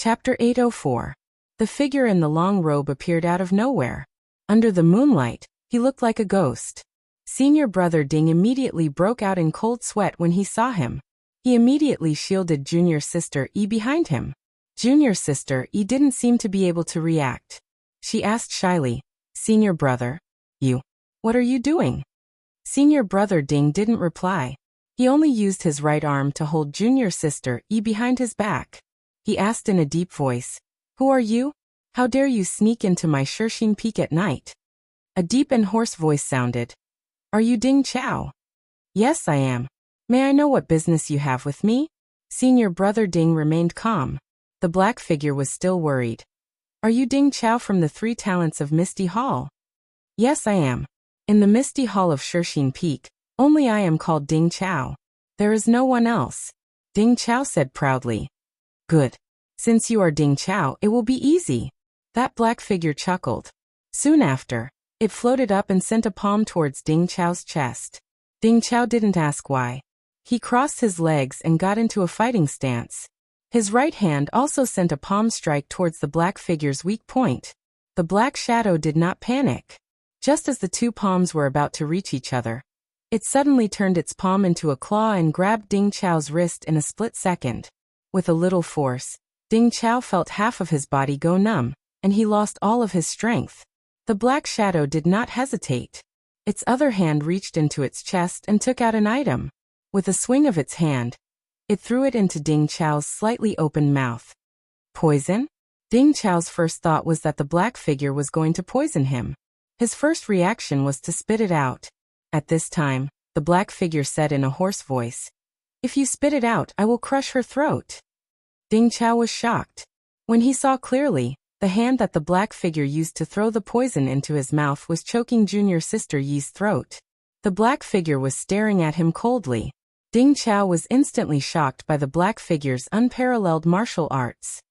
Chapter 804. The figure in the long robe appeared out of nowhere. Under the moonlight, he looked like a ghost. Senior brother Ding immediately broke out in cold sweat when he saw him. He immediately shielded junior sister E behind him. Junior sister E didn't seem to be able to react. She asked shyly, "Senior brother, what are you doing?" Senior brother Ding didn't reply. He only used his right arm to hold junior sister E behind his back. He asked in a deep voice, "Who are you? How dare you sneak into my Shirxin Peak at night?" A deep and hoarse voice sounded. "Are you Ding Chao?" "Yes, I am. May I know what business you have with me?" Senior brother Ding remained calm. The black figure was still worried. "Are you Ding Chao from the 3 Talents of Misty Hall?" "Yes, I am. In the Misty Hall of Shirxin Peak, only I am called Ding Chao. There is no one else," Ding Chao said proudly. "Good. Since you are Ding Chao, it will be easy." That black figure chuckled. Soon after, it floated up and sent a palm towards Ding Chao's chest. Ding Chao didn't ask why. He crossed his legs and got into a fighting stance. His right hand also sent a palm strike towards the black figure's weak point. The black shadow did not panic. Just as the 2 palms were about to reach each other, it suddenly turned its palm into a claw and grabbed Ding Chao's wrist in a split second. With a little force, Ding Chao felt half of his body go numb, and he lost all of his strength. The black shadow did not hesitate. Its other hand reached into its chest and took out an item. With a swing of its hand, it threw it into Ding Chao's slightly open mouth. Poison? Ding Chao's first thought was that the black figure was going to poison him. His first reaction was to spit it out. At this time, the black figure said in a hoarse voice, "If you spit it out, I will crush her throat." Ding Chao was shocked. When he saw clearly, the hand that the black figure used to throw the poison into his mouth was choking junior sister Yi's throat. The black figure was staring at him coldly. Ding Chao was instantly shocked by the black figure's unparalleled martial arts.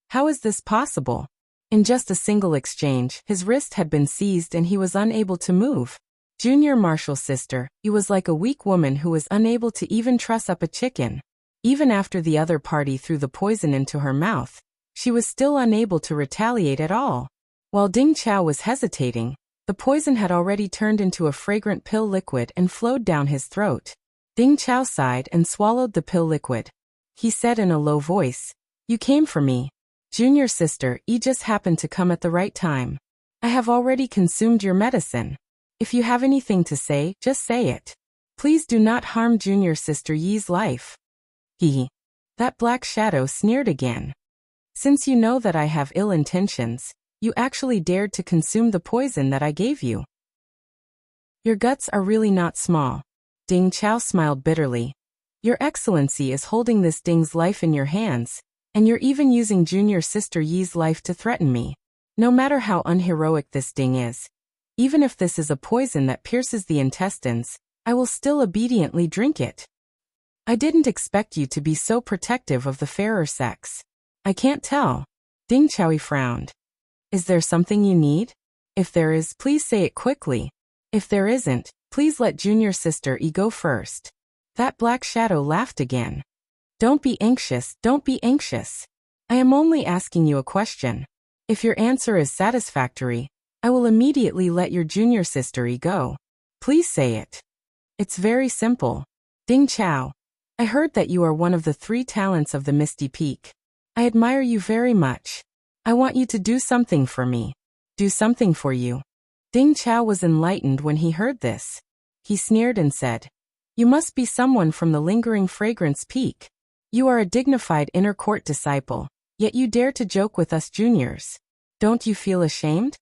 How is this possible? In just a single exchange, his wrist had been seized and he was unable to move. Junior martial sister, he was like a weak woman who was unable to even truss up a chicken. Even after the other party threw the poison into her mouth, she was still unable to retaliate at all. While Ding Chao was hesitating, the poison had already turned into a fragrant pill liquid and flowed down his throat. Ding Chao sighed and swallowed the pill liquid. He said in a low voice, "You came for me. Junior sister, E just happened to come at the right time. I have already consumed your medicine. If you have anything to say, just say it. Please do not harm junior sister Yi's life." That black shadow sneered again. "Since you know that I have ill intentions, you actually dared to consume the poison that I gave you. Your guts are really not small." Ding Chao smiled bitterly. "Your Excellency is holding this Ding's life in your hands, and you're even using junior sister Yi's life to threaten me. No matter how unheroic this Ding is, even if this is a poison that pierces the intestines, I will still obediently drink it. I didn't expect you to be so protective of the fairer sex." "I can't tell." Ding Chao frowned. "Is there something you need? If there is, please say it quickly. If there isn't, please let junior sister E go first." That black shadow laughed again. Don't be anxious. I am only asking you a question. If your answer is satisfactory, I will immediately let your junior sister E go. Please say it." "It's very simple. Ding Chao, I heard that you are one of the 3 talents of the Misty Peak. I admire you very much. I want you to do something for me. Do something for you." Ding Chao was enlightened when he heard this. He sneered and said, "You must be someone from the Lingering Fragrance Peak. You are a dignified inner court disciple, yet you dare to joke with us juniors. Don't you feel ashamed?"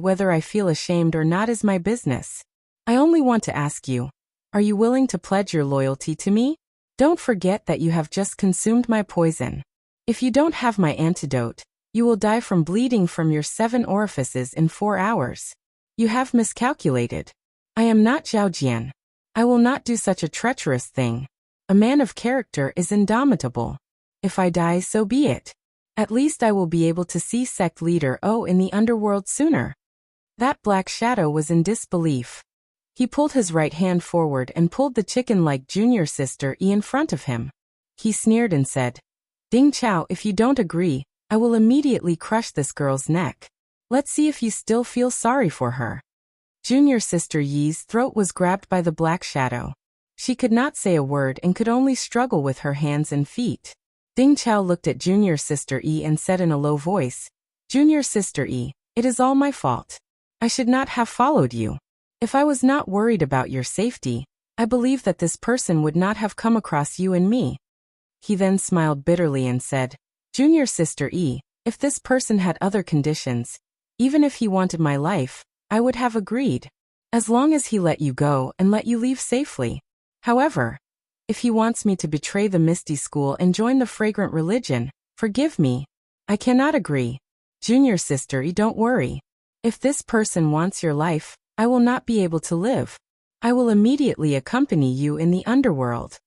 Whether I feel ashamed or not is my business. I only want to ask you, are you willing to pledge your loyalty to me? Don't forget that you have just consumed my poison. If you don't have my antidote, you will die from bleeding from your 7 orifices in 4 hours. You have miscalculated. I am not Zhao Jian. I will not do such a treacherous thing. A man of character is indomitable. If I die, so be it. At least I will be able to see sect leader O in the underworld sooner." That black shadow was in disbelief. He pulled his right hand forward and pulled the chicken-like junior sister E in front of him. He sneered and said, Ding Chao, if you don't agree, I will immediately crush this girl's neck. Let's see if you still feel sorry for her. Junior sister Yi's throat was grabbed by the black shadow. She could not say a word and could only struggle with her hands and feet. Ding Chao looked at junior sister Yi and said in a low voice, Junior sister Yi, it is all my fault. I should not have followed you. If I was not worried about your safety, I believe that this person would not have come across you and me. He then smiled bitterly and said, Junior sister Yi, if this person had other conditions, even if he wanted my life, I would have agreed. As long as he let you go and let you leave safely. However, if he wants me to betray the Misty School and join the fragrant religion, forgive me. I cannot agree. Junior sister Yi, don't worry. If this person wants your life, I will not be able to live. I will immediately accompany you in the underworld.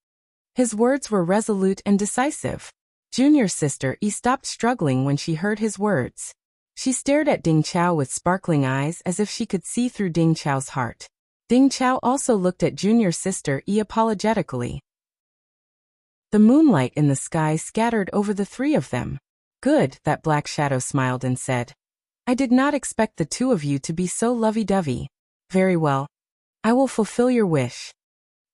His words were resolute and decisive. Junior sister Yi stopped struggling when she heard his words. She stared at Ding Chao with sparkling eyes as if she could see through Ding Chao's heart. Ding Chao also looked at junior sister Yi apologetically. The moonlight in the sky scattered over the three of them. Good, that black shadow smiled and said. I did not expect the two of you to be so lovey-dovey. Very well. I will fulfill your wish.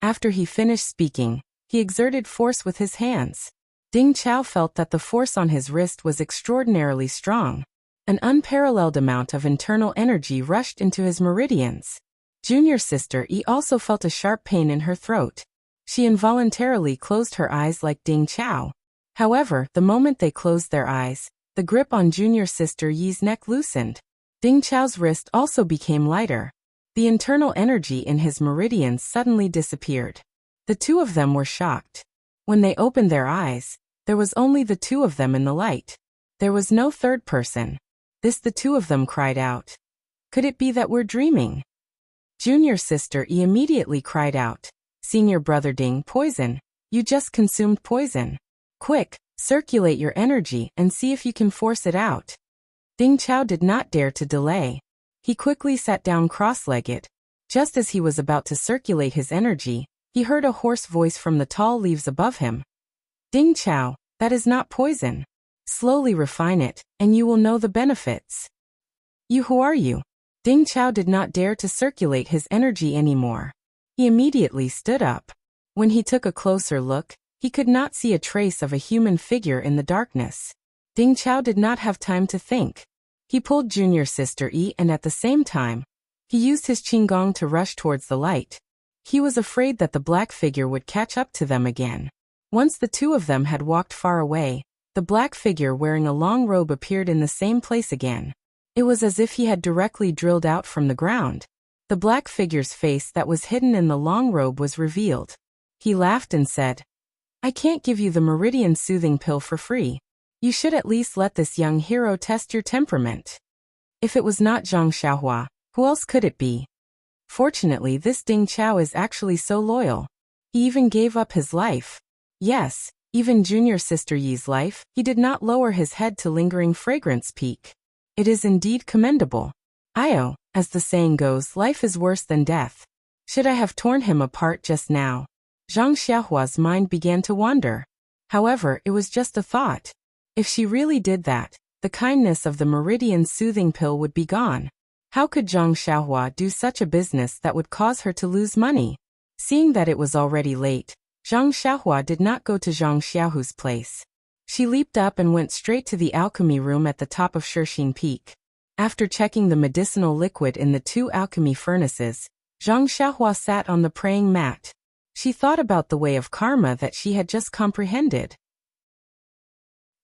After he finished speaking, he exerted force with his hands. Ding Chao felt that the force on his wrist was extraordinarily strong. An unparalleled amount of internal energy rushed into his meridians. Junior sister Yi also felt a sharp pain in her throat. She involuntarily closed her eyes like Ding Chao. However, the moment they closed their eyes, the grip on junior sister Yi's neck loosened. Ding Chao's wrist also became lighter. The internal energy in his meridians suddenly disappeared. The two of them were shocked. When they opened their eyes, there was only the two of them in the light. There was no third person. The two of them cried out. Could it be that we're dreaming? Junior sister Yi immediately cried out. Senior brother Ding, poison. You just consumed poison. Quick, circulate your energy and see if you can force it out. Ding Chao did not dare to delay. He quickly sat down cross-legged. Just as he was about to circulate his energy, he heard a hoarse voice from the tall leaves above him. Ding Chao, that is not poison. Slowly refine it, and you will know the benefits. You, who are you? Ding Chao did not dare to circulate his energy anymore. He immediately stood up. When he took a closer look, he could not see a trace of a human figure in the darkness. Ding Chao did not have time to think. He pulled junior sister Yi and at the same time, he used his qinggong to rush towards the light. He was afraid that the black figure would catch up to them again. Once the two of them had walked far away, the black figure wearing a long robe appeared in the same place again. It was as if he had directly drilled out from the ground. The black figure's face that was hidden in the long robe was revealed. He laughed and said, I can't give you the meridian soothing pill for free. You should at least let this young hero test your temperament. If it was not Zhang Xiaohua, who else could it be? Fortunately, this Ding Chao is actually so loyal. He even gave up his life. Yes, even junior sister Yi's life. He did not lower his head to lingering fragrance peak. It is indeed commendable. Io, as the saying goes, life is worse than death. Should I have torn him apart just now? Zhang Xiaohua's mind began to wander. However, it was just a thought. If she really did that, the kindness of the meridian soothing pill would be gone. How could Zhang Xiaohua do such a business that would cause her to lose money? Seeing that it was already late, Zhang Xiaohua did not go to Zhang Xiaohu's place. She leaped up and went straight to the alchemy room at the top of Shixin Peak. After checking the medicinal liquid in the two alchemy furnaces, Zhang Xiaohua sat on the praying mat. She thought about the way of karma that she had just comprehended.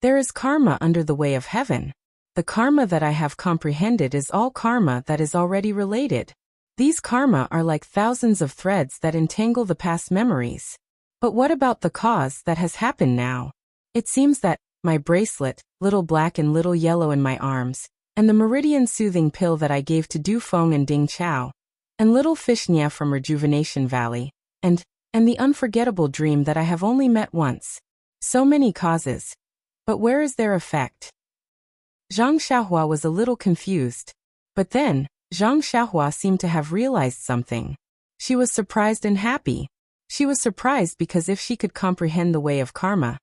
There is karma under the way of heaven. The karma that I have comprehended is all karma that is already related. These karma are like thousands of threads that entangle the past memories. But what about the cause that has happened now? It seems that my bracelet, little black and little yellow in my arms, and the meridian soothing pill that I gave to Du Feng and Ding Chao, and little Fishnia from Rejuvenation Valley, and the unforgettable dream that I have only met once. So many causes. But where is their effect? Zhang Xiaohua was a little confused. But then, Zhang Xiaohua seemed to have realized something. She was surprised and happy. She was surprised because if she could comprehend the way of karma,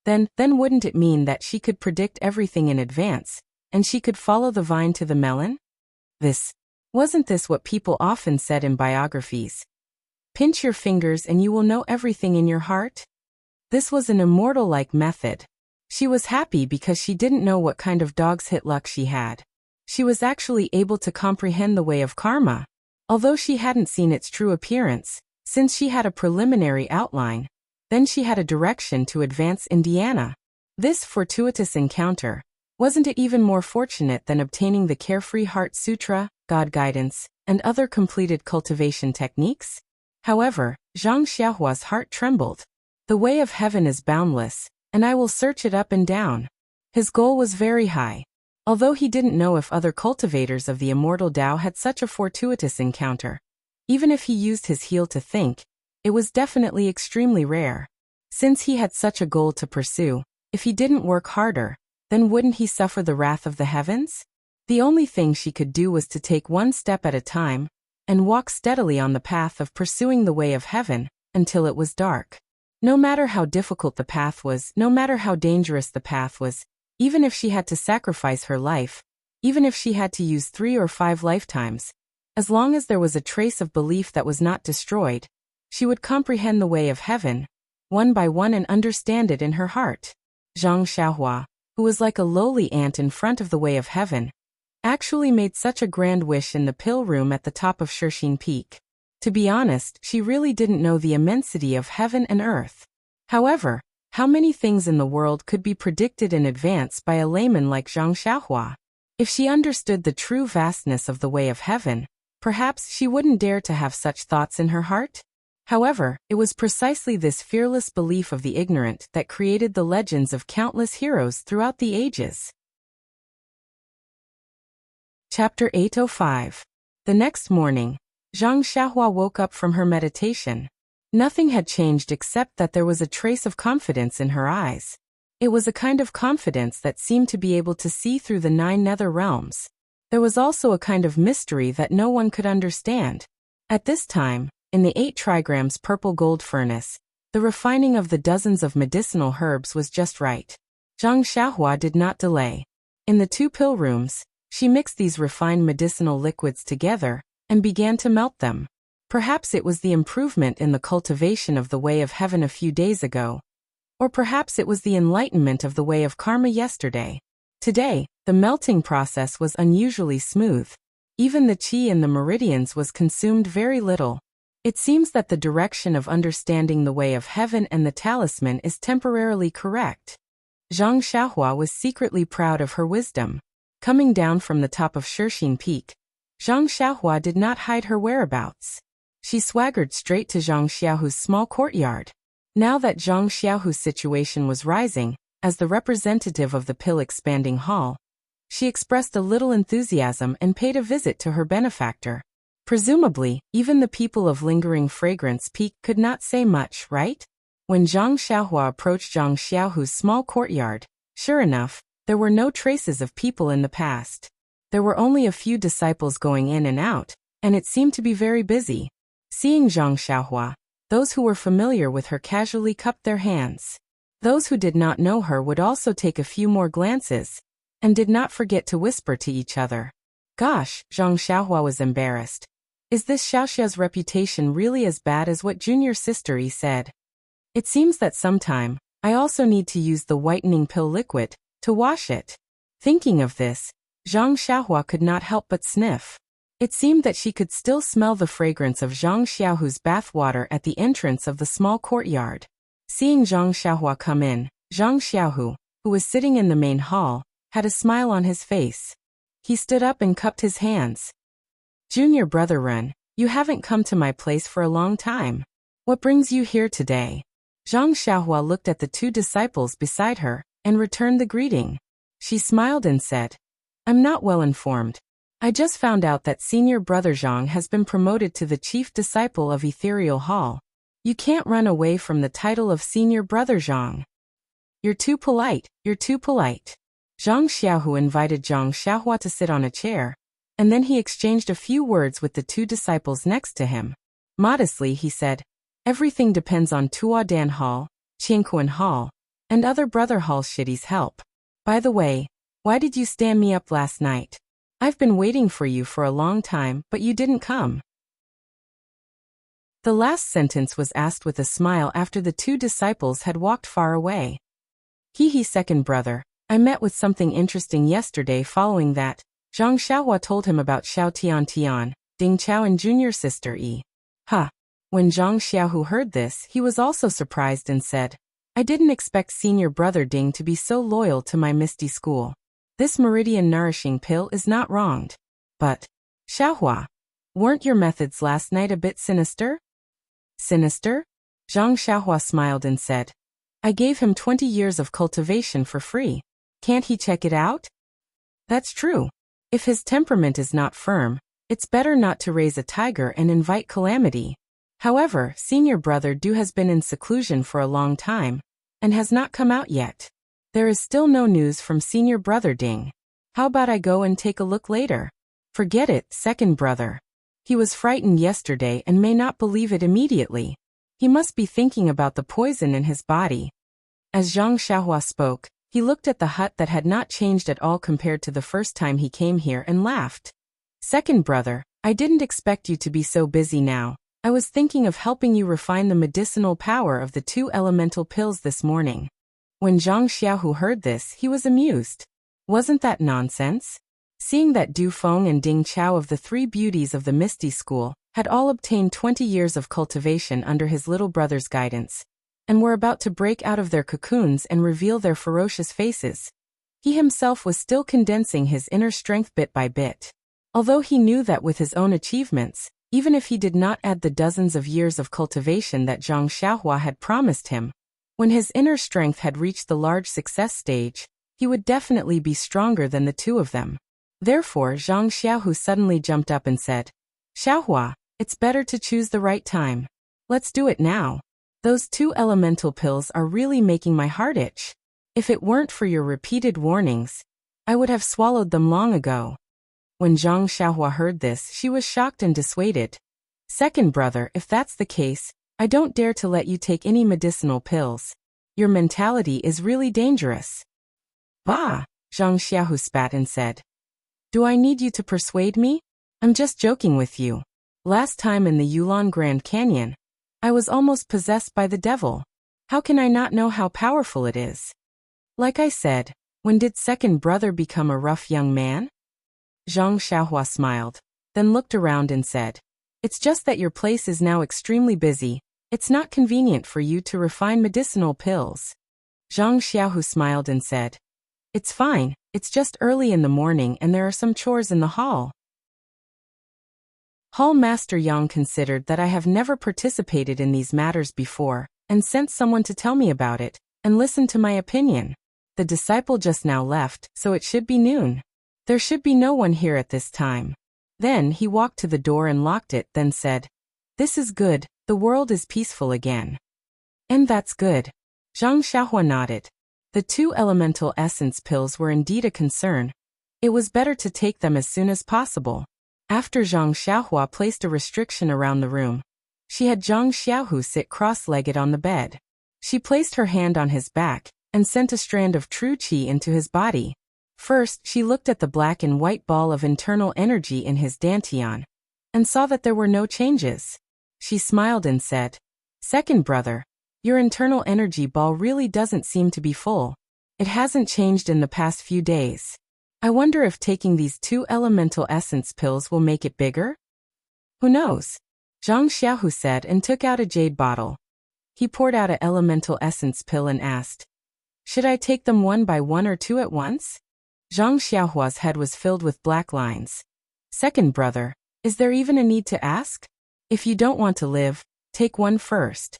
Then wouldn't it mean that she could predict everything in advance, and she could follow the vine to the melon? Wasn't this what people often said in biographies? Pinch your fingers and you will know everything in your heart? This was an immortal-like method. She was happy because she didn't know what kind of dog's hit luck she had. She was actually able to comprehend the way of karma, although she hadn't seen its true appearance, since she had a preliminary outline. Then she had a direction to advance Indiana. This fortuitous encounter, wasn't it even more fortunate than obtaining the Carefree Heart Sutra, God guidance, and other completed cultivation techniques? However, Zhang Xiaohua's heart trembled. The way of heaven is boundless, and I will search it up and down. His goal was very high. Although he didn't know if other cultivators of the immortal Tao had such a fortuitous encounter. Even if he used his heel to think, it was definitely extremely rare. Since he had such a goal to pursue, if he didn't work harder, then wouldn't he suffer the wrath of the heavens? The only thing she could do was to take one step at a time, and walk steadily on the path of pursuing the way of heaven, until it was dark. No matter how difficult the path was, no matter how dangerous the path was, even if she had to sacrifice her life, even if she had to use 3 or 5 lifetimes, as long as there was a trace of belief that was not destroyed, she would comprehend the way of heaven, one by one, and understand it in her heart. Zhang Xiaohua, who was like a lowly ant in front of the way of heaven, actually made such a grand wish in the pill room at the top of Shirxin Peak. To be honest, she really didn't know the immensity of heaven and earth. However, how many things in the world could be predicted in advance by a layman like Zhang Xiaohua? If she understood the true vastness of the way of heaven, perhaps she wouldn't dare to have such thoughts in her heart? However, it was precisely this fearless belief of the ignorant that created the legends of countless heroes throughout the ages. Chapter 805. The next morning, Zhang Xiaohua woke up from her meditation. Nothing had changed except that there was a trace of confidence in her eyes. It was a kind of confidence that seemed to be able to see through the 9 nether realms. There was also a kind of mystery that no one could understand. At this time, in the 8 trigrams purple gold furnace, the refining of the dozens of medicinal herbs was just right. Zhang Xiaohua did not delay. In the 2 pill rooms, she mixed these refined medicinal liquids together and began to melt them. Perhaps it was the improvement in the cultivation of the way of heaven a few days ago. Or perhaps it was the enlightenment of the way of karma yesterday. Today, the melting process was unusually smooth. Even the qi in the meridians was consumed very little. It seems that the direction of understanding the way of heaven and the talisman is temporarily correct. Zhang Xiaohua was secretly proud of her wisdom. Coming down from the top of Shirxin Peak, Zhang Xiaohua did not hide her whereabouts. She swaggered straight to Zhang Xiaohu's small courtyard. Now that Zhang Xiaohu's situation was rising, as the representative of the pill expanding hall, she expressed a little enthusiasm and paid a visit to her benefactor. Presumably, even the people of Lingering Fragrance Peak could not say much, right? When Zhang Xiaohua approached Zhang Xiaohu's small courtyard, sure enough, there were no traces of people in the past. There were only a few disciples going in and out, and it seemed to be very busy. Seeing Zhang Xiaohua, those who were familiar with her casually cupped their hands. Those who did not know her would also take a few more glances, and did not forget to whisper to each other. Gosh, Zhang Xiaohua was embarrassed. Is this Xiaoxia's reputation really as bad as what junior sister Yi said? It seems that sometime, I also need to use the whitening pill liquid to wash it. Thinking of this, Zhang Xiaohua could not help but sniff. It seemed that she could still smell the fragrance of Zhang Xiaohu's bathwater at the entrance of the small courtyard. Seeing Zhang Xiaohua come in, Zhang Xiaohu, who was sitting in the main hall, had a smile on his face. He stood up and cupped his hands. Junior brother Ren, you haven't come to my place for a long time. What brings you here today? Zhang Xiaohua looked at the 2 disciples beside her, and returned the greeting. She smiled and said, I'm not well informed. I just found out that senior brother Zhang has been promoted to the chief disciple of Ethereal Hall. You can't run away from the title of senior brother Zhang. You're too polite, you're too polite. Zhang Xiaohu invited Zhang Xiaohua to sit on a chair, and then he exchanged a few words with the 2 disciples next to him. Modestly he said, everything depends on Tuodan Hall, Qianquan Hall, and other brother Halshitty's help. By the way, why did you stand me up last night? I've been waiting for you for a long time, but you didn't come. The last sentence was asked with a smile after the two disciples had walked far away. He second brother, I met with something interesting yesterday. Following that, Zhang Xiaohua told him about Xiao Tian, Ding Chao and junior sister Yi. When Zhang Xiaohu heard this, he was also surprised and said, I didn't expect senior brother Ding to be so loyal to my Misty school. This meridian nourishing pill is not wronged. But, Xiaohua, weren't your methods last night a bit sinister? Sinister? Zhang Xiaohua smiled and said, I gave him 20 years of cultivation for free. Can't he check it out? That's true. If his temperament is not firm, it's better not to raise a tiger and invite calamity. However, senior brother Du has been in seclusion for a long time, and has not come out yet. There is still no news from senior brother Ding. How about I go and take a look later? Forget it, second brother. He was frightened yesterday and may not believe it immediately. He must be thinking about the poison in his body. As Zhang Xiaohua spoke, he looked at the hut that had not changed at all compared to the first time he came here and laughed. Second brother, I didn't expect you to be so busy now. I was thinking of helping you refine the medicinal power of the 2 elemental pills this morning. When Zhang Xiaohu heard this, he was amused. Wasn't that nonsense? Seeing that Du Feng and Ding Chao of the 3 beauties of the Misty School had all obtained 20 years of cultivation under his little brother's guidance, and were about to break out of their cocoons and reveal their ferocious faces, he himself was still condensing his inner strength bit by bit. Although he knew that with his own achievements, even if he did not add the dozens of years of cultivation that Zhang Xiaohua had promised him, when his inner strength had reached the large success stage, he would definitely be stronger than the 2 of them. Therefore, Zhang Xiaohu suddenly jumped up and said, Xiaohua, it's better to choose the right time. Let's do it now. Those 2 elemental pills are really making my heart itch. If it weren't for your repeated warnings, I would have swallowed them long ago. When Zhang Xiaohua heard this, she was shocked and dissuaded. Second brother, if that's the case, I don't dare to let you take any medicinal pills. Your mentality is really dangerous. Bah! Zhang Xiaohu spat and said. Do I need you to persuade me? I'm just joking with you. Last time in the Yulon Grand Canyon, I was almost possessed by the devil. How can I not know how powerful it is? Like I said, when did second brother become a rough young man? Zhang Xiaohua smiled, then looked around and said, It's just that your place is now extremely busy. It's not convenient for you to refine medicinal pills. Zhang Xiaohu smiled and said, It's fine, it's just early in the morning and there are some chores in the hall. Hall Master Yang considered that I have never participated in these matters before, and sent someone to tell me about it, and listen to my opinion. The disciple just now left, so it should be noon. There should be no one here at this time. Then he walked to the door and locked it, then said, This is good, the world is peaceful again. And that's good. Zhang Xiaohua nodded. The 2 elemental essence pills were indeed a concern. It was better to take them as soon as possible. After Zhang Xiaohua placed a restriction around the room, she had Zhang Xiaohu sit cross-legged on the bed. She placed her hand on his back, and sent a strand of true qi into his body. First, she looked at the black and white ball of internal energy in his dantian, and saw that there were no changes. She smiled and said, Second brother, your internal energy ball really doesn't seem to be full. It hasn't changed in the past few days. I wonder if taking these 2 elemental essence pills will make it bigger? Who knows? Zhang Xiaohu said and took out a jade bottle. He poured out an elemental essence pill and asked, Should I take them one by one or 2 at once? Zhang Xiaohua's head was filled with black lines. Second brother, is there even a need to ask? If you don't want to live, take one first.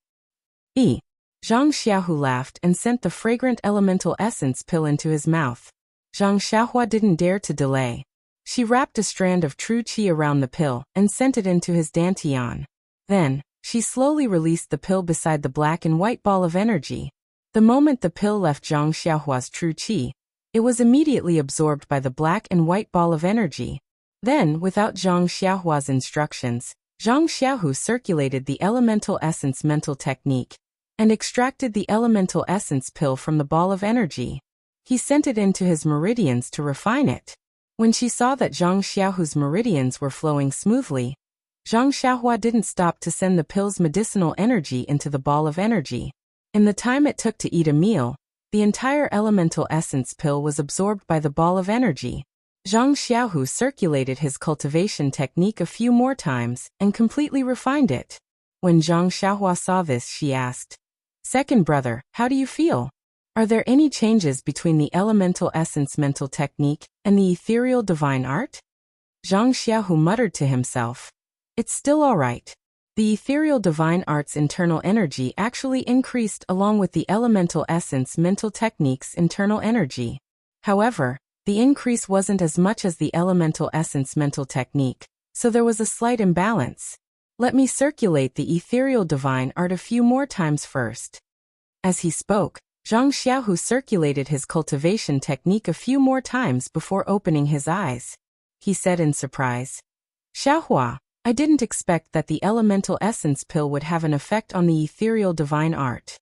Zhang Xiaohu laughed and sent the fragrant elemental essence pill into his mouth. Zhang Xiaohua didn't dare to delay. She wrapped a strand of true qi around the pill and sent it into his dantian. Then, she slowly released the pill beside the black and white ball of energy. The moment the pill left Zhang Xiaohua's true qi, it was immediately absorbed by the black and white ball of energy. Then, without Zhang Xiaohua's instructions, Zhang Xiaohu circulated the elemental essence mental technique, and extracted the elemental essence pill from the ball of energy. He sent it into his meridians to refine it. When she saw that Zhang Xiaohu's meridians were flowing smoothly, Zhang Xiaohua didn't stop to send the pill's medicinal energy into the ball of energy. In the time it took to eat a meal, the entire elemental essence pill was absorbed by the ball of energy. Zhang Xiaohu circulated his cultivation technique a few more times and completely refined it. When Zhang Xiaohua saw this, she asked, "Second brother, how do you feel? Are there any changes between the elemental essence mental technique and the ethereal divine art?" Zhang Xiaohu muttered to himself, "It's still all right. The ethereal divine art's internal energy actually increased along with the elemental essence mental technique's internal energy. However, the increase wasn't as much as the elemental essence mental technique, so there was a slight imbalance. Let me circulate the ethereal divine art a few more times first." As he spoke, Zhang Xiaohu circulated his cultivation technique a few more times before opening his eyes. He said in surprise, "Xiaohua, I didn't expect that the elemental essence pill would have an effect on the ethereal divine art."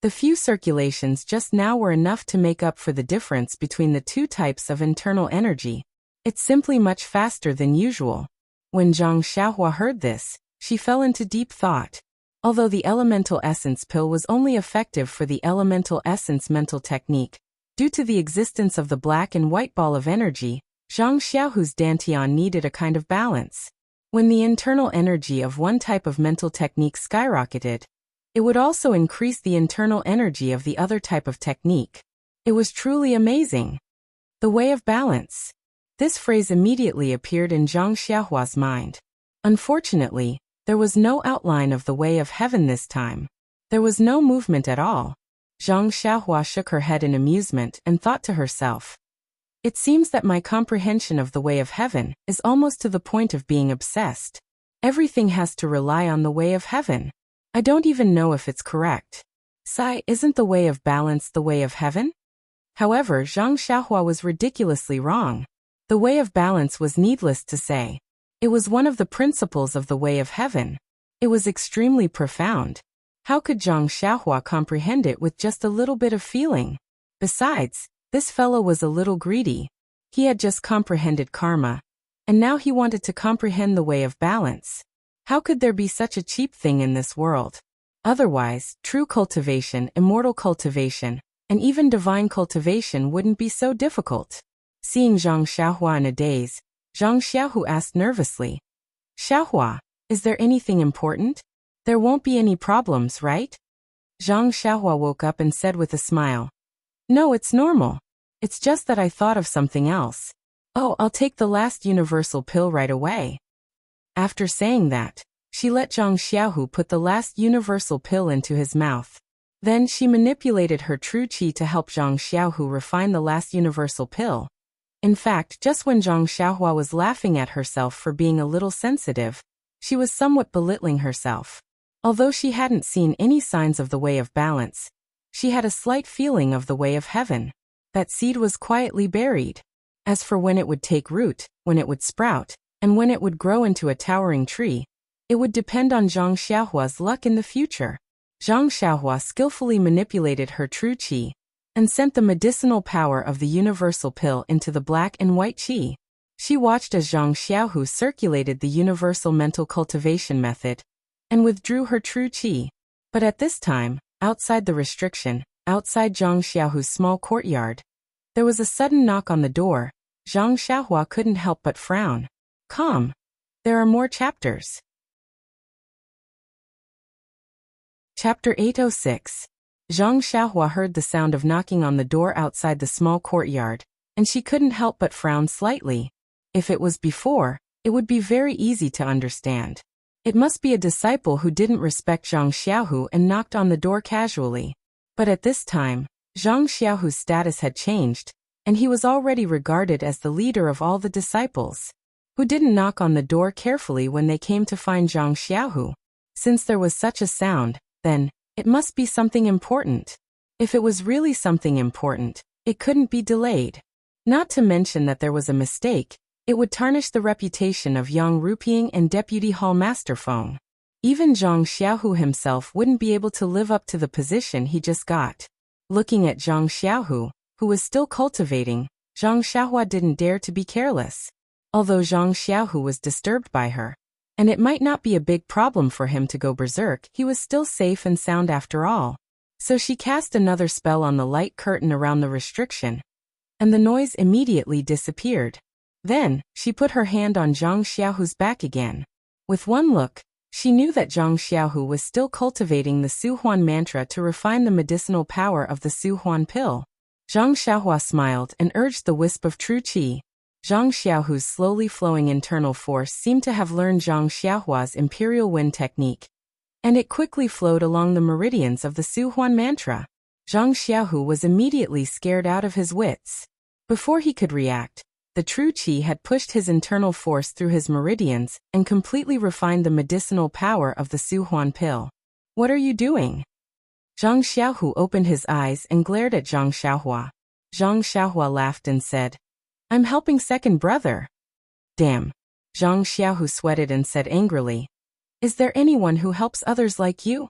The few circulations just now were enough to make up for the difference between the two types of internal energy. It's simply much faster than usual. When Zhang Xiaohua heard this, she fell into deep thought. Although the elemental essence pill was only effective for the elemental essence mental technique, due to the existence of the black and white ball of energy, Zhang Xiaohu's dantian needed a kind of balance. When the internal energy of one type of mental technique skyrocketed, it would also increase the internal energy of the other type of technique. It was truly amazing. The way of balance. This phrase immediately appeared in Zhang Xiaohua's mind. Unfortunately, there was no outline of the way of heaven this time. There was no movement at all. Zhang Xiaohua shook her head in amusement and thought to herself, "It seems that my comprehension of the way of heaven is almost to the point of being obsessed. Everything has to rely on the way of heaven. I don't even know if it's correct. Sai, isn't the way of balance the way of heaven?" However, Zhang Xiaohua was ridiculously wrong. The way of balance was needless to say. It was one of the principles of the way of heaven. It was extremely profound. How could Zhang Xiaohua comprehend it with just a little bit of feeling? Besides, this fellow was a little greedy. He had just comprehended karma, and now he wanted to comprehend the way of balance. How could there be such a cheap thing in this world? Otherwise, true cultivation, immortal cultivation, and even divine cultivation wouldn't be so difficult. Seeing Zhang Xiaohua in a daze, Zhang Xiaohu asked nervously, "Xiaohua, is there anything important? There won't be any problems, right?" Zhang Xiaohua woke up and said with a smile, "No, it's normal. It's just that I thought of something else. Oh, I'll take the last universal pill right away." After saying that, she let Zhang Xiaohu put the last universal pill into his mouth. Then she manipulated her true qi to help Zhang Xiaohu refine the last universal pill. In fact, just when Zhang Xiaohua was laughing at herself for being a little sensitive, she was somewhat belittling herself. Although she hadn't seen any signs of the way of balance, she had a slight feeling of the way of heaven. That seed was quietly buried. As for when it would take root, when it would sprout, and when it would grow into a towering tree, it would depend on Zhang Xiaohua's luck in the future. Zhang Xiaohua skillfully manipulated her true qi and sent the medicinal power of the universal pill into the black and white qi. She watched as Zhang Xiaohu circulated the universal mental cultivation method and withdrew her true qi. But at this time, outside the restriction, outside Zhang Xiaohu's small courtyard, there was a sudden knock on the door. Zhang Xiaohua couldn't help but frown. Calm. There are more chapters. Chapter 806. Zhang Xiaohua heard the sound of knocking on the door outside the small courtyard, and she couldn't help but frown slightly. If it was before, it would be very easy to understand. It must be a disciple who didn't respect Zhang Xiaohu and knocked on the door casually. But at this time, Zhang Xiaohu's status had changed, and he was already regarded as the leader of all the disciples, who didn't knock on the door carefully when they came to find Zhang Xiaohu. Since there was such a sound, then, it must be something important. If it was really something important, it couldn't be delayed. Not to mention that there was a mistake, it would tarnish the reputation of Yang Ruping and Deputy Hall Master Feng. Even Zhang Xiaohu himself wouldn't be able to live up to the position he just got. Looking at Zhang Xiaohu, who was still cultivating, Zhang Xiaohua didn't dare to be careless. Although Zhang Xiaohu was disturbed by her, and it might not be a big problem for him to go berserk, he was still safe and sound after all. So she cast another spell on the light curtain around the restriction, and the noise immediately disappeared. Then, she put her hand on Zhang Xiaohu's back again. With one look, she knew that Zhang Xiaohu was still cultivating the Suhuan mantra to refine the medicinal power of the Suhuan pill. Zhang Xiaohua smiled and urged the wisp of true qi. Zhang Xiaohu's slowly flowing internal force seemed to have learned Zhang Xiaohua's imperial wind technique, and it quickly flowed along the meridians of the Suhuan mantra. Zhang Xiaohu was immediately scared out of his wits. Before he could react, the true qi had pushed his internal force through his meridians and completely refined the medicinal power of the Suhuan pill. "What are you doing?" Zhang Xiaohu opened his eyes and glared at Zhang Xiaohua. Zhang Xiaohua laughed and said, "I'm helping second brother." "Damn." Zhang Xiaohu sweated and said angrily, "Is there anyone who helps others like you?"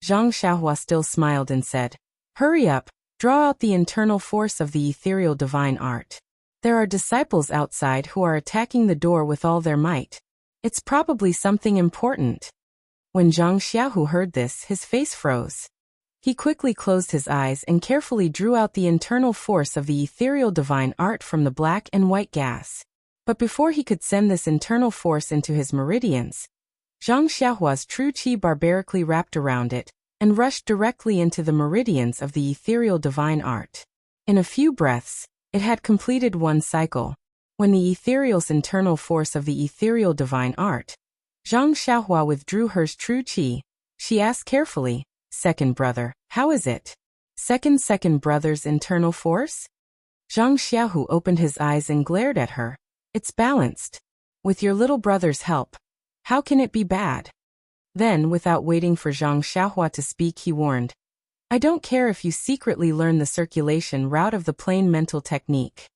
Zhang Xiaohua still smiled and said, "Hurry up, draw out the internal force of the ethereal divine art. There are disciples outside who are attacking the door with all their might. It's probably something important." When Zhang Xiaohu heard this, his face froze. He quickly closed his eyes and carefully drew out the internal force of the ethereal divine art from the black and white gas. But before he could send this internal force into his meridians, Zhang Xiaohua's true qi barbarically wrapped around it and rushed directly into the meridians of the ethereal divine art. In a few breaths, it had completed one cycle. When the ethereal's internal force of the ethereal divine art, Zhang Xiaohua withdrew her true qi. She asked carefully, "Second brother, how is it?" Second brother's internal force?" Zhang Xiaohu opened his eyes and glared at her. "It's balanced. With your little brother's help. How can it be bad?" Then, without waiting for Zhang Xiaohua to speak, he warned, "I don't care if you secretly learn the circulation route of the plain mental technique.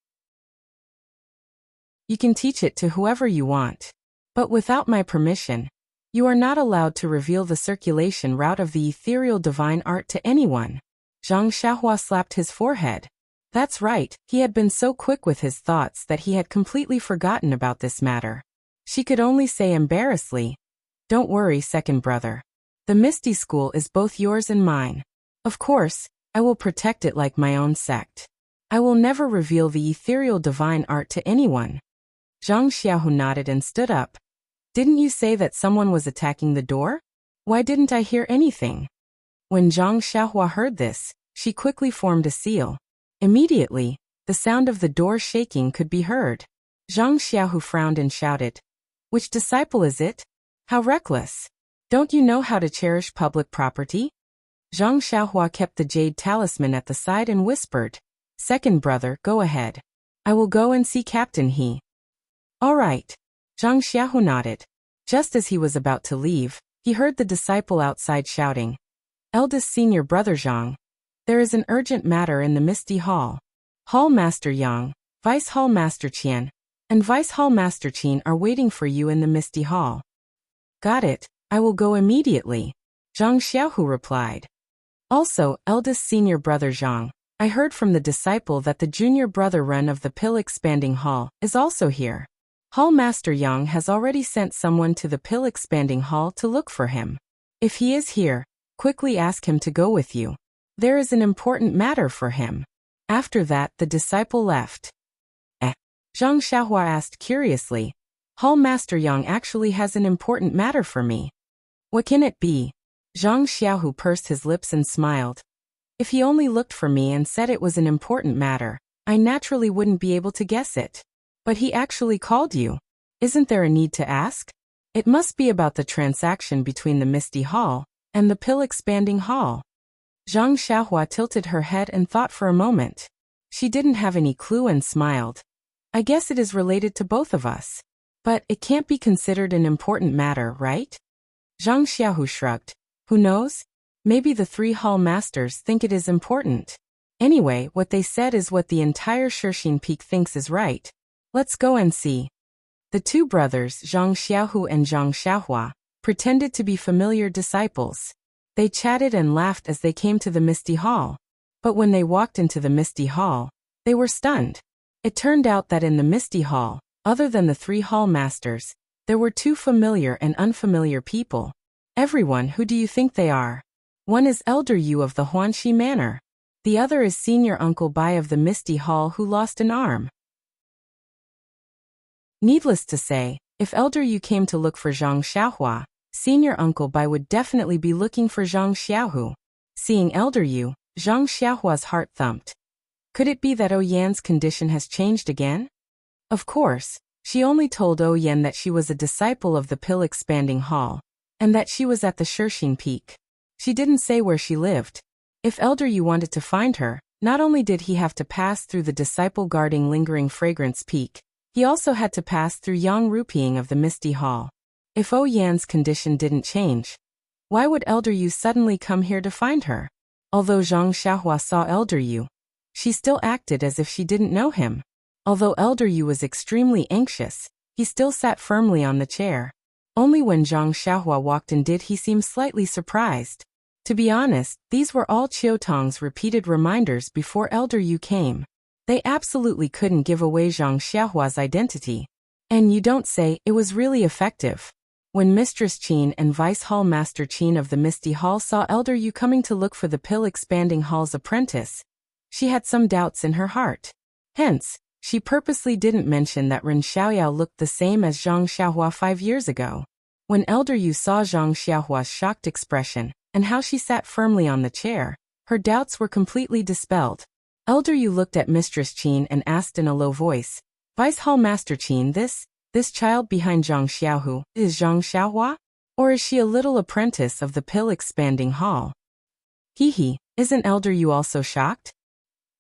You can teach it to whoever you want. But without my permission, you are not allowed to reveal the circulation route of the ethereal divine art to anyone." Zhang Xiaohua slapped his forehead. That's right, he had been so quick with his thoughts that he had completely forgotten about this matter. She could only say embarrassedly, "Don't worry, second brother. The Misty School is both yours and mine. Of course, I will protect it like my own sect. I will never reveal the ethereal divine art to anyone." Zhang Xiaohu nodded and stood up. "Didn't you say that someone was attacking the door? Why didn't I hear anything?" When Zhang Xiaohua heard this, she quickly formed a seal. Immediately, the sound of the door shaking could be heard. Zhang Xiaohu frowned and shouted, "Which disciple is it? How reckless! Don't you know how to cherish public property?" Zhang Xiaohua kept the jade talisman at the side and whispered, "Second brother, go ahead. I will go and see Captain He." "All right." Zhang Xiaohu nodded. Just as he was about to leave, he heard the disciple outside shouting, "Eldest senior brother Zhang, there is an urgent matter in the Misty Hall. Hall Master Yang, Vice Hall Master Qian, and Vice Hall Master Qin are waiting for you in the Misty Hall." "Got it, I will go immediately," Zhang Xiaohu replied. "Also, eldest senior brother Zhang, I heard from the disciple that the junior brother Ren of the Pill Expanding Hall is also here. Hall Master Yang has already sent someone to the Pill Expanding Hall to look for him. If he is here, quickly ask him to go with you. There is an important matter for him." After that, the disciple left. Zhang Xiaohua asked curiously, "Hall Master Yang actually has an important matter for me. What can it be?" Zhang Xiaohu pursed his lips and smiled. "If he only looked for me and said it was an important matter, I naturally wouldn't be able to guess it. But he actually called you. Isn't there a need to ask? It must be about the transaction between the Misty Hall and the Pill Expanding Hall." Zhang Xiaohua tilted her head and thought for a moment. She didn't have any clue and smiled. "I guess it is related to both of us. But it can't be considered an important matter, right?" Zhang Xiaohu shrugged. "Who knows? Maybe the three hall masters think it is important. Anyway, what they said is what the entire Shixin Peak thinks is right. Let's go and see." The two brothers, Zhang Xiaohu and Zhang Xiaohua, pretended to be familiar disciples. They chatted and laughed as they came to the Misty Hall. But when they walked into the Misty Hall, they were stunned. It turned out that in the Misty Hall, other than the 3 hall masters, there were 2 familiar and unfamiliar people. Everyone, who do you think they are? One is Elder Yu of the Huanxi Manor. The other is Senior Uncle Bai of the Misty Hall who lost an arm. Needless to say, if Elder Yu came to look for Zhang Xiaohua, Senior Uncle Bai would definitely be looking for Zhang Xiaohu. Seeing Elder Yu, Zhang Xiaohua's heart thumped. Could it be that Oyan's condition has changed again? Of course, she only told Oyan that she was a disciple of the pill-expanding hall, and that she was at the Shirxing Peak. She didn't say where she lived. If Elder Yu wanted to find her, not only did he have to pass through the disciple-guarding lingering fragrance peak, he also had to pass through Yang Rupiang of the Misty Hall. If Oyan's condition didn't change, why would Elder Yu suddenly come here to find her? Although Zhang Xiaohua saw Elder Yu, she still acted as if she didn't know him. Although Elder Yu was extremely anxious, he still sat firmly on the chair. Only when Zhang Xiaohua walked in did he seem slightly surprised. To be honest, these were all Qiutong's repeated reminders before Elder Yu came. They absolutely couldn't give away Zhang Xiaohua's identity. And you don't say, it was really effective. When Mistress Qin and Vice Hall Master Qin of the Misty Hall saw Elder Yu coming to look for the pill-expanding hall's apprentice, she had some doubts in her heart. Hence, she purposely didn't mention that Ren Xiaoyao looked the same as Zhang Xiaohua 5 years ago. When Elder Yu saw Zhang Xiaohua's shocked expression, and how she sat firmly on the chair, her doubts were completely dispelled. Elder Yu looked at Mistress Qin and asked in a low voice, Vice Hall Master Qin, this child behind Zhang Xiaohu, is Zhang Xiaohua? Or is she a little apprentice of the pill-expanding hall? Hee, isn't Elder Yu also shocked?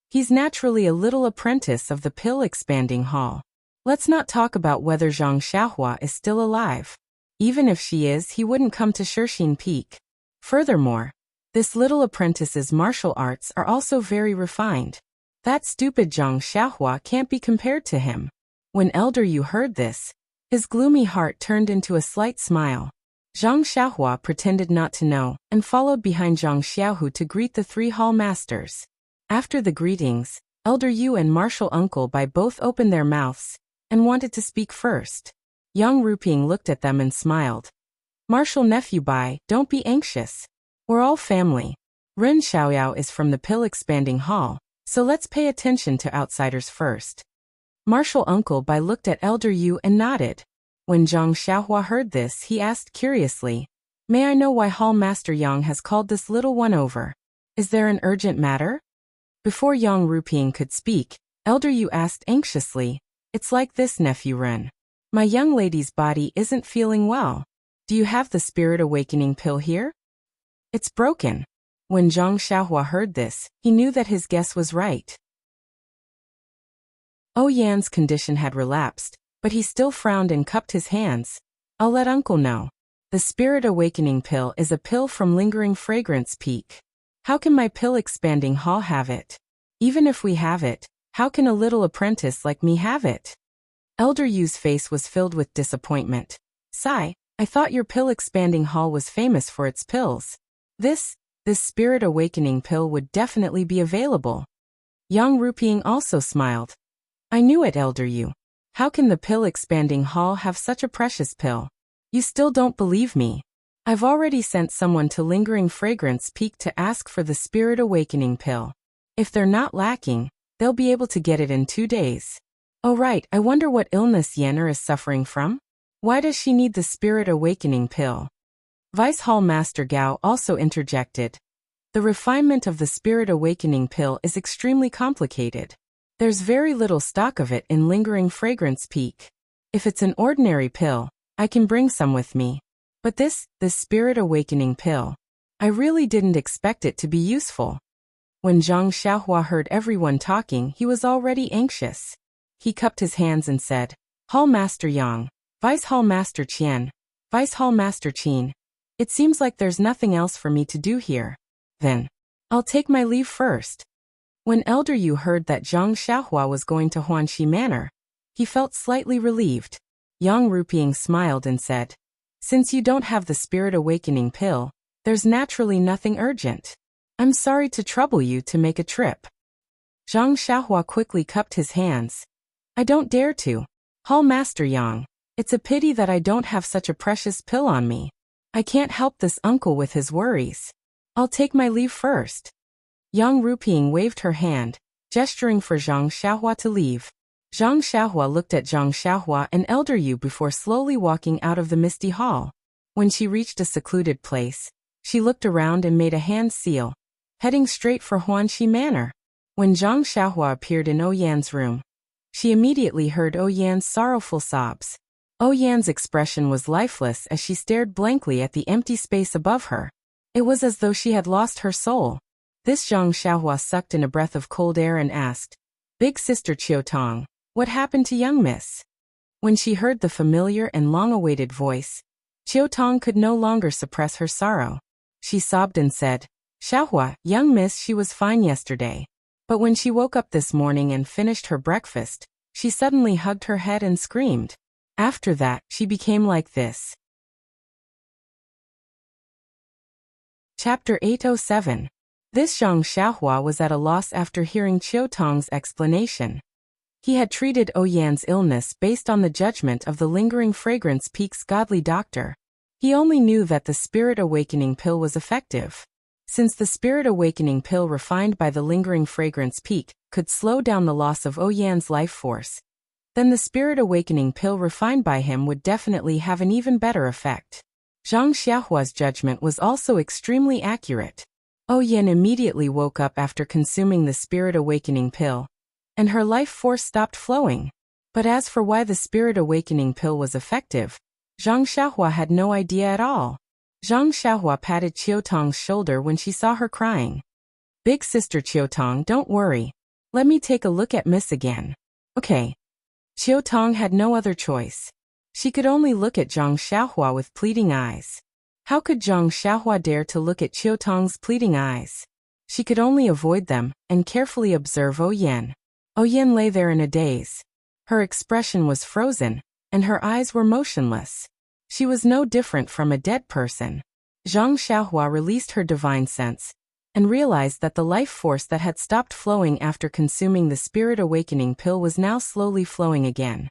He's naturally a little apprentice of the pill-expanding hall. Let's not talk about whether Zhang Xiaohua is still alive. Even if she is, he wouldn't come to Shirxing Peak. Furthermore, this little apprentice's martial arts are also very refined. That stupid Zhang Xiaohua can't be compared to him. When Elder Yu heard this, his gloomy heart turned into a slight smile. Zhang Xiaohua pretended not to know, and followed behind Zhang Xiaohu to greet the 3 hall masters. After the greetings, Elder Yu and Martial Uncle Bai both opened their mouths, and wanted to speak first. Yang Rupiang looked at them and smiled. Martial Nephew Bai, don't be anxious. We're all family. Ren Xiaoyao is from the pill-expanding hall, so let's pay attention to outsiders first. Martial Uncle Bai looked at Elder Yu and nodded. When Zhang Xiaohua heard this, he asked curiously, May I know why Hall Master Yang has called this little one over? Is there an urgent matter? Before Yang Rupiang could speak, Elder Yu asked anxiously, It's like this, Nephew Ren. My young lady's body isn't feeling well. Do you have the Spirit Awakening pill here? It's broken. When Zhang Xiaohua heard this, he knew that his guess was right. Oyan's condition had relapsed, but he still frowned and cupped his hands. I'll let Uncle know. The Spirit Awakening pill is a pill from Lingering Fragrance Peak. How can my pill-expanding hall have it? Even if we have it, how can a little apprentice like me have it? Elder Yu's face was filled with disappointment. Sigh, I thought your pill-expanding hall was famous for its pills. This Spirit Awakening pill would definitely be available. Yang Rupiang also smiled. I knew it, Elder Yu. How can the pill-expanding hall have such a precious pill? You still don't believe me. I've already sent someone to Lingering Fragrance Peak to ask for the Spirit Awakening pill. If they're not lacking, they'll be able to get it in 2 days. Oh right, I wonder what illness Yenner is suffering from? Why does she need the Spirit Awakening pill? Vice Hall Master Gao also interjected. The refinement of the Spirit Awakening pill is extremely complicated. There's very little stock of it in Lingering Fragrance Peak. If it's an ordinary pill, I can bring some with me. But this Spirit Awakening pill, I really didn't expect it to be useful. When Zhang Xiaohua heard everyone talking, he was already anxious. He cupped his hands and said, Hall Master Yang, Vice Hall Master Qian, Vice Hall Master Qin. It seems like there's nothing else for me to do here. Then, I'll take my leave first. When Elder Yu heard that Zhang Xiaohua was going to Huanxi Manor, he felt slightly relieved. Yang Rupiang smiled and said, Since you don't have the spirit awakening pill, there's naturally nothing urgent. I'm sorry to trouble you to make a trip. Zhang Xiaohua quickly cupped his hands. I don't dare to. Hall Master Yang, it's a pity that I don't have such a precious pill on me. I can't help this uncle with his worries. I'll take my leave first. Yang Ruping waved her hand, gesturing for Zhang Xiaohua to leave. Zhang Xiaohua looked at Zhang Xiaohua and Elder Yu before slowly walking out of the misty hall. When she reached a secluded place, she looked around and made a hand seal, heading straight for Huanxi Manor. When Zhang Xiaohua appeared in Oyan's room, she immediately heard Oyan's sorrowful sobs. Oyan's expression was lifeless as she stared blankly at the empty space above her. It was as though she had lost her soul. This Zhang Xiaohua sucked in a breath of cold air and asked, Big Sister Qiutong, what happened to young miss? When she heard the familiar and long-awaited voice, Qiutong could no longer suppress her sorrow. She sobbed and said, Xiaohua, young miss, she was fine yesterday. But when she woke up this morning and finished her breakfast, she suddenly hugged her head and screamed. After that, she became like this. Chapter 807. This Zhang Xiaohua was at a loss after hearing Qiutong's explanation. He had treated Oyan's illness based on the judgment of the Lingering Fragrance Peak's godly doctor. He only knew that the Spirit Awakening Pill was effective. Since the Spirit Awakening Pill refined by the Lingering Fragrance Peak could slow down the loss of Oyan's life force, then the Spirit Awakening Pill refined by him would definitely have an even better effect. Zhang Xiaohua's judgment was also extremely accurate. Oyan immediately woke up after consuming the Spirit Awakening Pill, and her life force stopped flowing. But as for why the Spirit Awakening Pill was effective, Zhang Xiaohua had no idea at all. Zhang Xiaohua patted Qiutong's shoulder when she saw her crying. Big Sister Qiutong, don't worry. Let me take a look at Miss again. Okay. Qiutong had no other choice. She could only look at Zhang Xiaohua with pleading eyes. How could Zhang Xiaohua dare to look at Qiutong's pleading eyes? She could only avoid them and carefully observe Oyan. Oyan lay there in a daze. Her expression was frozen, and her eyes were motionless. She was no different from a dead person. Zhang Xiaohua released her divine sense and realized that the life force that had stopped flowing after consuming the Spirit Awakening Pill was now slowly flowing again.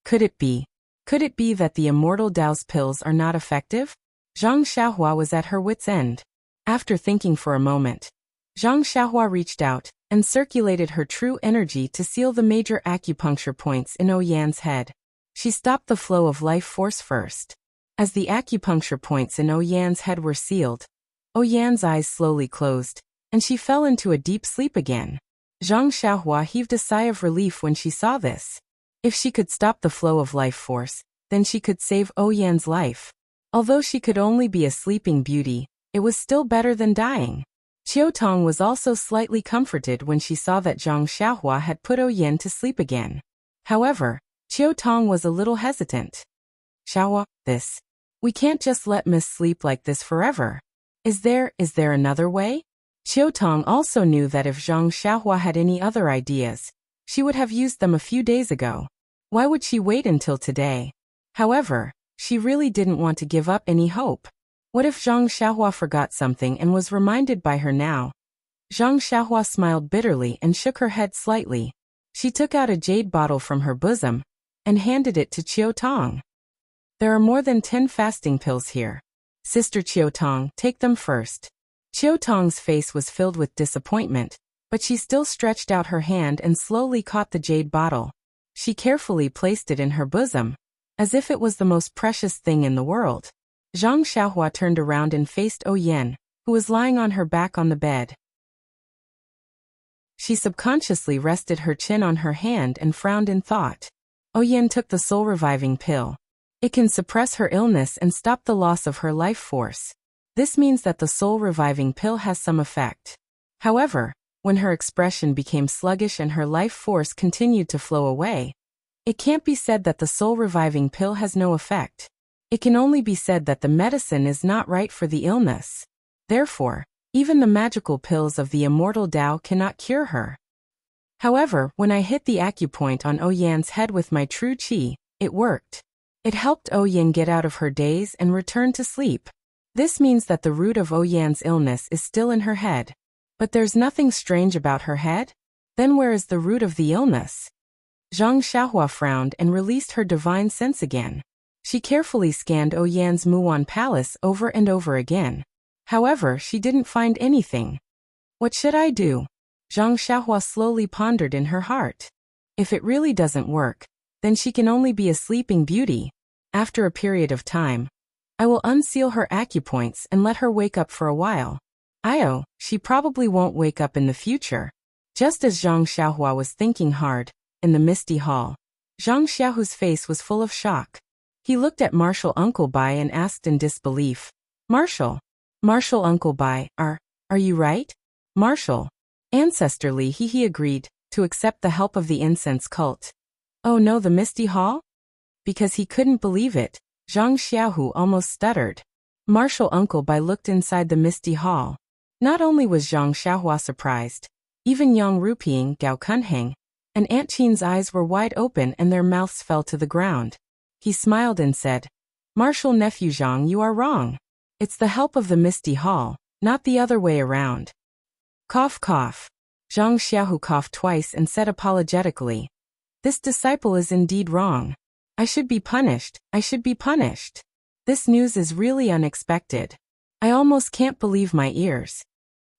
Could it be? Could it be that the Immortal Tao's pills are not effective? Zhang Xiaohua was at her wit's end. After thinking for a moment, Zhang Xiaohua reached out and circulated her true energy to seal the major acupuncture points in Oyan's head. She stopped the flow of life force first. As the acupuncture points in Oyan's head were sealed, Oyan's eyes slowly closed, and she fell into a deep sleep again. Zhang Xiaohua heaved a sigh of relief when she saw this. If she could stop the flow of life force, then she could save Oyan's life. Although she could only be a sleeping beauty, it was still better than dying. Qiutong was also slightly comforted when she saw that Zhang Xiaohua had put Oyan to sleep again. However, Qiutong was a little hesitant. Xiaohua, we can't just let Miss sleep like this forever. Is there another way? Qiutong also knew that if Zhang Xiaohua had any other ideas, she would have used them a few days ago. Why would she wait until today? However, she really didn't want to give up any hope. What if Zhang Xiaohua forgot something and was reminded by her now? Zhang Xiaohua smiled bitterly and shook her head slightly. She took out a jade bottle from her bosom and handed it to Qiutong. There are more than 10 fasting pills here. Sister Qiutong, take them first. Qiutong's face was filled with disappointment, but she still stretched out her hand and slowly caught the jade bottle. She carefully placed it in her bosom, as if it was the most precious thing in the world. Zhang Xiaohua turned around and faced Oyan, who was lying on her back on the bed. She subconsciously rested her chin on her hand and frowned in thought. Oyan took the soul-reviving pill. It can suppress her illness and stop the loss of her life force. This means that the soul-reviving pill has some effect. However, when her expression became sluggish and her life force continued to flow away, it can't be said that the soul-reviving pill has no effect. It can only be said that the medicine is not right for the illness. Therefore, even the magical pills of the Immortal Tao cannot cure her. However, when I hit the acupoint on Oyan's head with my true qi, it worked. It helped Ouyang get out of her daze and return to sleep. This means that the root of Ouyang's illness is still in her head. But there's nothing strange about her head? Then where is the root of the illness? Zhang Xiaohua frowned and released her divine sense again. She carefully scanned Ouyang's Muwan palace over and over again. However, she didn't find anything. What should I do? Zhang Xiaohua slowly pondered in her heart. If it really doesn't work, then she can only be a sleeping beauty. After a period of time, I will unseal her acupoints and let her wake up for a while. She probably won't wake up in the future. Just as Zhang Xiaohua was thinking hard, in the misty hall, Zhang Xiaohu's face was full of shock. He looked at Martial Uncle Bai and asked in disbelief, Martial Uncle Bai, are you right? Martial. Ancestrally he agreed to accept the help of the incense cult. Oh no, the misty hall? Because he couldn't believe it, Zhang Xiaohu almost stuttered. Martial Uncle Bai looked inside the misty hall. Not only was Zhang Xiaohua surprised, even Yang Ruping, Gao Kunheng, and Aunt Qin's eyes were wide open and their mouths fell to the ground. He smiled and said, Martial nephew Zhang, you are wrong. It's the help of the misty hall, not the other way around. Cough cough. Zhang Xiaohu coughed twice and said apologetically, This disciple is indeed wrong. I should be punished. This news is really unexpected. I almost can't believe my ears.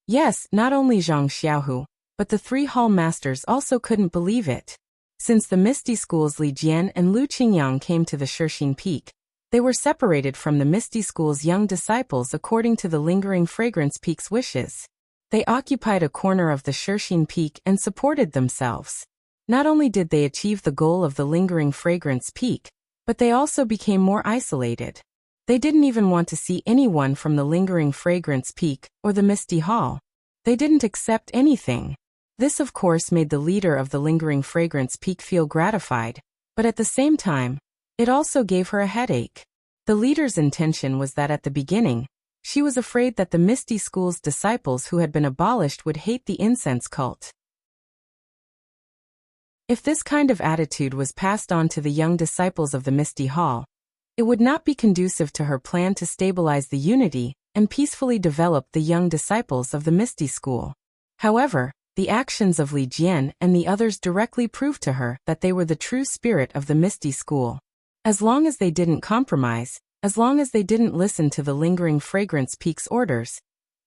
Yes, not only Zhang Xiaohu, but the three hall masters also couldn't believe it. Since the Misty School's Li Jian and Lu Qingyang came to the Shixing Peak, they were separated from the Misty School's young disciples according to the Lingering Fragrance Peak's wishes. They occupied a corner of the Shixing Peak and supported themselves. Not only did they achieve the goal of the Lingering Fragrance Peak, but they also became more isolated. They didn't even want to see anyone from the Lingering Fragrance Peak or the Misty Hall. They didn't accept anything. This of course made the leader of the Lingering Fragrance Peak feel gratified, but at the same time, it also gave her a headache. The leader's intention was that at the beginning, she was afraid that the Misty School's disciples who had been abolished would hate the incense cult. If this kind of attitude was passed on to the young disciples of the Misty Hall, it would not be conducive to her plan to stabilize the unity and peacefully develop the young disciples of the Misty School. However, the actions of Li Jian and the others directly proved to her that they were the true spirit of the Misty School. As long as they didn't compromise, as long as they didn't listen to the Lingering Fragrance Peak's orders,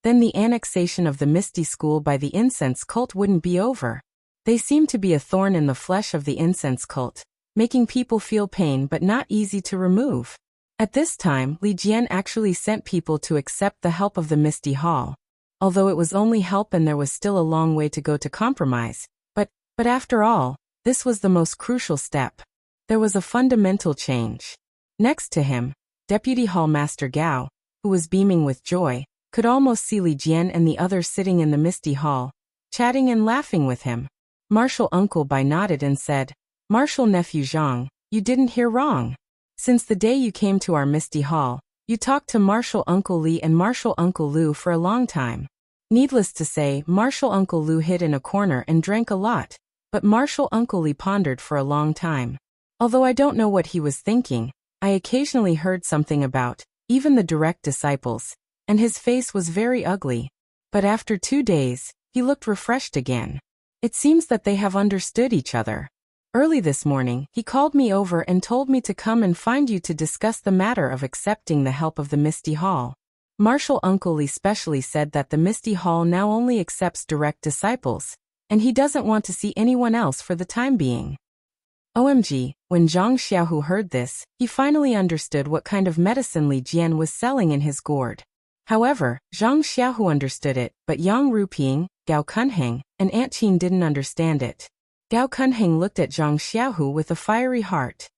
then the annexation of the Misty School by the incense cult wouldn't be over. They seemed to be a thorn in the flesh of the incense cult, making people feel pain but not easy to remove. At this time, Li Jian actually sent people to accept the help of the Misty Hall. Although it was only help and there was still a long way to go to compromise, but after all, this was the most crucial step. There was a fundamental change. Next to him, Deputy Hall Master Gao, who was beaming with joy, could almost see Li Jian and the others sitting in the Misty Hall, chatting and laughing with him. Martial Uncle Bai nodded and said, Martial nephew Zhang, you didn't hear wrong. Since the day you came to our Misty Hall, you talked to Martial Uncle Li and Martial Uncle Lu for a long time. Needless to say, Martial Uncle Lu hid in a corner and drank a lot, but Martial Uncle Li pondered for a long time. Although I don't know what he was thinking, I occasionally heard something about, even the direct disciples, and his face was very ugly. But after 2 days, he looked refreshed again. It seems that they have understood each other. Early this morning, he called me over and told me to come and find you to discuss the matter of accepting the help of the Misty Hall. Martial Uncle Li specially said that the Misty Hall now only accepts direct disciples, and he doesn't want to see anyone else for the time being. OMG, when Zhang Xiaohu heard this, he finally understood what kind of medicine Li Jian was selling in his gourd. However, Zhang Xiaohu understood it, but Yang Ruping, Gao Kunheng, and Aunt Qin didn't understand it. Gao Kunheng looked at Zhang Xiaohu with a fiery heart.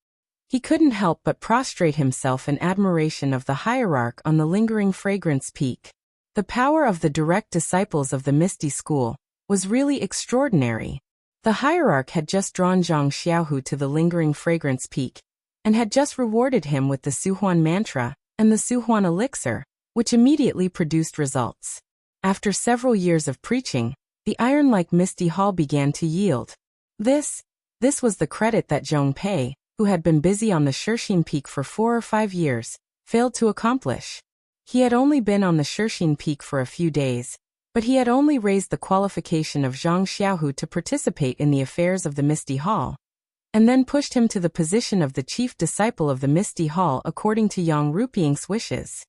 He couldn't help but prostrate himself in admiration of the hierarch on the Lingering Fragrance Peak. The power of the direct disciples of the Misty School was really extraordinary. The hierarch had just drawn Zhang Xiaohu to the Lingering Fragrance Peak, and had just rewarded him with the Suhuan mantra and the Suhuan elixir, which immediately produced results. After several years of preaching, the iron-like Misty Hall began to yield. This was the credit that Zhong Pei, who had been busy on the Shirxin Peak for 4 or 5 years, failed to accomplish. He had only been on the Shirxin Peak for a few days, but he had only raised the qualification of Zhang Xiaohu to participate in the affairs of the Misty Hall, and then pushed him to the position of the chief disciple of the Misty Hall according to Yang Ruping's wishes.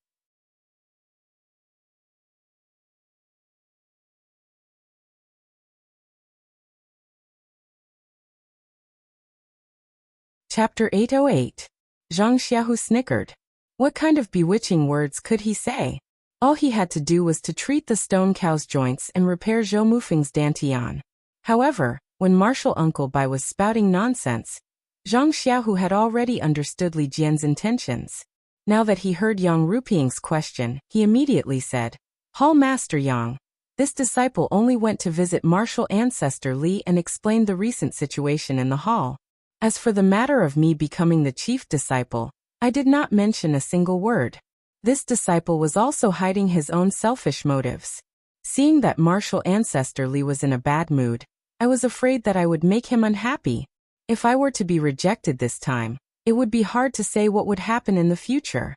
Chapter 808. Zhang Xiaohu snickered. What kind of bewitching words could he say? All he had to do was to treat the stone cow's joints and repair Zhou Mufeng's dantian. However, when Martial Uncle Bai was spouting nonsense, Zhang Xiaohu had already understood Li Jian's intentions. Now that he heard Yang Ruping's question, he immediately said, Hall Master Yang, this disciple only went to visit martial ancestor Li and explained the recent situation in the hall. As for the matter of me becoming the chief disciple, I did not mention a single word. This disciple was also hiding his own selfish motives. Seeing that martial ancestor Li was in a bad mood, I was afraid that I would make him unhappy. If I were to be rejected this time, it would be hard to say what would happen in the future.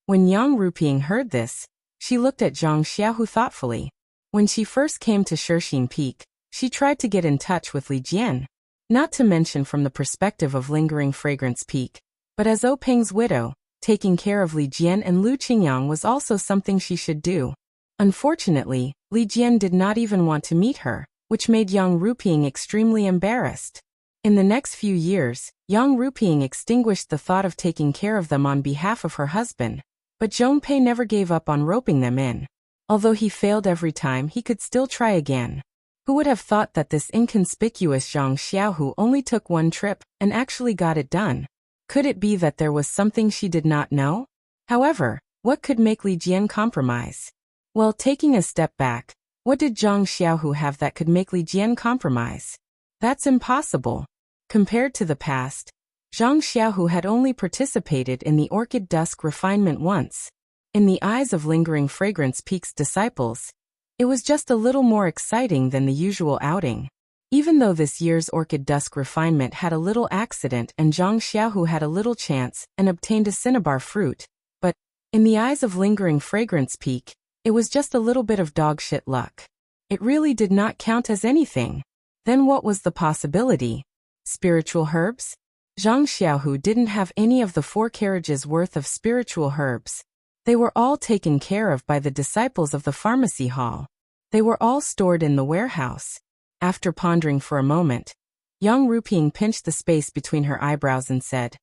When Yang Ruping heard this, she looked at Zhang Xiaohu thoughtfully. When she first came to Shirxin Peak, she tried to get in touch with Li Jian. Not to mention from the perspective of Lingering Fragrance Peak, but as Peng's widow, taking care of Li Jian and Lu Qingyang was also something she should do. Unfortunately, Li Jian did not even want to meet her, which made Yang Ruping extremely embarrassed. In the next few years, Yang Ruping extinguished the thought of taking care of them on behalf of her husband, but Zhongpei never gave up on roping them in. Although he failed every time, he could still try again. Who would have thought that this inconspicuous Zhang Xiaohu only took one trip and actually got it done? Could it be that there was something she did not know? However, what could make Li Jian compromise? Well, taking a step back, what did Zhang Xiaohu have that could make Li Jian compromise? That's impossible. Compared to the past, Zhang Xiaohu had only participated in the Orchid Dusk refinement once. In the eyes of Lingering Fragrance Peak's disciples, it was just a little more exciting than the usual outing. Even though this year's Orchid Dusk refinement had a little accident and Zhang Xiaohu had a little chance and obtained a cinnabar fruit, but, in the eyes of Lingering Fragrance Peak, it was just a little bit of dog shit luck. It really did not count as anything. Then what was the possibility? Spiritual herbs? Zhang Xiaohu didn't have any of the 4 carriages worth of spiritual herbs. They were all taken care of by the disciples of the pharmacy hall. They were all stored in the warehouse. After pondering for a moment, Yang Ruping pinched the space between her eyebrows and said,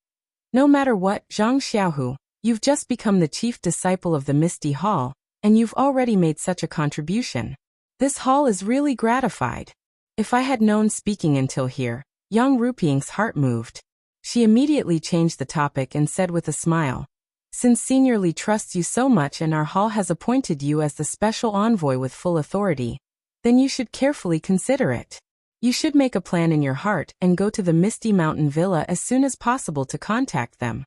No matter what, Zhang Xiaohu, you've just become the chief disciple of the Misty Hall, and you've already made such a contribution. This hall is really gratified. If I had known speaking until here, Yang Ruping's heart moved. She immediately changed the topic and said with a smile, Since Senior Li trusts you so much and our hall has appointed you as the special envoy with full authority, then you should carefully consider it. You should make a plan in your heart and go to the Misty Mountain Villa as soon as possible to contact them.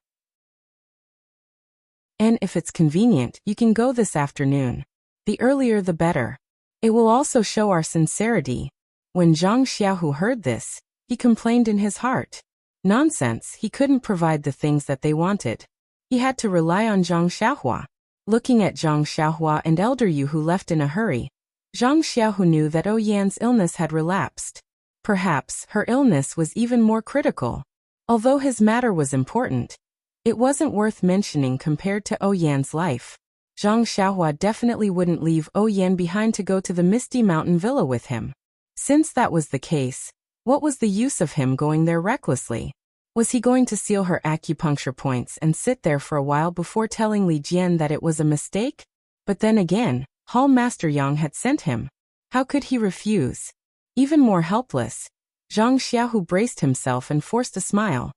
And if it's convenient, you can go this afternoon. The earlier the better. It will also show our sincerity. When Zhang Xiaohu heard this, he complained in his heart. Nonsense, he couldn't provide the things that they wanted. He had to rely on Zhang Xiaohua. Looking at Zhang Xiaohua and Elder Yu who left in a hurry, Zhang Xiaohu knew that Yan's illness had relapsed. Perhaps her illness was even more critical. Although his matter was important, it wasn't worth mentioning compared to Yan's life. Zhang Xiaohua definitely wouldn't leave Yan behind to go to the Misty Mountain Villa with him. Since that was the case, what was the use of him going there recklessly? Was he going to seal her acupuncture points and sit there for a while before telling Li Jian that it was a mistake? But then again, Hall Master Yang had sent him. How could he refuse? Even more helpless, Zhang Xiaohu braced himself and forced a smile.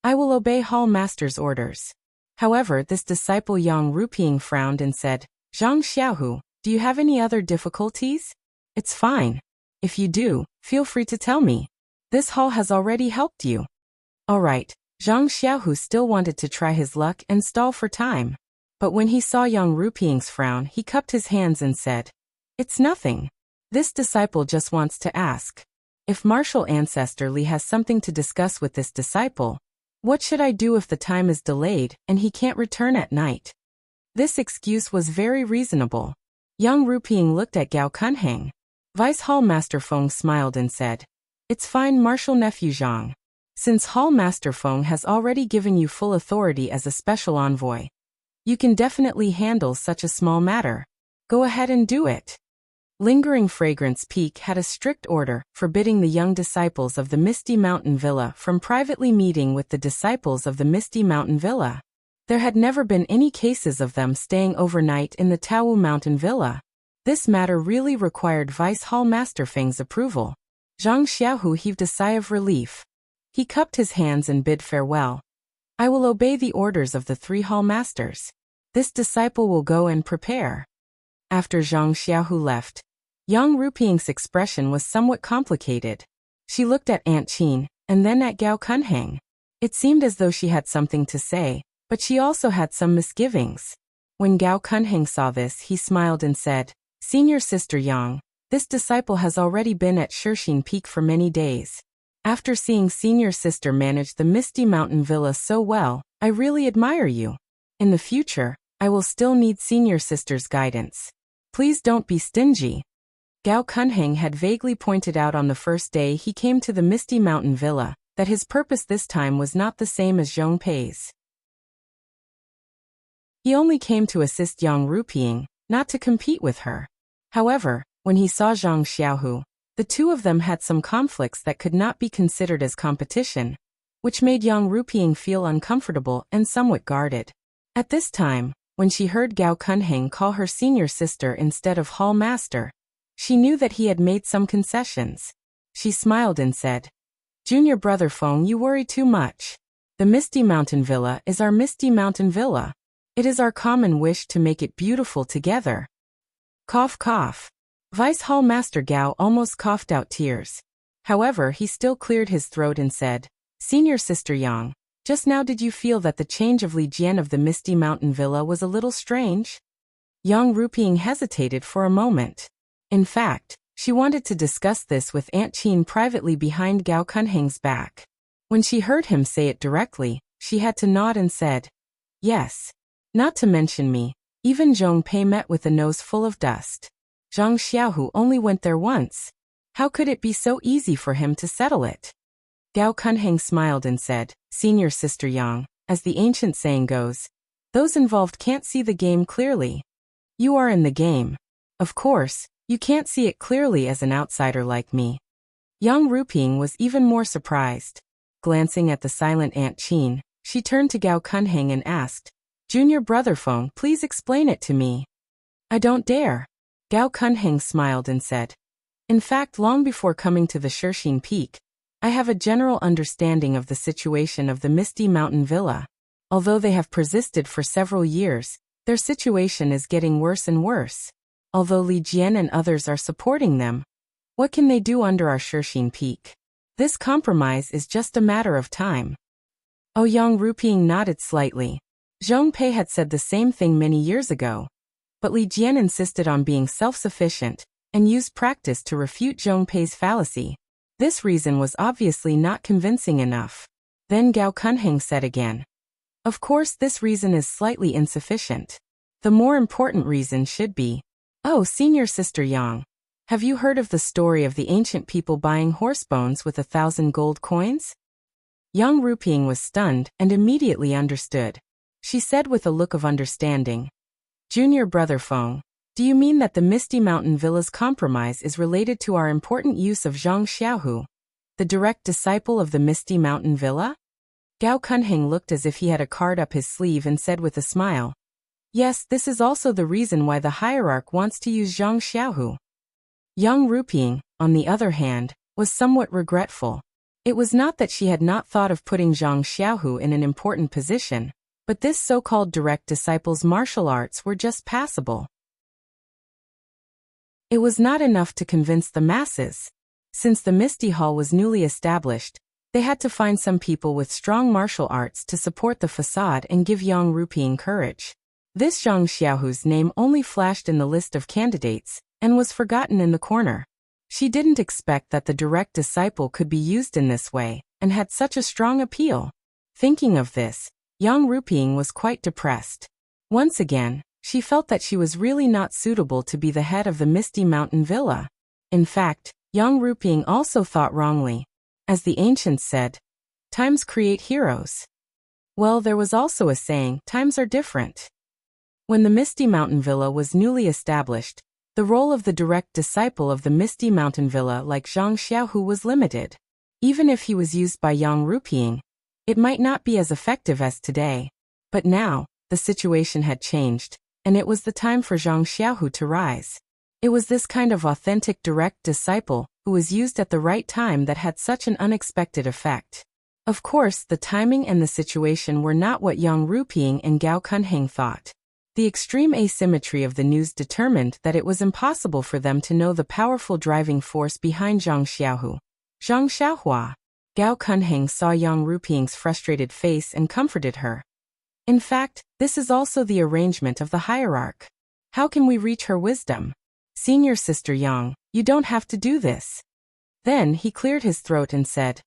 I will obey Hall Master's orders. However, this disciple Yang Ruping frowned and said, Zhang Xiaohu, do you have any other difficulties? It's fine. If you do, feel free to tell me. This hall has already helped you. All right, Zhang Xiaohu still wanted to try his luck and stall for time. But when he saw Yang Ruping's frown, he cupped his hands and said, It's nothing. This disciple just wants to ask. If martial ancestor Li has something to discuss with this disciple, What should I do if the time is delayed and he can't return at night? This excuse was very reasonable. Young Ruping looked at Gao Kunheng. Vice Hall Master Feng smiled and said, "It's fine, Marshal Nephew Zhang. Since Hall Master Feng has already given you full authority as a special envoy, you can definitely handle such a small matter. Go ahead and do it." Lingering Fragrance Peak had a strict order forbidding the young disciples of the Misty Mountain Villa from privately meeting with the disciples of the Misty Mountain Villa. There had never been any cases of them staying overnight in the Taowu Mountain Villa. This matter really required Vice Hall Master Feng's approval. Zhang Xiaohu heaved a sigh of relief. He cupped his hands and bid farewell. "I will obey the orders of the 3 hall masters. This disciple will go and prepare." After Zhang Xiaohu left, Yang Ruping's expression was somewhat complicated. She looked at Aunt Qin, and then at Gao Kunheng. It seemed as though she had something to say, but she also had some misgivings. When Gao Kunheng saw this, he smiled and said, "Senior Sister Yang, this disciple has already been at Shixin Peak for many days. After seeing Senior Sister manage the Misty Mountain Villa so well, I really admire you. In the future, I will still need Senior Sister's guidance. Please don't be stingy." Gao Kunheng had vaguely pointed out on the first day he came to the Misty Mountain Villa that his purpose this time was not the same as Zhong Pei's. He only came to assist Yang Ruping, not to compete with her. However, when he saw Zhang Xiaohu, the two of them had some conflicts that could not be considered as competition, which made Yang Ruping feel uncomfortable and somewhat guarded. At this time, when she heard Gao Kunheng call her senior sister instead of hall master, she knew that he had made some concessions. She smiled and said, "Junior brother Feng, you worry too much. The Misty Mountain Villa is our Misty Mountain Villa. It is our common wish to make it beautiful together." Cough cough. Vice Hall Master Gao almost coughed out tears. However, he still cleared his throat and said, "Senior Sister Yang, just now did you feel that the change of Li Jian of the Misty Mountain Villa was a little strange?" Yang Ruping hesitated for a moment. In fact, she wanted to discuss this with Aunt Qin privately behind Gao Kunheng's back. When she heard him say it directly, she had to nod and said, "Yes. Not to mention me, even Zhong Pei met with a nose full of dust. Zhang Xiaohu only went there once. How could it be so easy for him to settle it?" Gao Kunheng smiled and said, "Senior Sister Yang, as the ancient saying goes, those involved can't see the game clearly. You are in the game. Of course, you can't see it clearly as an outsider like me." Yang Ruping was even more surprised. Glancing at the silent Aunt Qin, she turned to Gao Kunheng and asked, "Junior brother Feng, please explain it to me." "I don't dare." Gao Kunheng smiled and said, "In fact, long before coming to the Shixin Peak, I have a general understanding of the situation of the Misty Mountain Villa. Although they have persisted for several years, their situation is getting worse and worse. Although Li Jian and others are supporting them, what can they do under our Shixin Peak? This compromise is just a matter of time." Oh, Yang Ruping nodded slightly. Zhong Pei had said the same thing many years ago, but Li Jian insisted on being self-sufficient and used practice to refute Zhong Pei's fallacy. This reason was obviously not convincing enough. Then Gao Kunheng said again, "Of course, this reason is slightly insufficient. The more important reason should be, oh, Senior Sister Yang, have you heard of the story of the ancient people buying horse bones with 1,000 gold coins?" Yang Ruping was stunned and immediately understood. She said with a look of understanding, "Junior brother Feng, do you mean that the Misty Mountain Villa's compromise is related to our important use of Zhang Xiaohu, the direct disciple of the Misty Mountain Villa?" Gao Kunheng looked as if he had a card up his sleeve and said with a smile, "Yes, this is also the reason why the hierarch wants to use Zhang Xiaohu." Yang Ruping, on the other hand, was somewhat regretful. It was not that she had not thought of putting Zhang Xiaohu in an important position, but this so-called direct disciple's martial arts were just passable. It was not enough to convince the masses. Since the Misty Hall was newly established, they had to find some people with strong martial arts to support the facade and give Yang Ruping courage. This Zhang Xiaohu's name only flashed in the list of candidates and was forgotten in the corner. She didn't expect that the direct disciple could be used in this way and had such a strong appeal. Thinking of this, Yang Ruping was quite depressed. Once again, she felt that she was really not suitable to be the head of the Misty Mountain Villa. In fact, Yang Ruping also thought wrongly. As the ancients said, times create heroes. Well, there was also a saying, times are different. When the Misty Mountain Villa was newly established, the role of the direct disciple of the Misty Mountain Villa like Zhang Xiaohu was limited. Even if he was used by Yang Ruping, it might not be as effective as today. But now, the situation had changed, and it was the time for Zhang Xiaohu to rise. It was this kind of authentic direct disciple who was used at the right time that had such an unexpected effect. Of course, the timing and the situation were not what Yang Ruping and Gao Kunheng thought. The extreme asymmetry of the news determined that it was impossible for them to know the powerful driving force behind Zhang Xiaohu. Zhang Xiaohua. Gao Kunheng saw Yang Ruping's frustrated face and comforted her. In fact, this is also the arrangement of the hierarch. How can we reach her wisdom? Senior Sister Yang, you don't have to do this. Then he cleared his throat and said,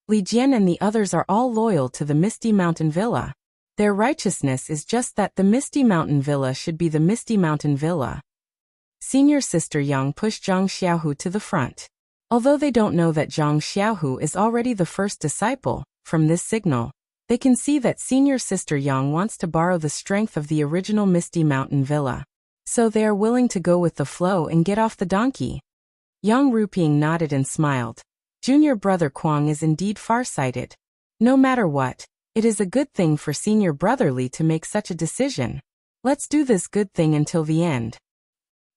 Li Jian and the others are all loyal to the Misty Mountain Villa. Their righteousness is just that the Misty Mountain Villa should be the Misty Mountain Villa. Senior Sister Yang pushed Zhang Xiaohu to the front. Although they don't know that Zhang Xiaohu is already the first disciple, from this signal, they can see that Senior Sister Yang wants to borrow the strength of the original Misty Mountain Villa. So they are willing to go with the flow and get off the donkey. Yang Ruping nodded and smiled. Junior brother Kuang is indeed farsighted. No matter what, it is a good thing for Senior Brother Li to make such a decision. Let's do this good thing until the end.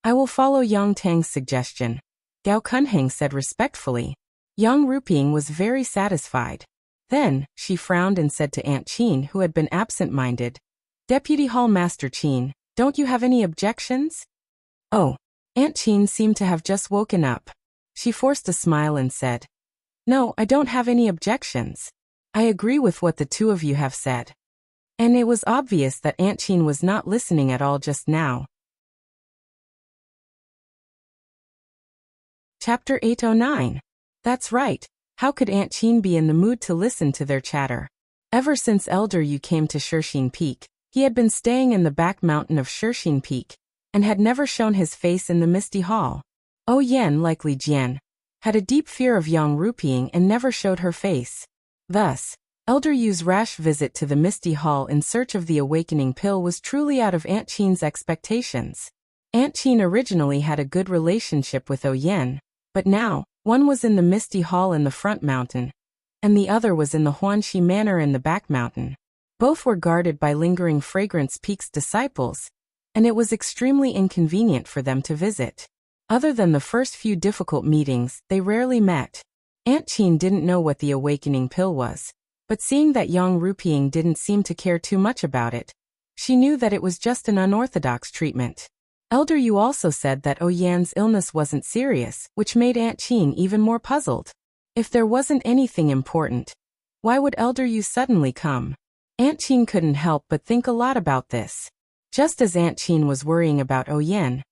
I will follow Yang Tang's suggestion, Gao Kunheng said respectfully. Yang Ruping was very satisfied. Then, she frowned and said to Aunt Qin, who had been absent-minded, Deputy Hall Master Qin, don't you have any objections? Oh, Aunt Qin seemed to have just woken up. She forced a smile and said, No, I don't have any objections. I agree with what the two of you have said. And it was obvious that Aunt Qin was not listening at all just now. Chapter 809. That's right. How could Aunt Qin be in the mood to listen to their chatter? Ever since Elder Yu came to Shixin Peak, he had been staying in the back mountain of Shixin Peak, and had never shown his face in the Misty Hall. Yan, like Li Jian, had a deep fear of Yang Ruping and never showed her face. Thus, Elder Yu's rash visit to the Misty Hall in search of the awakening pill was truly out of Aunt Qin's expectations. Aunt Qin originally had a good relationship with Yan, but now, one was in the Misty Hall in the front mountain, and the other was in the Huanxi Manor in the back mountain. Both were guarded by lingering Fragrance Peak's disciples, and it was extremely inconvenient for them to visit. Other than the first few difficult meetings, they rarely met. Aunt Qin didn't know what the awakening pill was, but seeing that Yang Ruping didn't seem to care too much about it, she knew that it was just an unorthodox treatment. Elder Yu also said that Yan's illness wasn't serious, which made Aunt Qin even more puzzled. If there wasn't anything important, why would Elder Yu suddenly come? Aunt Qin couldn't help but think a lot about this. Just as Aunt Qin was worrying about Yan,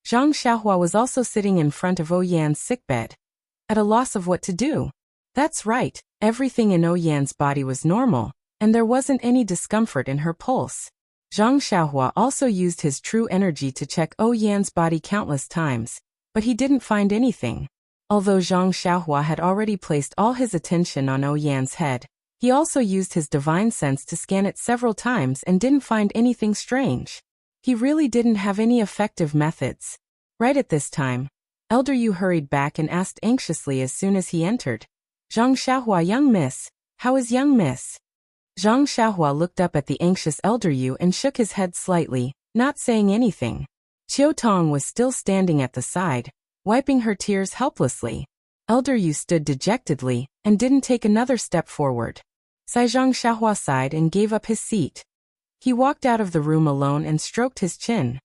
Zhang Xiaohua was also sitting in front of Yan's sickbed, at a loss of what to do. That's right, everything in Yan's body was normal, and there wasn't any discomfort in her pulse. Zhang Xiaohua also used his true energy to check Yan's body countless times, but he didn't find anything. Although Zhang Xiaohua had already placed all his attention on Yan's head, he also used his divine sense to scan it several times and didn't find anything strange. He really didn't have any effective methods. Right at this time, Elder Yu hurried back and asked anxiously as soon as he entered, Zhang Xiaohua, young miss, how is young miss? Zhang Xiaohua looked up at the anxious Elder Yu and shook his head slightly, not saying anything. Qiu Tong was still standing at the side, wiping her tears helplessly. Elder Yu stood dejectedly, and didn't take another step forward. Zhang Xiaohua sighed and gave up his seat. He walked out of the room alone and stroked his chin.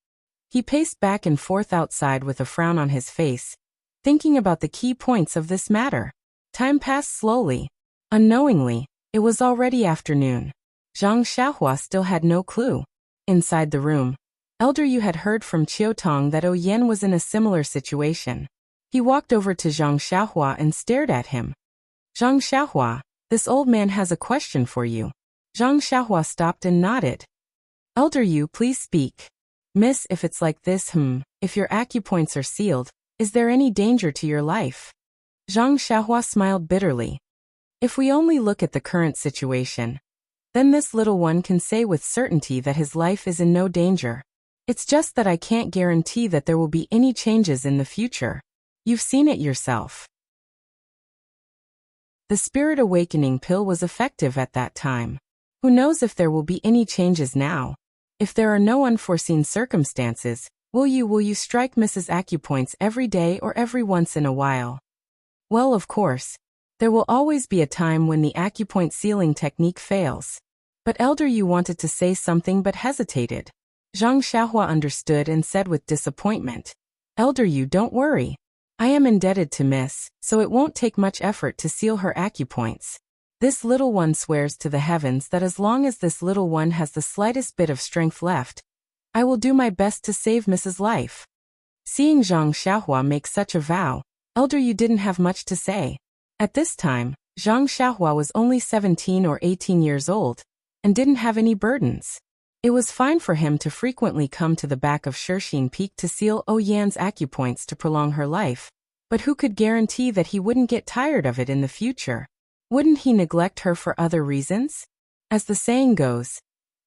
He paced back and forth outside with a frown on his face, thinking about the key points of this matter. Time passed slowly. Unknowingly, it was already afternoon. Zhang Xiaohua still had no clue. Inside the room, Elder Yu had heard from Qiu Tong that Yan was in a similar situation. He walked over to Zhang Xiaohua and stared at him. Zhang Xiaohua, this old man has a question for you. Zhang Xiaohua stopped and nodded. Elder Yu, please speak. Miss, if it's like this, if your acupoints are sealed, is there any danger to your life? Zhang Xiaohua smiled bitterly. If we only look at the current situation, then this little one can say with certainty that his life is in no danger. It's just that I can't guarantee that there will be any changes in the future. You've seen it yourself. The Spirit Awakening pill was effective at that time. Who knows if there will be any changes now? If there are no unforeseen circumstances, will you strike Mrs. Acupoints every day or every once in a while? Well, of course. There will always be a time when the acupoint sealing technique fails. But Elder Yu wanted to say something but hesitated. Zhang Xiaohua understood and said with disappointment, Elder Yu, don't worry. I am indebted to Miss, so it won't take much effort to seal her acupoints. This little one swears to the heavens that as long as this little one has the slightest bit of strength left, I will do my best to save Mrs. life. Seeing Zhang Xiaohua make such a vow, Elder Yu didn't have much to say. At this time, Zhang Xiaohua was only 17 or 18 years old, and didn't have any burdens. It was fine for him to frequently come to the back of Shixin Peak to seal Oyan's acupoints to prolong her life, but who could guarantee that he wouldn't get tired of it in the future? Wouldn't he neglect her for other reasons? As the saying goes,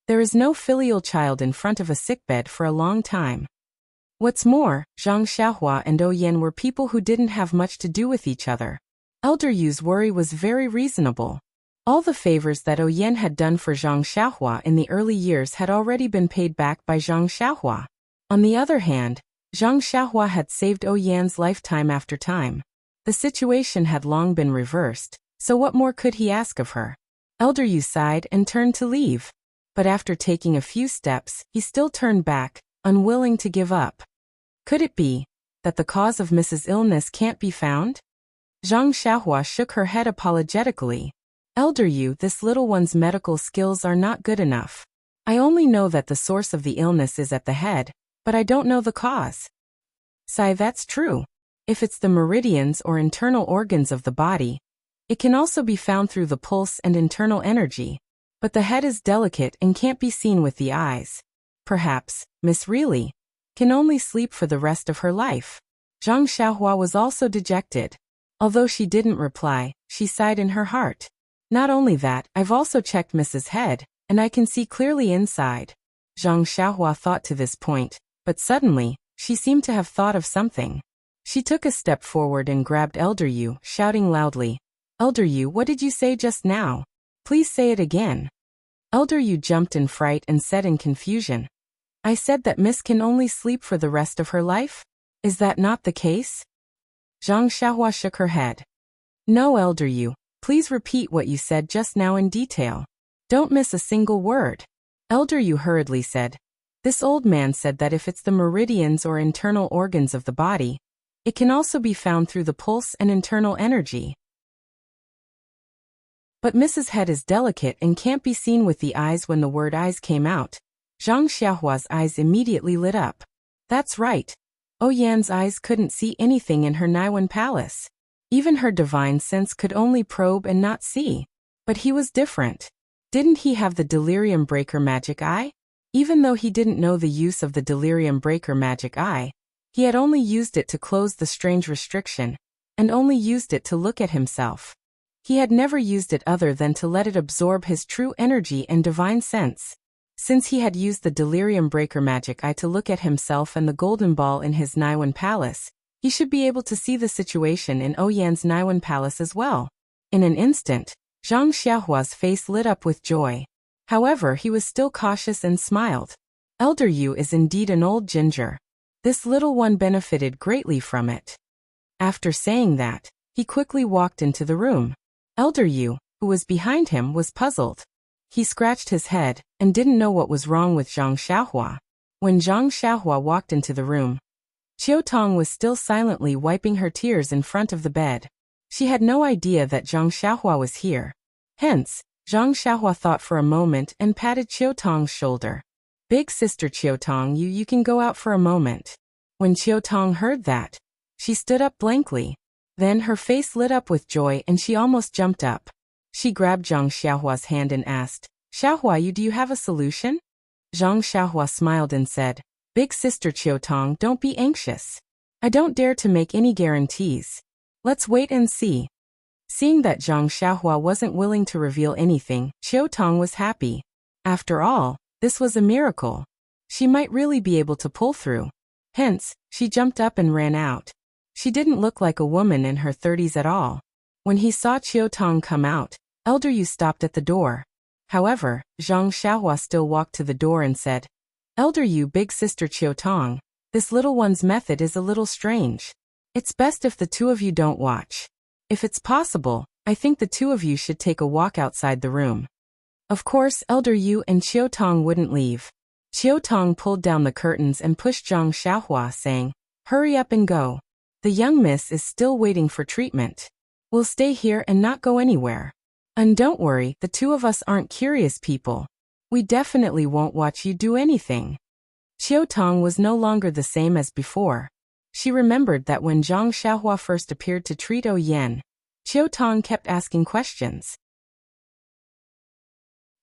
there is no filial child in front of a sickbed for a long time. What's more, Zhang Xiaohua and Oyan were people who didn't have much to do with each other. Elder Yu's worry was very reasonable. All the favors that Oyan had done for Zhang Xiaohua in the early years had already been paid back by Zhang Xiaohua. On the other hand, Zhang Xiaohua had saved Oyan's life time after time. The situation had long been reversed, so what more could he ask of her? Elder Yu sighed and turned to leave. But after taking a few steps, he still turned back, unwilling to give up. Could it be that the cause of Mrs. illness can't be found? Zhang Xiaohua shook her head apologetically. Elder Yu, this little one's medical skills are not good enough. I only know that the source of the illness is at the head, but I don't know the cause. Sai, that's true. If it's the meridians or internal organs of the body, it can also be found through the pulse and internal energy. But the head is delicate and can't be seen with the eyes. Perhaps, Miss really can only sleep for the rest of her life. Zhang Xiaohua was also dejected. Although she didn't reply, she sighed in her heart. Not only that, I've also checked Mrs. Head, and I can see clearly inside. Zhang Xiaohua thought to this point, but suddenly, she seemed to have thought of something. She took a step forward and grabbed Elder Yu, shouting loudly, Elder Yu, what did you say just now? Please say it again. Elder Yu jumped in fright and said in confusion, I said that Miss can only sleep for the rest of her life? Is that not the case? Zhang Xiaohua shook her head. No, Elder Yu. Please repeat what you said just now in detail. Don't miss a single word. Elder Yu hurriedly said. This old man said that if it's the meridians or internal organs of the body, it can also be found through the pulse and internal energy. But Mrs. Head is delicate and can't be seen with the eyes. When the word eyes came out, Zhang Xiaohua's eyes immediately lit up. That's right. Oyan's eyes couldn't see anything in her Naiwan palace. Even her divine sense could only probe and not see. But he was different. Didn't he have the delirium breaker magic eye? Even though he didn't know the use of the delirium breaker magic eye, he had only used it to close the strange restriction, and only used it to look at himself. He had never used it other than to let it absorb his true energy and divine sense. Since he had used the delirium breaker magic eye to look at himself and the golden ball in his Naiwan palace, he should be able to see the situation in Oyan's Naiwan palace as well. In an instant, Zhang Xiaohua's face lit up with joy. However, he was still cautious and smiled. Elder Yu is indeed an old ginger. This little one benefited greatly from it. After saying that, he quickly walked into the room. Elder Yu, who was behind him, was puzzled. He scratched his head and didn't know what was wrong with Zhang Xiaohua. When Zhang Xiaohua walked into the room, Qiu Tong was still silently wiping her tears in front of the bed. She had no idea that Zhang Xiaohua was here. Hence, Zhang Xiaohua thought for a moment and patted Qiu Tong's shoulder. Big sister Qiu Tong, you can go out for a moment. When Qiu Tong heard that, she stood up blankly. Then her face lit up with joy and she almost jumped up. She grabbed Zhang Xiaohua's hand and asked, Xiaohua, do you have a solution? Zhang Xiaohua smiled and said, Big sister Qiutong, don't be anxious. I don't dare to make any guarantees. Let's wait and see. Seeing that Zhang Xiaohua wasn't willing to reveal anything, Qiutong was happy. After all, this was a miracle. She might really be able to pull through. Hence, she jumped up and ran out. She didn't look like a woman in her 30s at all. When he saw Qiutong come out, Elder Yu stopped at the door. However, Zhang Xiaohua still walked to the door and said, Elder Yu, big sister Qiutong, this little one's method is a little strange. It's best if the two of you don't watch. If it's possible, I think the two of you should take a walk outside the room. Of course, Elder Yu and Qiutong wouldn't leave. Qiutong pulled down the curtains and pushed Zhang Xiaohua, saying, Hurry up and go. The young miss is still waiting for treatment. We'll stay here and not go anywhere. And don't worry, the two of us aren't curious people. We definitely won't watch you do anything. Qiutong was no longer the same as before. She remembered that when Zhang Xiaohua first appeared to treat Yen, Qiutong kept asking questions.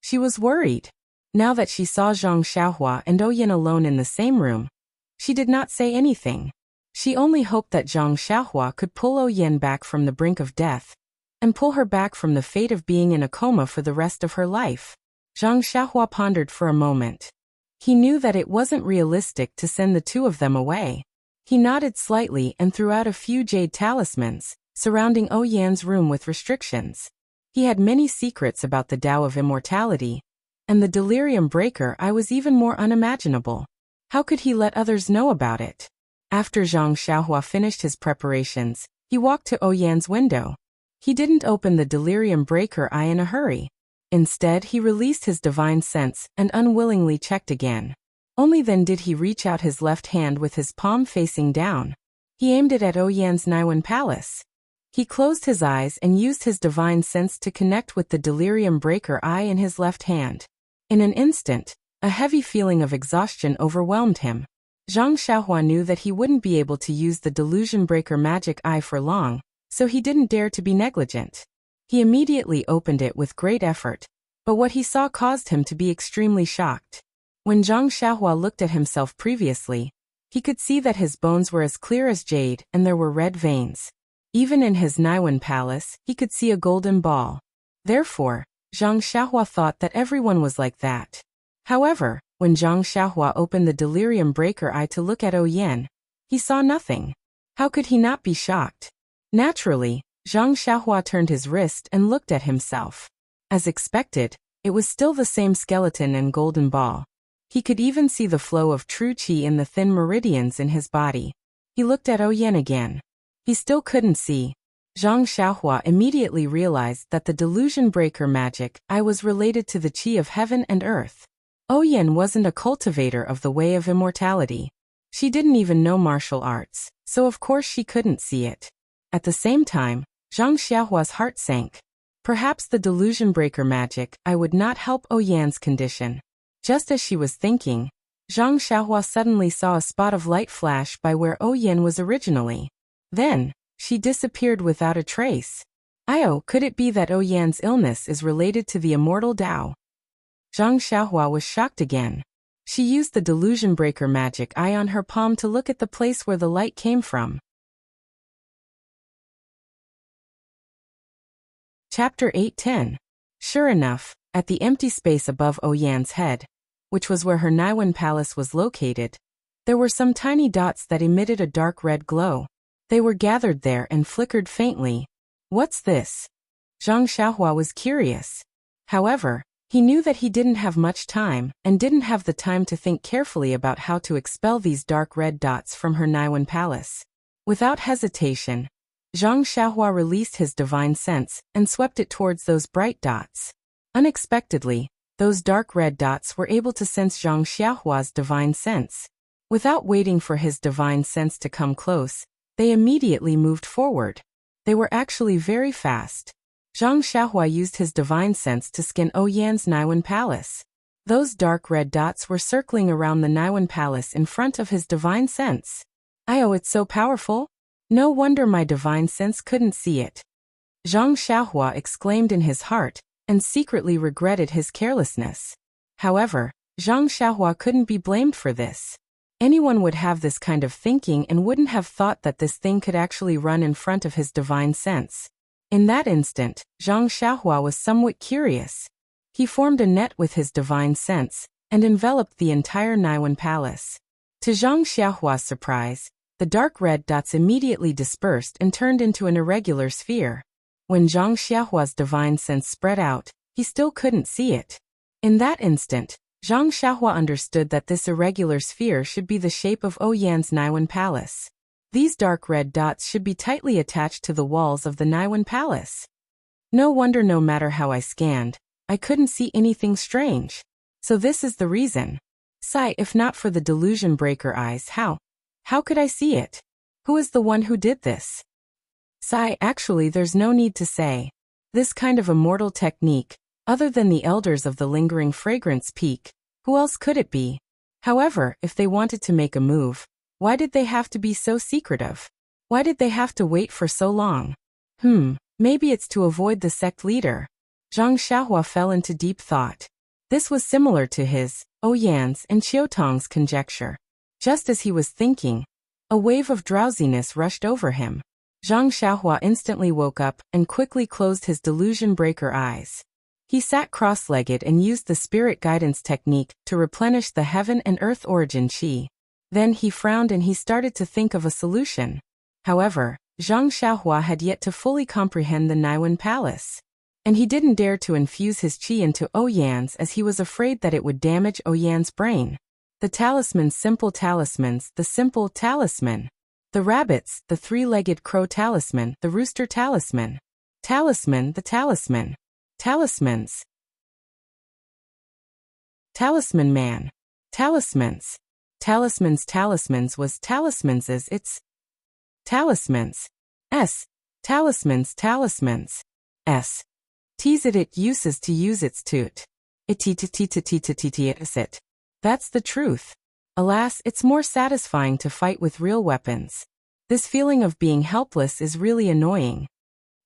She was worried. Now that she saw Zhang Xiaohua and Yen alone in the same room, she did not say anything. She only hoped that Zhang Xiaohua could pull Yen back from the brink of death, and pull her back from the fate of being in a coma for the rest of her life. Zhang Xiaohua pondered for a moment. He knew that it wasn't realistic to send the two of them away. He nodded slightly and threw out a few jade talismans, surrounding Yen's room with restrictions. He had many secrets about the Tao of Immortality, and the delirium breaker was even more unimaginable. How could he let others know about it? After Zhang Xiaohua finished his preparations, he walked to Yen's window. He didn't open the delirium breaker in a hurry. Instead, he released his divine sense and unwillingly checked again. Only then did he reach out his left hand with his palm facing down. He aimed it at Yen's Naiwan Palace. He closed his eyes and used his divine sense to connect with the delirium breaker in his left hand. In an instant, a heavy feeling of exhaustion overwhelmed him. Zhang Xiaohua knew that he wouldn't be able to use the delusion breaker magic for long, so he didn't dare to be negligent. He immediately opened it with great effort, but what he saw caused him to be extremely shocked. When Zhang Xiaohua looked at himself previously, he could see that his bones were as clear as jade and there were red veins. Even in his Naiwan Palace, he could see a golden ball. Therefore, Zhang Xiaohua thought that everyone was like that. However, when Zhang Xiaohua opened the delirium breaker to look at Yen, he saw nothing. How could he not be shocked? Naturally, Zhang Xiaohua turned his wrist and looked at himself. As expected, it was still the same skeleton and golden ball. He could even see the flow of true qi in the thin meridians in his body. He looked at Yen again. He still couldn't see. Zhang Xiaohua immediately realized that the delusion breaker magic was related to the qi of heaven and earth. Yen wasn't a cultivator of the way of immortality. She didn't even know martial arts, so of course she couldn't see it. At the same time, Zhang Xiaohua's heart sank. Perhaps the delusion breaker magic would not help Yen's condition. Just as she was thinking, Zhang Xiaohua suddenly saw a spot of light flash by where Yen was originally. Then, she disappeared without a trace. Could it be that Yen's illness is related to the immortal Tao? Zhang Xiaohua was shocked again. She used the delusion breaker magic on her palm to look at the place where the light came from. Chapter 8:10. Sure enough, at the empty space above Yen's head, which was where her Naiwan Palace was located, there were some tiny dots that emitted a dark red glow. They were gathered there and flickered faintly. What's this? Zhang Xiaohua was curious. However, he knew that he didn't have much time and didn't have the time to think carefully about how to expel these dark red dots from her Naiwan Palace. Without hesitation, Zhang Xiaohua released his divine sense and swept it towards those bright dots. Unexpectedly, those dark red dots were able to sense Zhang Xiaohua's divine sense. Without waiting for his divine sense to come close, they immediately moved forward. They were actually very fast. Zhang Xiaohua used his divine sense to scan Yen's Naiwan Palace. Those dark red dots were circling around the Naiwan Palace in front of his divine sense. It's so powerful. No wonder my divine sense couldn't see it. Zhang Xiaohua exclaimed in his heart, and secretly regretted his carelessness. However, Zhang Xiaohua couldn't be blamed for this. Anyone would have this kind of thinking and wouldn't have thought that this thing could actually run in front of his divine sense. In that instant, Zhang Xiaohua was somewhat curious. He formed a net with his divine sense and enveloped the entire Naiwan palace. To Zhang Xiaohua's surprise, the dark red dots immediately dispersed and turned into an irregular sphere. When Zhang Xiaohua's divine sense spread out, he still couldn't see it. In that instant, Zhang Xiaohua understood that this irregular sphere should be the shape of Oyan's Naiwan palace. These dark red dots should be tightly attached to the walls of the Naiwan palace. No wonder no matter how I scanned, I couldn't see anything strange. So this is the reason. Sigh, if not for the delusion breaker eyes, how could I see it? Who is the one who did this? Sigh, actually there's no need to say. This kind of immortal technique, other than the elders of the lingering fragrance peak, who else could it be? However, if they wanted to make a move, why did they have to be so secretive? Why did they have to wait for so long? Maybe it's to avoid the sect leader. Zhang Xiaohua fell into deep thought. This was similar to his, Oyan's and Qiutong's conjecture. Just as he was thinking, a wave of drowsiness rushed over him. Zhang Xiaohua instantly woke up and quickly closed his delusion breaker eyes. He sat cross-legged and used the spirit guidance technique to replenish the heaven and earth origin qi. Then he frowned and he started to think of a solution. However, Zhang Xiaohua had yet to fully comprehend the Naiwan palace. And he didn't dare to infuse his qi into Oyan's as he was afraid that it would damage Oyan's brain. The talismans, simple talismans, the simple talisman. The rabbits, the three-legged crow talisman, the rooster talisman. Talisman, the talisman. Talismans. Talisman man. Talismans. Talismans, talismans was talismans as its. Talismans. S. Talismans, talismans. S. Tease it uses to use its toot. It. That's the truth. Alas, it's more satisfying to fight with real weapons. This feeling of being helpless is really annoying.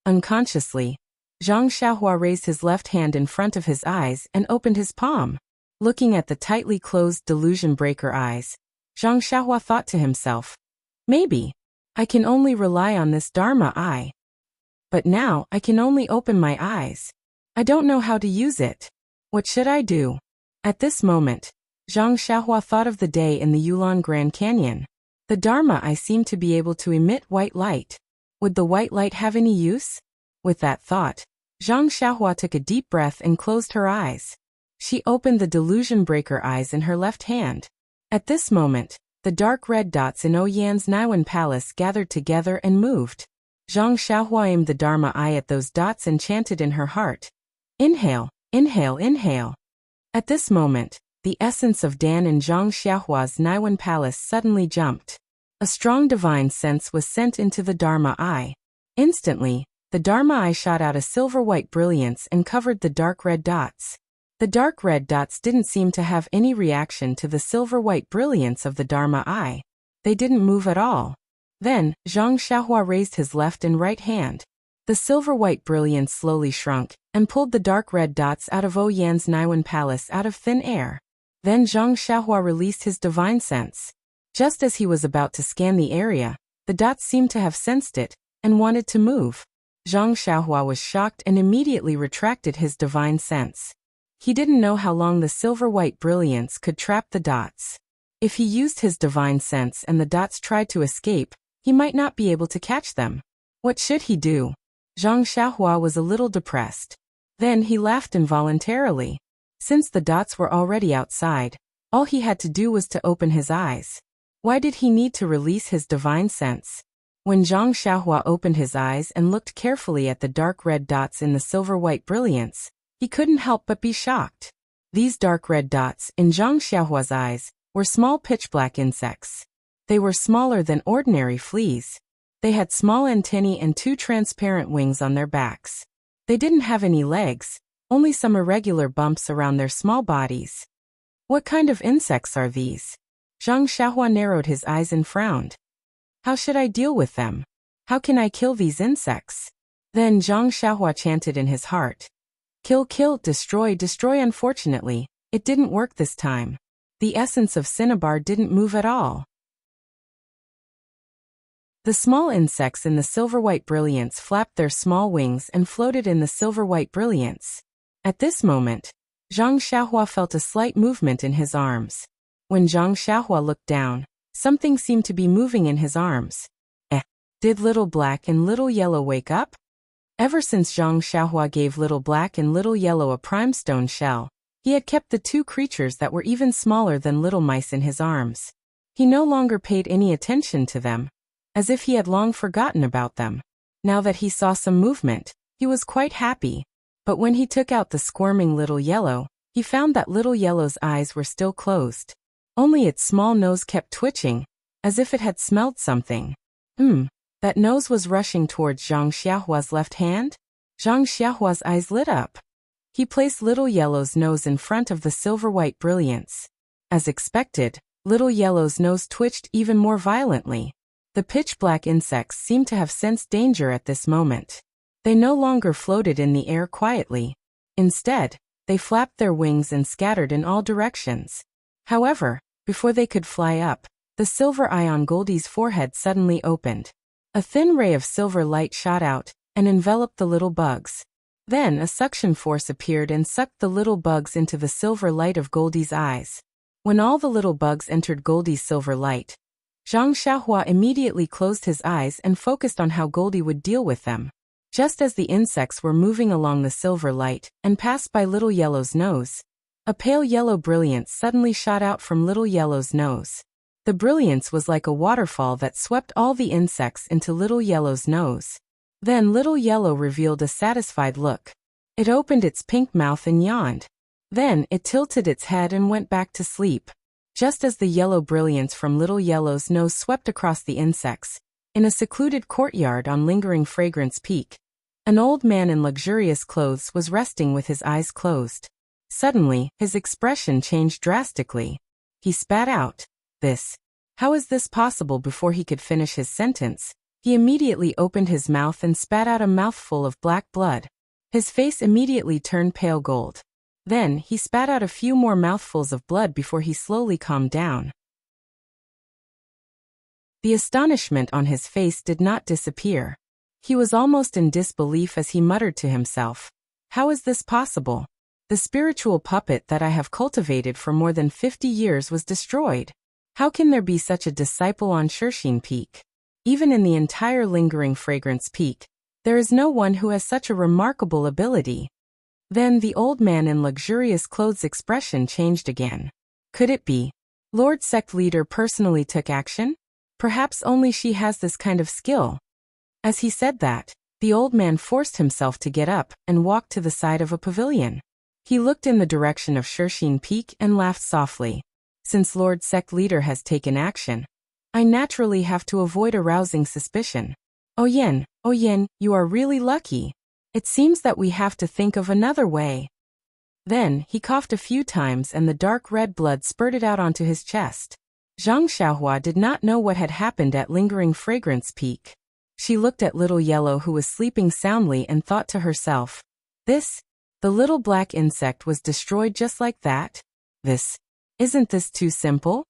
Unconsciously, Zhang Xiaohua raised his left hand in front of his eyes and opened his palm. Looking at the tightly closed delusion breaker eyes, Zhang Xiaohua thought to himself, maybe I can only rely on this Dharma eye. But now I can only open my eyes. I don't know how to use it. What should I do? At this moment, Zhang Xiaohua thought of the day in the Yulon Grand Canyon. The Dharma eye seemed to be able to emit white light. Would the white light have any use? With that thought, Zhang Xiaohua took a deep breath and closed her eyes. She opened the delusion breaker eyes in her left hand. At this moment, the dark red dots in Oyan's Naiwan palace gathered together and moved. Zhang Xiaohua aimed the Dharma eye at those dots and chanted in her heart. Inhale, inhale, inhale. At this moment, the essence of Dan in Zhang Xiaohua's Naiwan palace suddenly jumped. A strong divine sense was sent into the Dharma eye. Instantly, the Dharma eye shot out a silver-white brilliance and covered the dark red dots. The dark red dots didn't seem to have any reaction to the silver-white brilliance of the Dharma eye. They didn't move at all. Then, Zhang Xiaohua raised his left and right hand. The silver-white brilliance slowly shrunk and pulled the dark red dots out of Oyan's Naiwan palace out of thin air. Then Zhang Xiaohua released his divine sense. Just as he was about to scan the area, the dots seemed to have sensed it and wanted to move. Zhang Xiaohua was shocked and immediately retracted his divine sense. He didn't know how long the silver-white brilliance could trap the dots. If he used his divine sense and the dots tried to escape, he might not be able to catch them. What should he do? Zhang Xiaohua was a little depressed. Then he laughed involuntarily. Since the dots were already outside, all he had to do was to open his eyes. Why did he need to release his divine sense? When Zhang Xiaohua opened his eyes and looked carefully at the dark red dots in the silver-white brilliance, he couldn't help but be shocked. These dark red dots, in Zhang Xiaohua's eyes, were small pitch-black insects. They were smaller than ordinary fleas. They had small antennae and two transparent wings on their backs. They didn't have any legs, only some irregular bumps around their small bodies. What kind of insects are these? Zhang Xiaohua narrowed his eyes and frowned. How should I deal with them? How can I kill these insects? Then Zhang Xiaohua chanted in his heart. Kill, kill, destroy, destroy. Unfortunately, it didn't work this time. The essence of cinnabar didn't move at all. The small insects in the silver-white brilliance flapped their small wings and floated in the silver-white brilliance. At this moment, Zhang Xiaohua felt a slight movement in his arms. When Zhang Xiaohua looked down, something seemed to be moving in his arms. Did Little Black and Little Yellow wake up? Ever since Zhang Xiaohua gave Little Black and Little Yellow a primestone shell, he had kept the two creatures that were even smaller than little mice in his arms. He no longer paid any attention to them, as if he had long forgotten about them. Now that he saw some movement, he was quite happy. But when he took out the squirming Little Yellow, he found that Little Yellow's eyes were still closed. Only its small nose kept twitching, as if it had smelled something. That nose was rushing towards Zhang Xiaohua's left hand? Zhang Xiaohua's eyes lit up. He placed Little Yellow's nose in front of the silver-white brilliance. As expected, Little Yellow's nose twitched even more violently. The pitch-black insects seemed to have sensed danger at this moment. They no longer floated in the air quietly. Instead, they flapped their wings and scattered in all directions. However, before they could fly up, the silver eye on Goldie's forehead suddenly opened. A thin ray of silver light shot out and enveloped the little bugs. Then a suction force appeared and sucked the little bugs into the silver light of Goldie's eyes. When all the little bugs entered Goldie's silver light, Zhang Xiaohua immediately closed his eyes and focused on how Goldie would deal with them. Just as the insects were moving along the silver light and passed by Little Yellow's nose, a pale yellow brilliance suddenly shot out from Little Yellow's nose. The brilliance was like a waterfall that swept all the insects into Little Yellow's nose. Then Little Yellow revealed a satisfied look. It opened its pink mouth and yawned. Then it tilted its head and went back to sleep. Just as the yellow brilliance from Little Yellow's nose swept across the insects, in a secluded courtyard on Lingering Fragrance Peak, an old man in luxurious clothes was resting with his eyes closed. Suddenly, his expression changed drastically. He spat out, "This. How is this possible?" Before he could finish his sentence, he immediately opened his mouth and spat out a mouthful of black blood. His face immediately turned pale gold. Then, he spat out a few more mouthfuls of blood before he slowly calmed down. The astonishment on his face did not disappear. He was almost in disbelief as he muttered to himself, "How is this possible? The spiritual puppet that I have cultivated for more than 50 years was destroyed. How can there be such a disciple on Shirshine Peak? Even in the entire Lingering Fragrance Peak, there is no one who has such a remarkable ability." Then the old man in luxurious clothes' expression changed again. Could it be? Lord Sect Leader personally took action? Perhaps only she has this kind of skill. As he said that, the old man forced himself to get up and walk to the side of a pavilion. He looked in the direction of Shirshine Peak and laughed softly. Since Lord Sect Leader has taken action, I naturally have to avoid arousing suspicion. Oh Yen, you are really lucky. It seems that we have to think of another way." Then, he coughed a few times and the dark red blood spurted out onto his chest. Zhang Xiaohua did not know what had happened at Lingering Fragrance Peak. She looked at Little Yellow who was sleeping soundly and thought to herself, the little black insect was destroyed just like that? Isn't this too simple?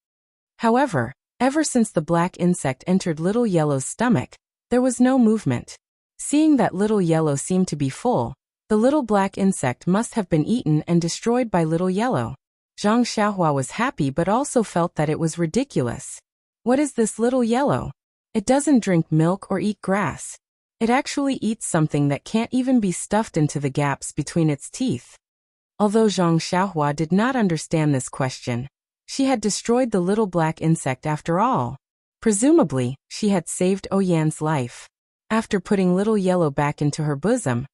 However, ever since the black insect entered Little Yellow's stomach, there was no movement. Seeing that Little Yellow seemed to be full, the little black insect must have been eaten and destroyed by Little Yellow. Zhang Xiaohua was happy but also felt that it was ridiculous. What is this Little Yellow? It doesn't drink milk or eat grass. It actually eats something that can't even be stuffed into the gaps between its teeth. Although Zhang Xiaohua did not understand this question, she had destroyed the little black insect after all. Presumably, she had saved Oyan's life. After putting Little Yellow back into her bosom,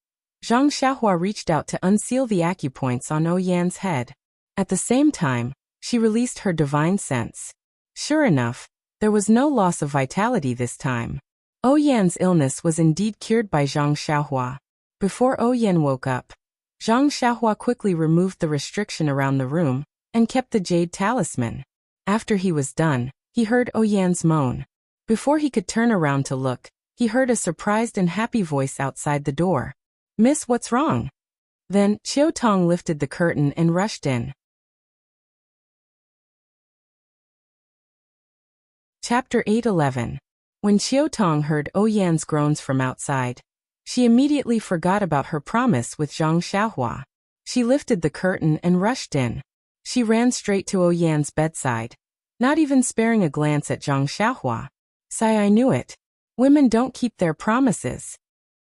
Zhang Xiaohua reached out to unseal the acupoints on Oyan's head. At the same time, she released her divine sense. Sure enough, there was no loss of vitality this time. Oyan's illness was indeed cured by Zhang Xiaohua. Before Oyan woke up, Zhang Xiaohua quickly removed the restriction around the room and kept the jade talisman. After he was done, he heard Oyan's moan. Before he could turn around to look, he heard a surprised and happy voice outside the door. "Miss, what's wrong?" Then, Chiu Tong lifted the curtain and rushed in. Chapter 8:11. When Chiu Tong heard Oyan's groans from outside, she immediately forgot about her promise with Zhang Xiaohua. She lifted the curtain and rushed in. She ran straight to Oyan's bedside, not even sparing a glance at Zhang Xiaohua. "Sigh, I knew it. Women don't keep their promises."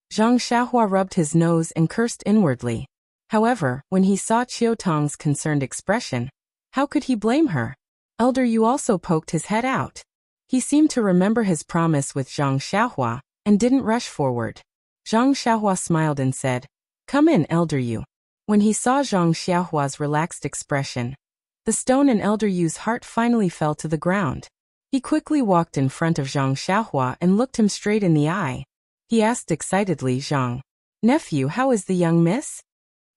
Zhang Xiaohua rubbed his nose and cursed inwardly. However, when he saw Chiu Tong's concerned expression, how could he blame her? Elder Yu also poked his head out. He seemed to remember his promise with Zhang Xiaohua and didn't rush forward. Zhang Xiaohua smiled and said, "Come in, Elder Yu." When he saw Zhang Xiaohua's relaxed expression, the stone in Elder Yu's heart finally fell to the ground. He quickly walked in front of Zhang Xiaohua and looked him straight in the eye. He asked excitedly, "Zhang, nephew, how is the young miss?"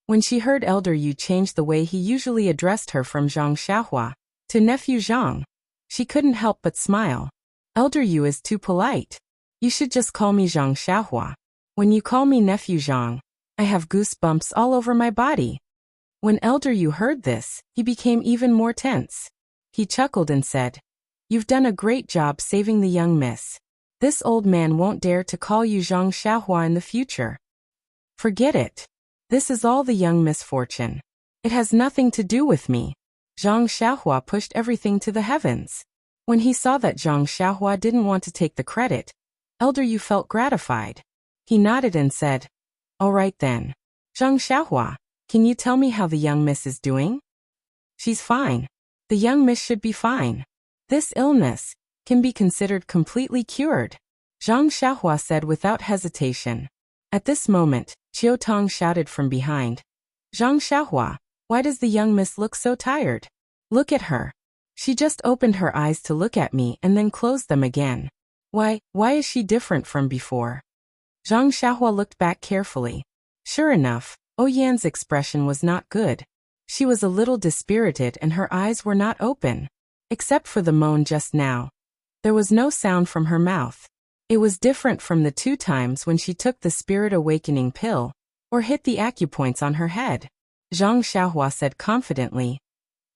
When she heard Elder Yu change the way he usually addressed her from Zhang Xiaohua to nephew Zhang, she couldn't help but smile. "Elder Yu is too polite. You should just call me Zhang Xiaohua. When you call me nephew Zhang, I have goosebumps all over my body." When Elder Yu heard this, he became even more tense. He chuckled and said, "You've done a great job saving the young miss. This old man won't dare to call you Zhang Xiaohua in the future. Forget it. This is all the young misfortune. It has nothing to do with me." Zhang Xiaohua pushed everything to the heavens. When he saw that Zhang Xiaohua didn't want to take the credit, Elder Yu felt gratified. He nodded and said, "All right then. Zhang Xiaohua, can you tell me how the young miss is doing?" "She's fine. The young miss should be fine. This illness can be considered completely cured," Zhang Xiaohua said without hesitation. At this moment, Chiu Tong shouted from behind, "Zhang Xiaohua, why does the young miss look so tired? Look at her. She just opened her eyes to look at me and then closed them again. Why is she different from before?" Zhang Xiaohua looked back carefully. Sure enough, Oyan's expression was not good. She was a little dispirited and her eyes were not open. Except for the moan just now, there was no sound from her mouth. It was different from the 2 times when she took the spirit awakening pill or hit the acupoints on her head. Zhang Xiaohua said confidently,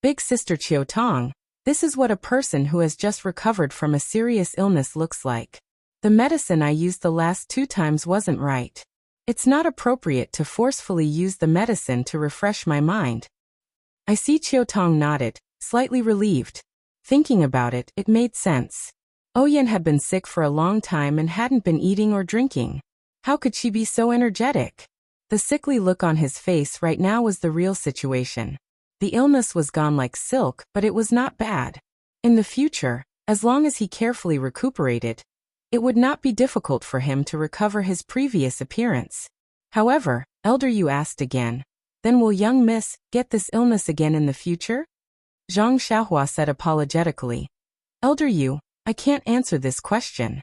"Big sister Chiu Tong, this is what a person who has just recovered from a serious illness looks like. The medicine I used the last 2 times wasn't right. It's not appropriate to forcefully use the medicine to refresh my mind." I see. Chiu Tong nodded, slightly relieved. Thinking about it, it made sense. Oyan had been sick for a long time and hadn't been eating or drinking. How could she be so energetic? The sickly look on his face right now was the real situation. The illness was gone like silk, but it was not bad. In the future, as long as he carefully recuperated, it would not be difficult for him to recover his previous appearance. However, Elder Yu asked again, "Then will young miss get this illness again in the future?" Zhang Xiaohua said apologetically, "Elder Yu, I can't answer this question.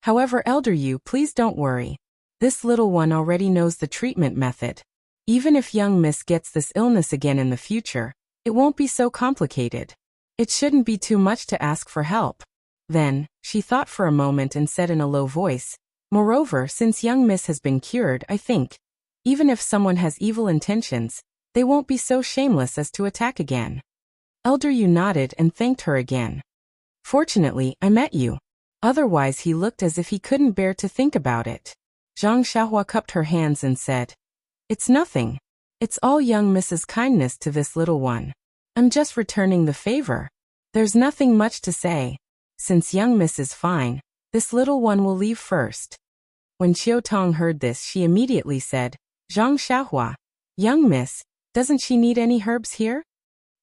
However, Elder Yu, please don't worry. This little one already knows the treatment method. Even if young miss gets this illness again in the future, it won't be so complicated. It shouldn't be too much to ask for help." Then, she thought for a moment and said in a low voice, "Moreover, since young miss has been cured, I think, even if someone has evil intentions, they won't be so shameless as to attack again." Elder Yu nodded and thanked her again. "Fortunately, I met you." Otherwise he looked as if he couldn't bear to think about it. Zhang Xiaohua cupped her hands and said, "It's nothing. It's all young Mrs. kindness to this little one. I'm just returning the favor. There's nothing much to say. Since young miss is fine, this little one will leave first." When Chiu Tong heard this, she immediately said, "Zhang Xiaohua, young miss, doesn't she need any herbs here?"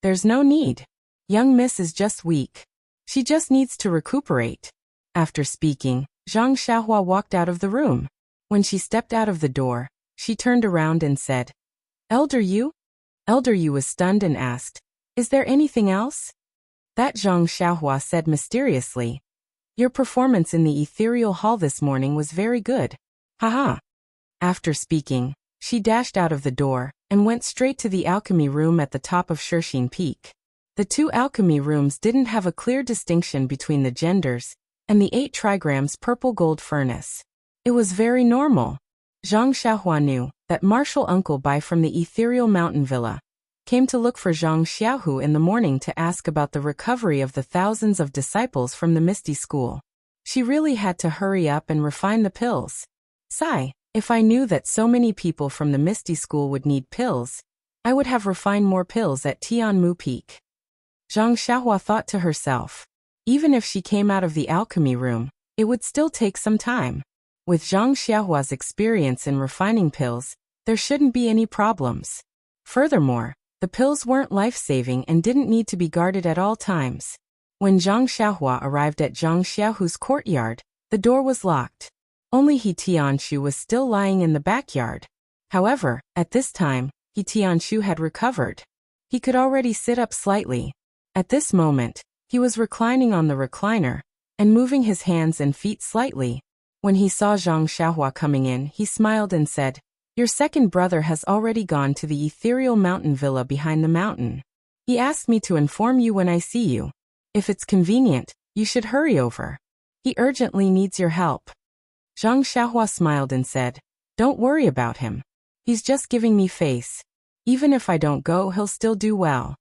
"There's no need. Young miss is just weak. She just needs to recuperate." After speaking, Zhang Xiaohua walked out of the room. When she stepped out of the door, she turned around and said, "Elder Yu?" Elder Yu was stunned and asked, "Is there anything else?" That Zhang Xiaohua said mysteriously, "Your performance in the ethereal hall this morning was very good. Haha." After speaking, she dashed out of the door and went straight to the alchemy room at the top of Shixin Peak. The 2 alchemy rooms didn't have a clear distinction between the genders and the 8 trigrams purple gold furnace. It was very normal. Zhang Xiaohua knew that martial uncle Bai from the ethereal mountain villa came to look for Zhang Xiaohu in the morning to ask about the recovery of the thousands of disciples from the Misty School. She really had to hurry up and refine the pills. Sigh, if I knew that so many people from the Misty School would need pills, I would have refined more pills at Tianmu Peak. Zhang Xiaohua thought to herself. Even if she came out of the alchemy room, it would still take some time. With Zhang Xiaohua's experience in refining pills, there shouldn't be any problems. Furthermore, the pills weren't life-saving and didn't need to be guarded at all times. When Zhang Xiaohua arrived at Zhang Xiaohu's courtyard, the door was locked. Only He Tianshu was still lying in the backyard. However, at this time, He Tianshu had recovered. He could already sit up slightly. At this moment, he was reclining on the recliner and moving his hands and feet slightly. When he saw Zhang Xiaohua coming in, he smiled and said, "Your second brother has already gone to the ethereal mountain villa behind the mountain. He asked me to inform you when I see you. If it's convenient, you should hurry over. He urgently needs your help." Zhang Xiaohua smiled and said, "Don't worry about him. He's just giving me face. Even if I don't go, he'll still do well."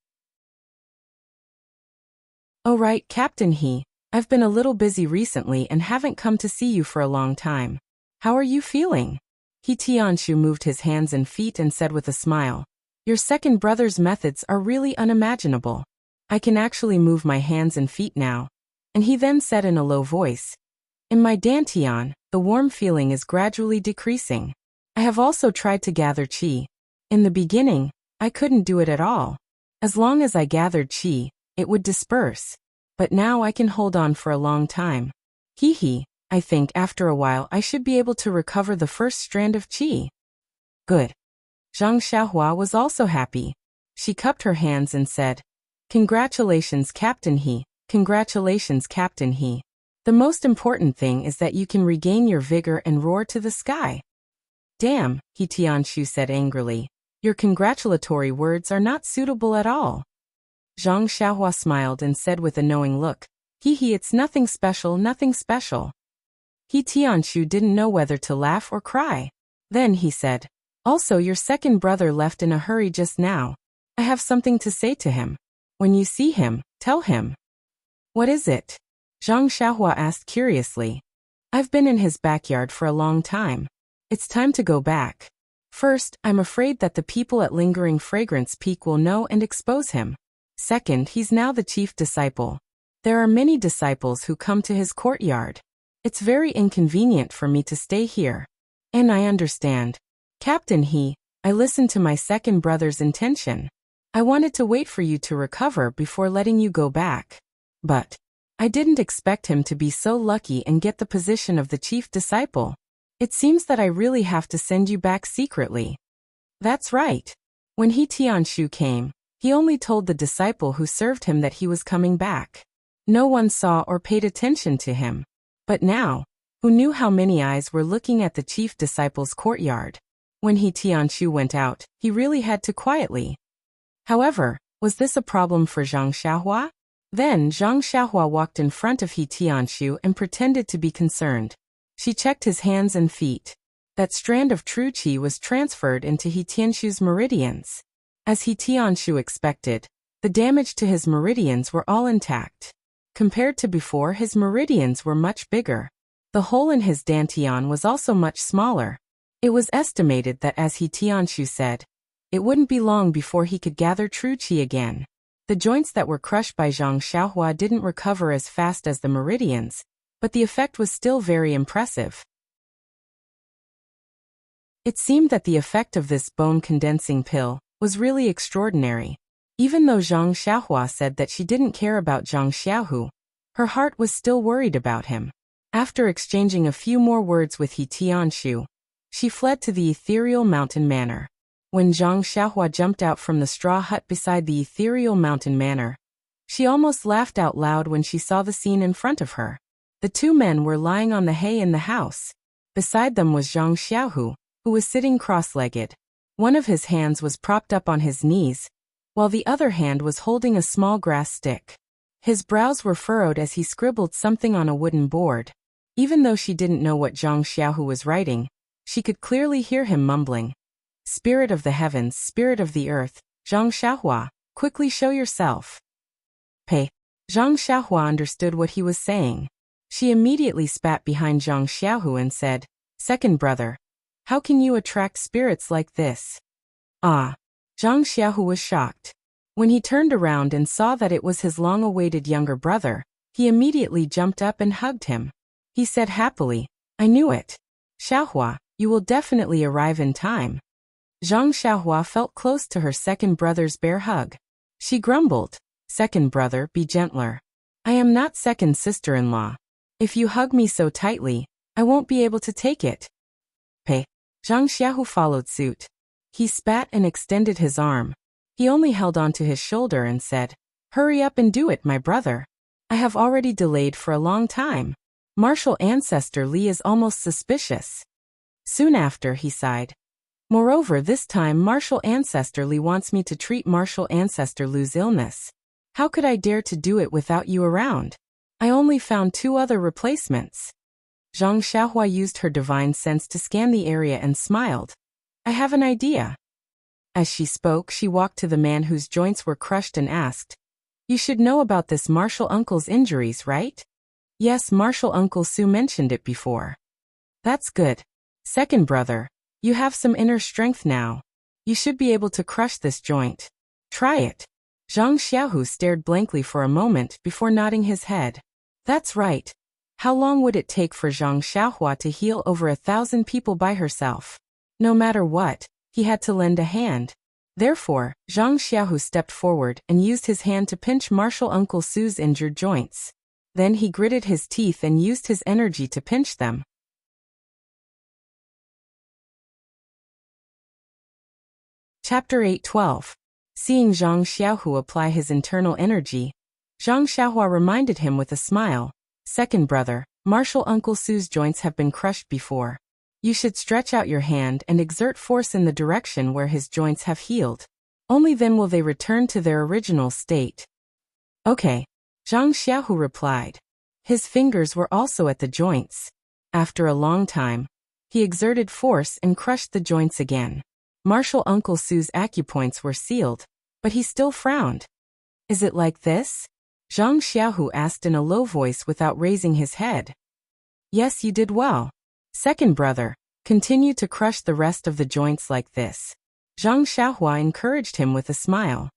"Oh right, Captain He. I've been a little busy recently and haven't come to see you for a long time. How are you feeling?" He Tianshu moved his hands and feet and said with a smile, "Your second brother's methods are really unimaginable. I can actually move my hands and feet now." And he then said in a low voice, "In my dantian, the warm feeling is gradually decreasing. I have also tried to gather qi. In the beginning, I couldn't do it at all. As long as I gathered qi, it would disperse. But now I can hold on for a long time. I think after a while I should be able to recover the first strand of qi." "Good." Zhang Xiaohua was also happy. She cupped her hands and said, "Congratulations, Captain He. Congratulations, Captain He. The most important thing is that you can regain your vigor and roar to the sky." "Damn," He Tianshu said angrily. "Your congratulatory words are not suitable at all." Zhang Xiaohua smiled and said with a knowing look, It's nothing special, nothing special." He Tianshu didn't know whether to laugh or cry. Then he said, "Also, your second brother left in a hurry just now. I have something to say to him. When you see him, tell him." "What is it?" Zhang Xiaohua asked curiously. "I've been in his backyard for a long time. It's time to go back. First, I'm afraid that the people at Lingering Fragrance Peak will know and expose him. Second, he's now the chief disciple. There are many disciples who come to his courtyard. It's very inconvenient for me to stay here. And I understand. Captain He, I listened to my second brother's intention. I wanted to wait for you to recover before letting you go back. But I didn't expect him to be so lucky and get the position of the chief disciple. It seems that I really have to send you back secretly." "That's right. When He Tianshu came, he only told the disciple who served him that he was coming back. No one saw or paid attention to him. But now, who knew how many eyes were looking at the chief disciple's courtyard? When He Tianshu went out, he really had to quietly." However, was this a problem for Zhang Xiaohua? Then Zhang Xiaohua walked in front of He Tianshu and pretended to be concerned. She checked his hands and feet. That strand of true qi was transferred into He Tianshu's meridians. As He Tianshu expected, the damage to his meridians were all intact. Compared to before, his meridians were much bigger. The hole in his dantian was also much smaller. It was estimated that, as He Tianshu said, it wouldn't be long before he could gather true qi again. The joints that were crushed by Zhang Xiaohua didn't recover as fast as the meridians, but the effect was still very impressive. It seemed that the effect of this bone-condensing pill was really extraordinary. Even though Zhang Xiaohua said that she didn't care about Zhang Xiaohu, her heart was still worried about him. After exchanging a few more words with He Tianshu, she fled to the ethereal mountain manor. When Zhang Xiaohua jumped out from the straw hut beside the ethereal mountain manor, she almost laughed out loud when she saw the scene in front of her. The two men were lying on the hay in the house. Beside them was Zhang Xiaohu, who was sitting cross-legged. One of his hands was propped up on his knees, while the other hand was holding a small grass stick. His brows were furrowed as he scribbled something on a wooden board. Even though she didn't know what Zhang Xiaohu was writing, She could clearly hear him mumbling. Spirit of the heavens, spirit of the earth, Zhang Xiaohua, quickly show yourself. Pei. Zhang Xiaohua understood what he was saying. She immediately spat behind Zhang Xiaohu and said, Second brother, how can you attract spirits like this? Ah. Zhang Xiaohu was shocked. When he turned around and saw that it was his long-awaited younger brother, he immediately jumped up and hugged him. He said happily, I knew it. Xiaohua, you will definitely arrive in time. Zhang Xiaohua felt close to her second brother's bear hug. She grumbled, Second brother, be gentler. I am not second sister-in-law. If you hug me so tightly, I won't be able to take it. Pei. Zhang Xiaohu followed suit. He spat and extended his arm. He only held onto his shoulder and said, Hurry up and do it, my brother. I have already delayed for a long time. Martial ancestor Li is almost suspicious. Soon after, he sighed. Moreover, this time martial ancestor Li wants me to treat martial ancestor Lu's illness. How could I dare to do it without you around? I only found 2 other replacements. Zhang Xiaohua used her divine sense to scan the area and smiled. I have an idea. As she spoke, she walked to the man whose joints were crushed and asked, You should know about this martial uncle's injuries, right? Yes, martial uncle Su mentioned it before. That's good. Second brother, you have some inner strength now. You should be able to crush this joint. Try it. Zhang Xiaohu stared blankly for a moment before nodding his head. That's right. How long would it take for Zhang Xiaohua to heal over 1,000 people by herself? No matter what, he had to lend a hand. Therefore, Zhang Xiaohu stepped forward and used his hand to pinch martial uncle Su's injured joints. Then he gritted his teeth and used his energy to pinch them. Chapter 8:12. Seeing Zhang Xiaohu apply his internal energy, Zhang Xiaohua reminded him with a smile, Second brother, martial uncle Su's joints have been crushed before. You should stretch out your hand and exert force in the direction where his joints have healed. Only then will they return to their original state. Okay. Zhang Xiaohu replied. His fingers were also at the joints. After a long time, he exerted force and crushed the joints again. Martial Uncle Su's acupoints were sealed, but he still frowned. Is it like this? Zhang Xiaohu asked in a low voice without raising his head. Yes, you did well. Second brother, continue to crush the rest of the joints like this. Zhang Xiaohua encouraged him with a smile.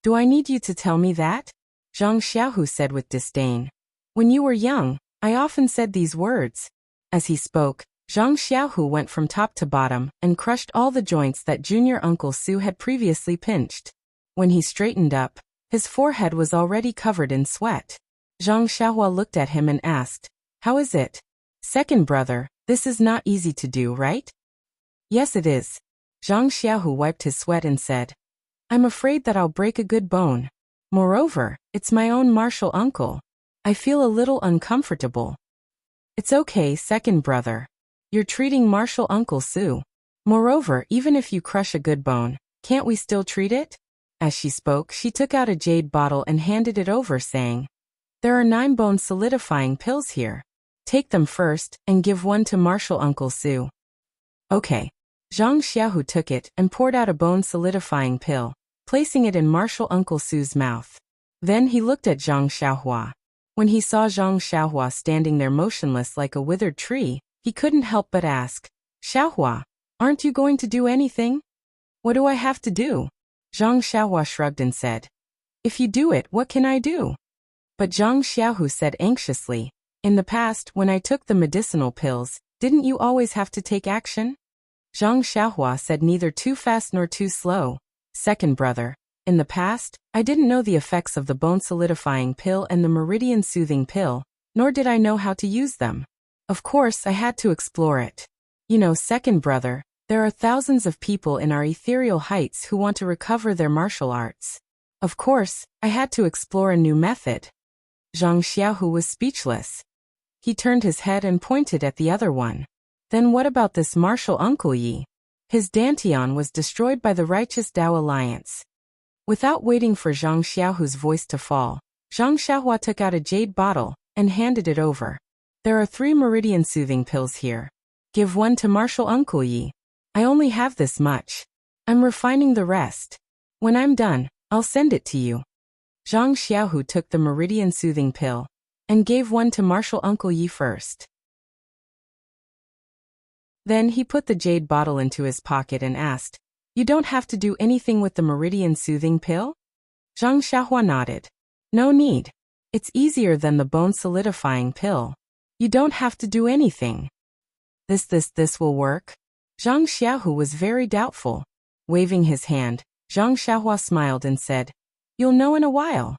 Do I need you to tell me that? Zhang Xiaohu said with disdain. When you were young, I often said these words. As he spoke, Zhang Xiaohu went from top to bottom and crushed all the joints that junior Uncle Su had previously pinched. When he straightened up, his forehead was already covered in sweat. Zhang Xiaohua looked at him and asked, How is it? Second brother, this is not easy to do, right? Yes, it is. Zhang Xiaohu wiped his sweat and said, I'm afraid that I'll break a good bone. Moreover, it's my own martial uncle. I feel a little uncomfortable. It's okay, second brother. You're treating martial Uncle Su. Moreover, even if you crush a good bone, can't we still treat it? As she spoke, she took out a jade bottle and handed it over, saying, There are 9 bone solidifying pills here. Take them first, and give one to martial Uncle Su. Okay. Zhang Xiaohu took it and poured out a bone solidifying pill, placing it in martial Uncle Su's mouth. Then he looked at Zhang Xiaohua. When he saw Zhang Xiaohua standing there motionless like a withered tree, he couldn't help but ask, Xiaohua, aren't you going to do anything? What do I have to do? Zhang Xiaohua shrugged and said, If you do it, what can I do? But Zhang Xiaohu said anxiously, In the past, when I took the medicinal pills, didn't you always have to take action? Zhang Xiaohua said neither too fast nor too slow. Second brother, in the past, I didn't know the effects of the bone solidifying pill and the meridian soothing pill, nor did I know how to use them. Of course, I had to explore it. You know, second brother, there are thousands of people in our ethereal heights who want to recover their martial arts. Of course, I had to explore a new method. Zhang Xiaohu was speechless. He turned his head and pointed at the other one. Then what about this martial Uncle Yi? His Dantian was destroyed by the Righteous Tao Alliance. Without waiting for Zhang Xiaohu's voice to fall, Zhang Xiaohua took out a jade bottle and handed it over. There are 3 meridian soothing pills here. Give one to Marshal Uncle Yi. I only have this much. I'm refining the rest. When I'm done, I'll send it to you. Zhang Xiaohu took the meridian soothing pill and gave one to Marshal Uncle Yi first. Then he put the jade bottle into his pocket and asked, "You don't have to do anything with the meridian soothing pill?" Zhang Xiaohua nodded. "No need. It's easier than the bone solidifying pill. You don't have to do anything." This will work? Zhang Xiaohu was very doubtful. Waving his hand, Zhang Xiaohua smiled and said, "You'll know in a while."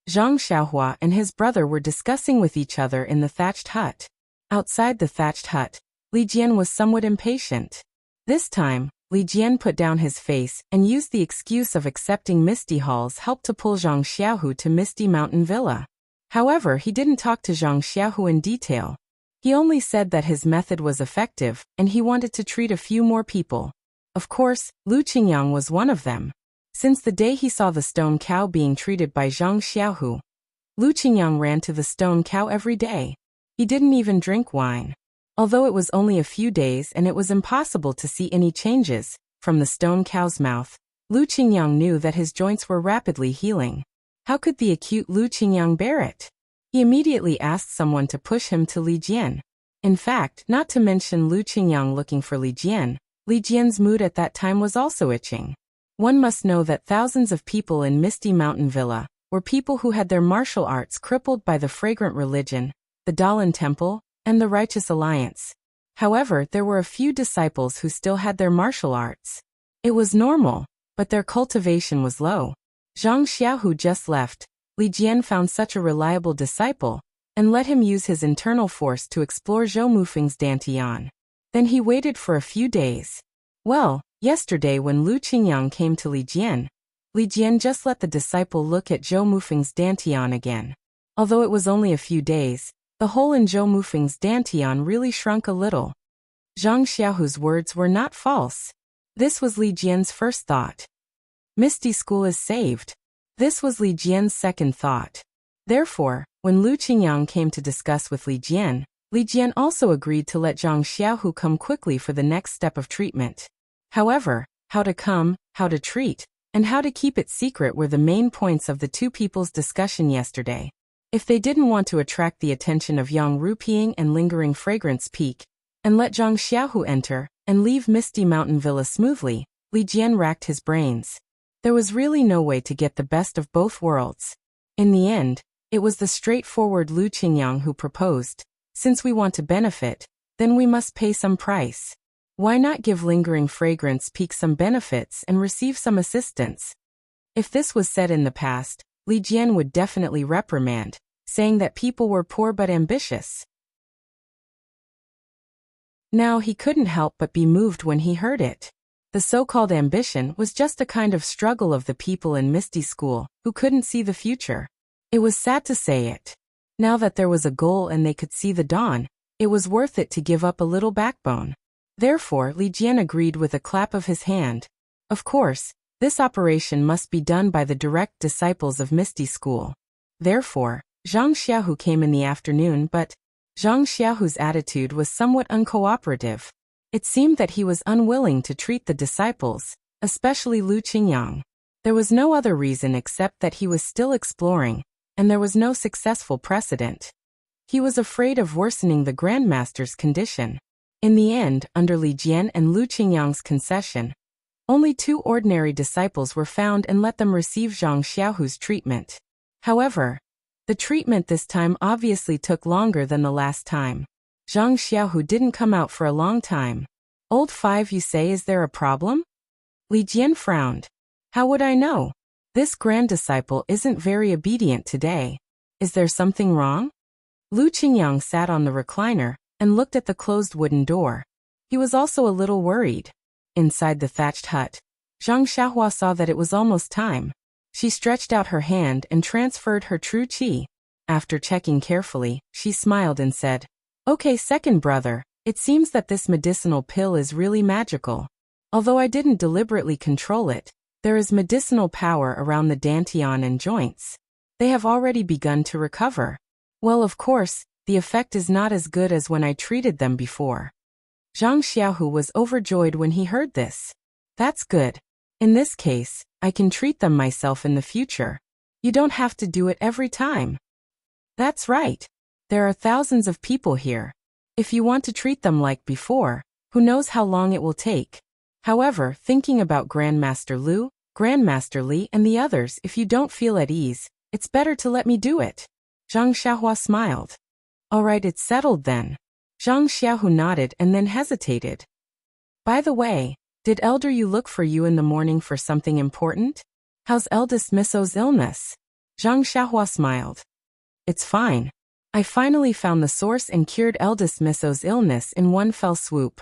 Zhang Xiaohua and his brother were discussing with each other in the thatched hut. Outside the thatched hut, Li Jian was somewhat impatient. This time, Li Jian put down his face and used the excuse of accepting Misty Hall's help to pull Zhang Xiaohu to Misty Mountain Villa. However, he didn't talk to Zhang Xiaohu in detail. He only said that his method was effective and he wanted to treat a few more people. Of course, Lu Qingyang was one of them. Since the day he saw the stone cow being treated by Zhang Xiaohu, Lu Qingyang ran to the stone cow every day. He didn't even drink wine. Although it was only a few days and it was impossible to see any changes from the stone cow's mouth, Lu Qingyang knew that his joints were rapidly healing. How could the acute Lu Qingyang bear it? He immediately asked someone to push him to Li Jian. In fact, not to mention Lu Qingyang looking for Li Jian's mood at that time was also itching. One must know that thousands of people in Misty Mountain Villa were people who had their martial arts crippled by the fragrant religion, the Dalan Temple, and the Righteous Alliance. However, there were a few disciples who still had their martial arts. It was normal, but their cultivation was low. Zhang Xiaohu just left. Li Jian found such a reliable disciple and let him use his internal force to explore Zhou Mufeng's Dantian. Then he waited for a few days. Well, yesterday when Lu Qingyang came to Li Jian just let the disciple look at Zhou Mufeng's Dantian again. Although it was only a few days, the hole in Zhou Mufeng's Dantian really shrunk a little. Zhang Xiaohu's words were not false. This was Li Jian's first thought. Misty School is saved. This was Li Jian's second thought. Therefore, when Lu Qingyang came to discuss with Li Jian also agreed to let Zhang Xiaohu come quickly for the next step of treatment. However, how to come, how to treat, and how to keep it secret were the main points of the two people's discussion yesterday. If they didn't want to attract the attention of Yang Rupiang and Lingering Fragrance Peak, and let Zhang Xiaohu enter and leave Misty Mountain Villa smoothly, Li Jian racked his brains. There was really no way to get the best of both worlds. In the end, it was the straightforward Lu Qingyang who proposed, "Since we want to benefit, then we must pay some price. Why not give Lingering Fragrance Peak some benefits and receive some assistance?" If this was said in the past, Li Jian would definitely reprimand, saying that people were poor but ambitious. Now he couldn't help but be moved when he heard it. The so-called ambition was just a kind of struggle of the people in Misty School who couldn't see the future. It was sad to say it. Now that there was a goal and they could see the dawn, it was worth it to give up a little backbone. Therefore, Li Jian agreed with a clap of his hand. Of course, this operation must be done by the direct disciples of Misty School. Therefore, Zhang Xiaohu came in the afternoon, but Zhang Xiaohu's attitude was somewhat uncooperative. It seemed that he was unwilling to treat the disciples, especially Lu Qingyang. There was no other reason except that he was still exploring, and there was no successful precedent. He was afraid of worsening the Grandmaster's condition. In the end, under Li Jian and Lu Qingyang's concession, only 2 ordinary disciples were found and let them receive Zhang Xiaohu's treatment. However, the treatment this time obviously took longer than the last time. Zhang Xiaohu didn't come out for a long time. "Old 5, you say, is there a problem?" Li Jian frowned. "How would I know? This grand disciple isn't very obedient today. Is there something wrong?" Lu Qingyang sat on the recliner and looked at the closed wooden door. He was also a little worried. Inside the thatched hut, Zhang Xiaohua saw that it was almost time. She stretched out her hand and transferred her true qi. After checking carefully, she smiled and said, "Okay, second brother, it seems that this medicinal pill is really magical. Although I didn't deliberately control it, there is medicinal power around the dantian and joints. They have already begun to recover. Well, of course, the effect is not as good as when I treated them before." Zhang Xiaohu was overjoyed when he heard this. That's good. In this case, I can treat them myself in the future. You don't have to do it every time. That's right. There are thousands of people here. If you want to treat them like before, who knows how long it will take. However, thinking about Grandmaster Lu, Grandmaster Li and the others, if you don't feel at ease, it's better to let me do it. Zhang Xiaohua smiled. All right, it's settled then. Zhang Xiaohu nodded and then hesitated. By the way, did Elder Yu look for you in the morning for something important? How's eldest Misso's illness? Zhang Xiaohua smiled. It's fine. I finally found the source and cured eldest Misso's illness in one fell swoop.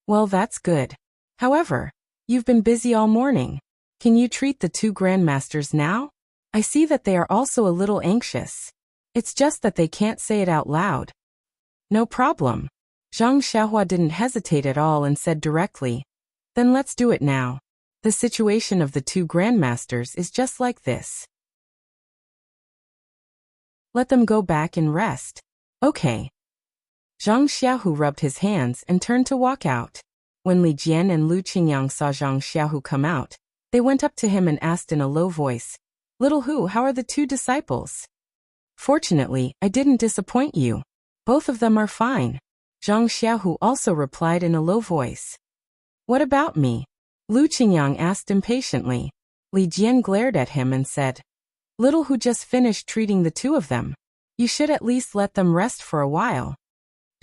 Well, that's good. However, you've been busy all morning. Can you treat the two grandmasters now? I see that they are also a little anxious. It's just that they can't say it out loud. No problem. Zhang Xiaohua didn't hesitate at all and said directly, then let's do it now. The situation of the two grandmasters is just like this. Let them go back and rest. Okay. Zhang Xiaohu rubbed his hands and turned to walk out. When Li Jian and Lu Qingyang saw Zhang Xiaohu come out, they went up to him and asked in a low voice, Little Hu, how are the two disciples? Fortunately, I didn't disappoint you. Both of them are fine. Zhang Xiaohu also replied in a low voice. What about me? Lu Qingyang asked impatiently. Li Jian glared at him and said, Little Hu just finished treating the two of them. You should at least let them rest for a while.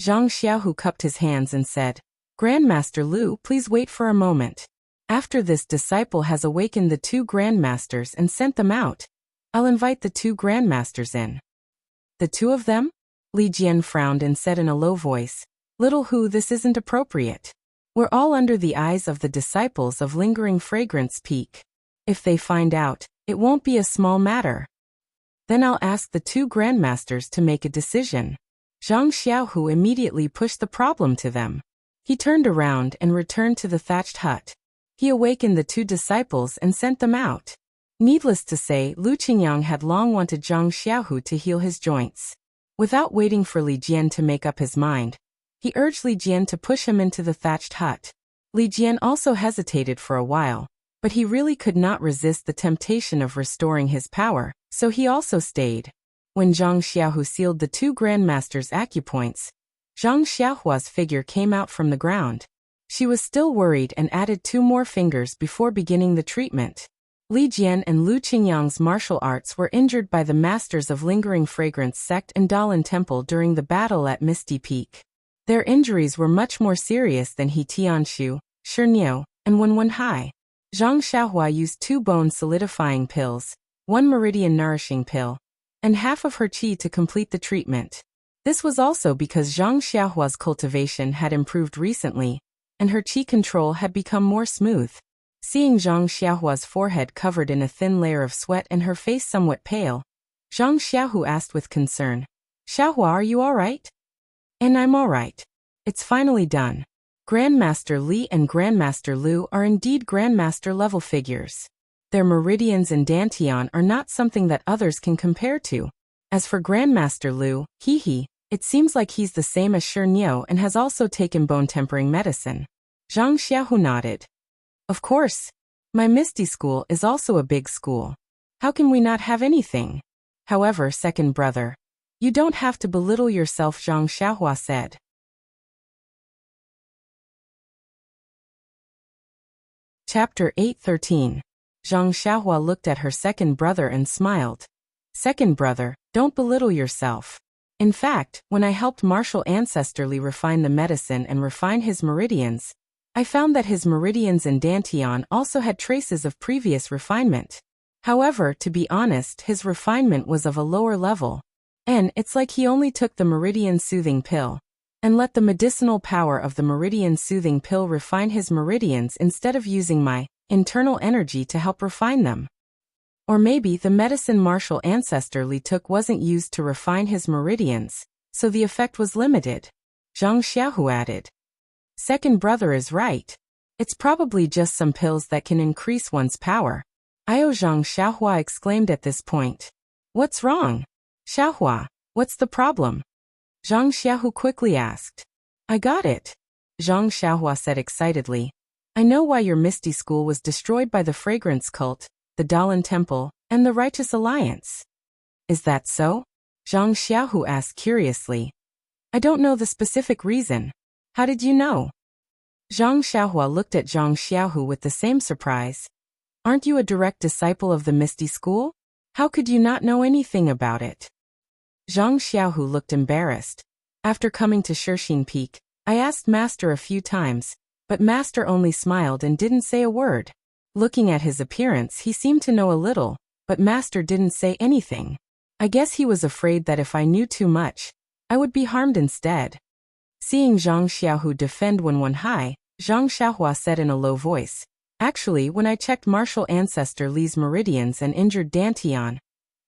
Zhang Xiaohu cupped his hands and said, Grandmaster Lu, please wait for a moment. After this disciple has awakened the two grandmasters and sent them out, I'll invite the two grandmasters in. The two of them? Li Jian frowned and said in a low voice, Little Hu, this isn't appropriate. We're all under the eyes of the disciples of Lingering Fragrance Peak. If they find out, it won't be a small matter. Then I'll ask the two grandmasters to make a decision. Zhang Xiaohu immediately pushed the problem to them. He turned around and returned to the thatched hut. He awakened the two disciples and sent them out. Needless to say, Lu Qingyang had long wanted Zhang Xiaohu to heal his joints. Without waiting for Li Jian to make up his mind, he urged Li Jian to push him into the thatched hut. Li Jian also hesitated for a while, but he really could not resist the temptation of restoring his power, so he also stayed. When Zhang Xiaohu sealed the two grandmasters' acupoints, Zhang Xiaohua's figure came out from the ground. She was still worried and added 2 more fingers before beginning the treatment. Li Jian and Lu Qingyang's martial arts were injured by the masters of Lingering Fragrance Sect and Dalian Temple during the battle at Misty Peak. Their injuries were much more serious than He Tianshu, Shiniu, and Wenwen Hai. Zhang Xiaohua used 2 bone solidifying pills, 1 meridian nourishing pill, and half of her qi to complete the treatment. This was also because Zhang Xiaohua's cultivation had improved recently, and her qi control had become more smooth. Seeing Zhang Xiaohua's forehead covered in a thin layer of sweat and her face somewhat pale, Zhang Xiaohu asked with concern, Xiaohua, are you all right? And I'm all right. It's finally done. Grandmaster Li and Grandmaster Lu are indeed Grandmaster level figures. Their meridians and dantian are not something that others can compare to. As for Grandmaster Lu, it seems like he's the same as Shiniu and has also taken bone-tempering medicine. Zhang Xiaohu nodded. Of course. My Misty School is also a big school. How can we not have anything? However, second brother, you don't have to belittle yourself, Zhang Xiaohua said. Chapter 8:13. Zhang Xiaohua looked at her second brother and smiled. Second brother, don't belittle yourself. In fact, when I helped Martial Ancestor Li refine the medicine and refine his meridians, I found that his meridians and dantian also had traces of previous refinement. However, to be honest, his refinement was of a lower level. And it's like he only took the meridian soothing pill and let the medicinal power of the meridian soothing pill refine his meridians instead of using my internal energy to help refine them. Or maybe the medicine Martial Ancestor Li took wasn't used to refine his meridians, so the effect was limited. Zhang Xiaohu added. Second brother is right. It's probably just some pills that can increase one's power. Zhang Xiaohua exclaimed at this point. What's wrong? Xiaohua, what's the problem? Zhang Xiaohu quickly asked. I got it. Zhang Xiaohua said excitedly. I know why your Misty School was destroyed by the Fragrance Cult, the Dalan Temple, and the Righteous Alliance. Is that so? Zhang Xiaohu asked curiously. I don't know the specific reason. How did you know? Zhang Xiaohua looked at Zhang Xiaohu with the same surprise. Aren't you a direct disciple of the Misty School? How could you not know anything about it? Zhang Xiaohu looked embarrassed. After coming to Shixin Peak, I asked Master a few times, but Master only smiled and didn't say a word. Looking at his appearance, he seemed to know a little, but Master didn't say anything. I guess he was afraid that if I knew too much, I would be harmed instead. Seeing Zhang Xiaohu defend Wenwen Hai, Zhang Xiaohua said in a low voice, Actually, when I checked martial ancestor Li's meridians and injured Dantian,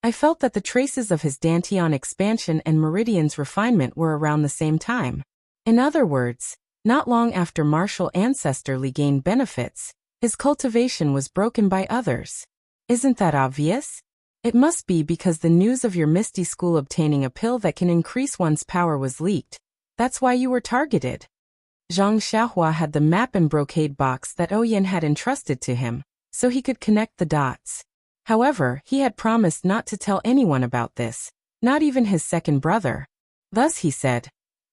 I felt that the traces of his Dantian expansion and meridians refinement were around the same time. In other words, not long after martial ancestor Li gained benefits, his cultivation was broken by others. Isn't that obvious? It must be because the news of your Misty School obtaining a pill that can increase one's power was leaked. That's why you were targeted. Zhang Xiaohua had the map and brocade box that Oyen had entrusted to him, so he could connect the dots. However, he had promised not to tell anyone about this, not even his second brother. Thus he said,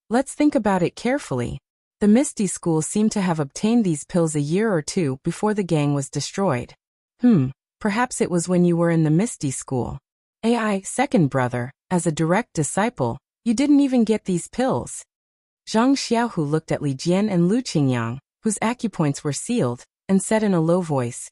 Let's think about it carefully. The Misty School seemed to have obtained these pills a year or two before the gang was destroyed. Perhaps it was when you were in the Misty School. Second brother, as a direct disciple, you didn't even get these pills. Zhang Xiaohu looked at Li Jian and Lu Qingyang, whose acupoints were sealed, and said in a low voice,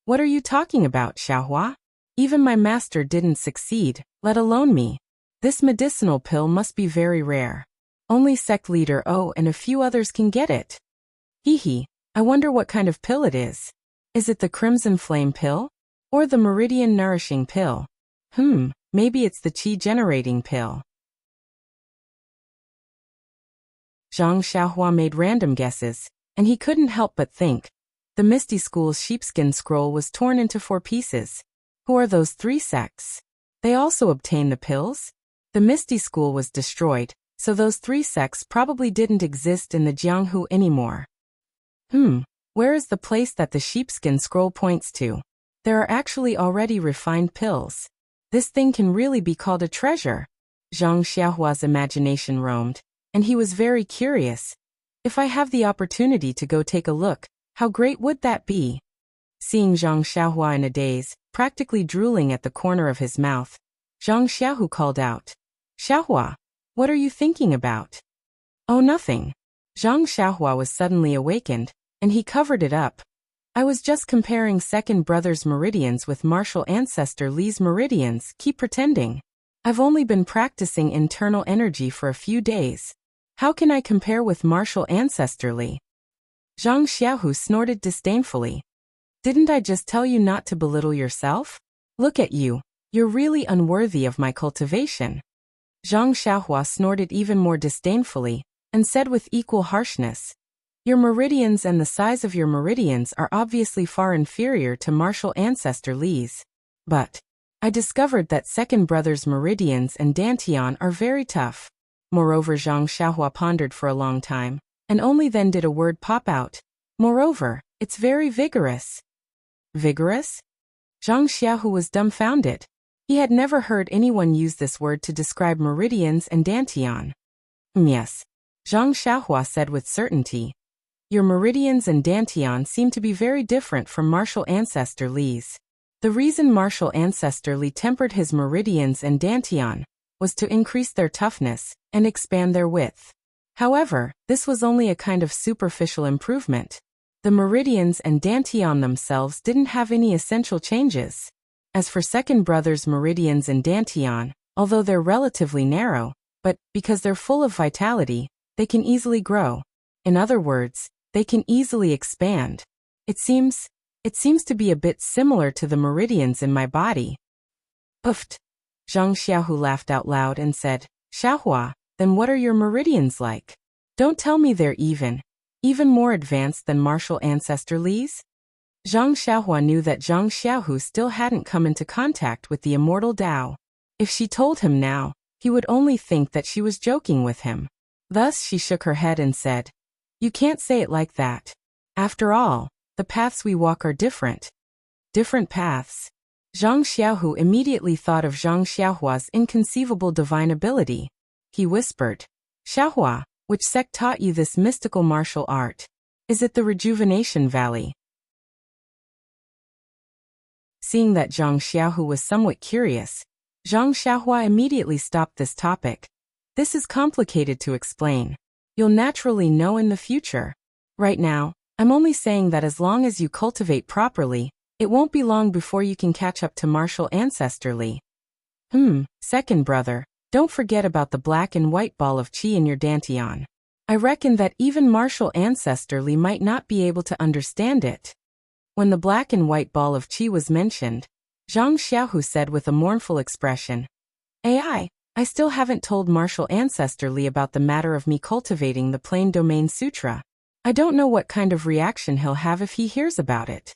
What are you talking about, Xiaohua? Even my master didn't succeed, let alone me. This medicinal pill must be very rare. Only sect leader O and a few others can get it. I wonder what kind of pill it is. Is it the Crimson Flame pill? Or the Meridian Nourishing pill? Maybe it's the Qi Generating pill. Zhang Xiaohua made random guesses, and he couldn't help but think. The Misty School's sheepskin scroll was torn into 4 pieces. Who are those 3 sects? They also obtained the pills? The Misty School was destroyed, so those 3 sects probably didn't exist in the Jianghu anymore. Where is the place that the sheepskin scroll points to? There are actually already refined pills. This thing can really be called a treasure. Zhang Xiaohua's imagination roamed, and he was very curious. If I have the opportunity to go take a look, how great would that be? Seeing Zhang Xiaohua in a daze, practically drooling at the corner of his mouth, Zhang Xiaohu called out, Xiaohua, what are you thinking about? Oh, nothing. Zhang Xiaohua was suddenly awakened, and he covered it up. I was just comparing second brother's meridians with martial ancestor Li's meridians. Keep pretending. I've only been practicing internal energy for a few days. How can I compare with martial ancestor Li? Zhang Xiaohu snorted disdainfully. Didn't I just tell you not to belittle yourself? Look at you. You're really unworthy of my cultivation. Zhang Xiaohua snorted even more disdainfully, and said with equal harshness, Your meridians and the size of your meridians are obviously far inferior to martial ancestor Li's. But I discovered that second brother's meridians and Dantian are very tough. Moreover, Zhang Xiaohua pondered for a long time, and only then did a word pop out. Moreover, it's very vigorous. Vigorous? Zhang Xiaohu was dumbfounded. He had never heard anyone use this word to describe meridians and Dantian. Yes. Zhang Xiaohua said with certainty. Your meridians and Dantian seem to be very different from martial ancestor Li's. The reason martial ancestor Li tempered his meridians and Dantian was to increase their toughness and expand their width. However, this was only a kind of superficial improvement. The meridians and Dantian themselves didn't have any essential changes. As for second brother's meridians and Dantian, although they're relatively narrow, but because they're full of vitality, they can easily grow. In other words, they can easily expand. It seems to be a bit similar to the meridians in my body. Puffed. Zhang Xiaohu laughed out loud and said, Xiaohua, then what are your meridians like? Don't tell me they're even more advanced than martial ancestor Li's? Zhang Xiaohua knew that Zhang Xiaohu still hadn't come into contact with the immortal Tao. If she told him now, he would only think that she was joking with him. Thus she shook her head and said, You can't say it like that. After all, the paths we walk are different. Different paths. Zhang Xiaohu immediately thought of Zhang Xiaohua's inconceivable divine ability. He whispered, Xiaohua, which sect taught you this mystical martial art? Is it the Rejuvenation Valley? Seeing that Zhang Xiaohu was somewhat curious, Zhang Xiaohua immediately stopped this topic. This is complicated to explain. You'll naturally know in the future. Right now, I'm only saying that as long as you cultivate properly, it won't be long before you can catch up to martial ancestor Li. Second brother, don't forget about the black and white ball of qi in your dantian. I reckon that even martial ancestor Li might not be able to understand it. When the black and white ball of qi was mentioned, Zhang Xiaohu said with a mournful expression, I still haven't told martial ancestor Li about the matter of me cultivating the Plain Domain Sutra. I don't know what kind of reaction he'll have if he hears about it.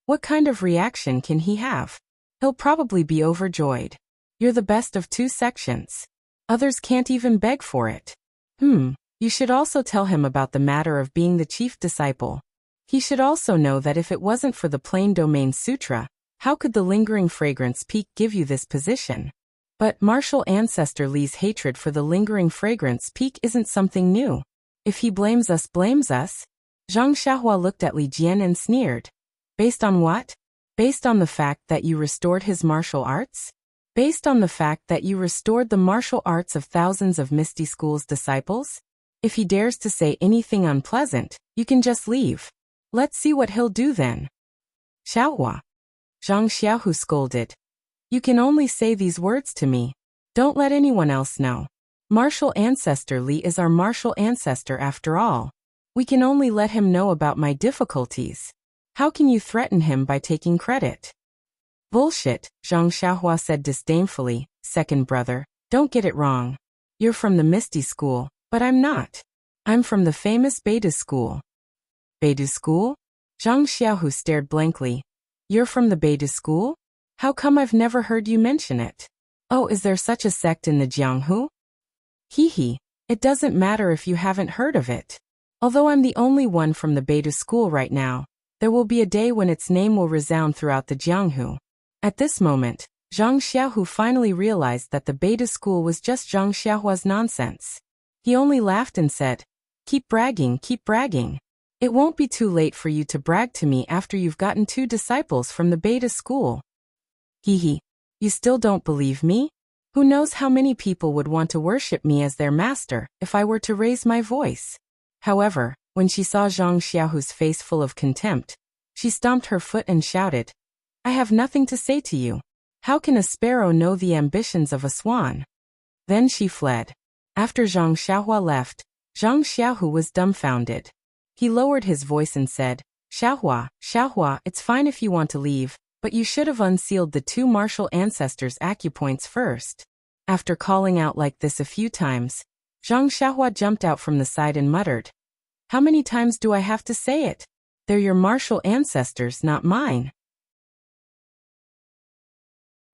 What kind of reaction can he have? He'll probably be overjoyed. You're the best of two sections. Others can't even beg for it. You should also tell him about the matter of being the chief disciple. He should also know that if it wasn't for the Plain Domain Sutra, how could the lingering fragrance peak give you this position? But martial ancestor Li's hatred for the lingering fragrance peak isn't something new. If he blames us. Zhang Xiaohua looked at Li Jian and sneered. Based on what? Based on the fact that you restored his martial arts? Based on the fact that you restored the martial arts of thousands of Misty School's disciples? If he dares to say anything unpleasant, you can just leave. Let's see what he'll do then. Xiaohua. Zhang Xiaohu scolded. You can only say these words to me. Don't let anyone else know. Martial ancestor Li is our martial ancestor after all. We can only let him know about my difficulties. How can you threaten him by taking credit? Bullshit, Zhang Xiaohua said disdainfully. Second brother, don't get it wrong. You're from the Misty School, but I'm not. I'm from the famous Beidou School. Beidou School? Zhang Xiaohu stared blankly. You're from the Beidou School? How come I've never heard you mention it? Oh, is there such a sect in the Jianghu? Hee, it doesn't matter if you haven't heard of it. Although I'm the only one from the Beidou School right now, there will be a day when its name will resound throughout the Jianghu. At this moment, Zhang Xiaohu finally realized that the Beidou School was just Zhang Xiaohua's nonsense. He only laughed and said, Keep bragging. It won't be too late for you to brag to me after you've gotten 2 disciples from the Beidou School. Hee, you still don't believe me? Who knows how many people would want to worship me as their master if I were to raise my voice? However, when she saw Zhang Xiaohu's face full of contempt, she stomped her foot and shouted, I have nothing to say to you. How can a sparrow know the ambitions of a swan? Then she fled. After Zhang Xiaohua left, Zhang Xiaohu was dumbfounded. He lowered his voice and said, Xiaohua, it's fine if you want to leave, but you should have unsealed the 2 martial ancestors' acupoints first. After calling out like this a few times, Zhang Xiaohua jumped out from the side and muttered, How many times do I have to say it? They're your martial ancestors, not mine.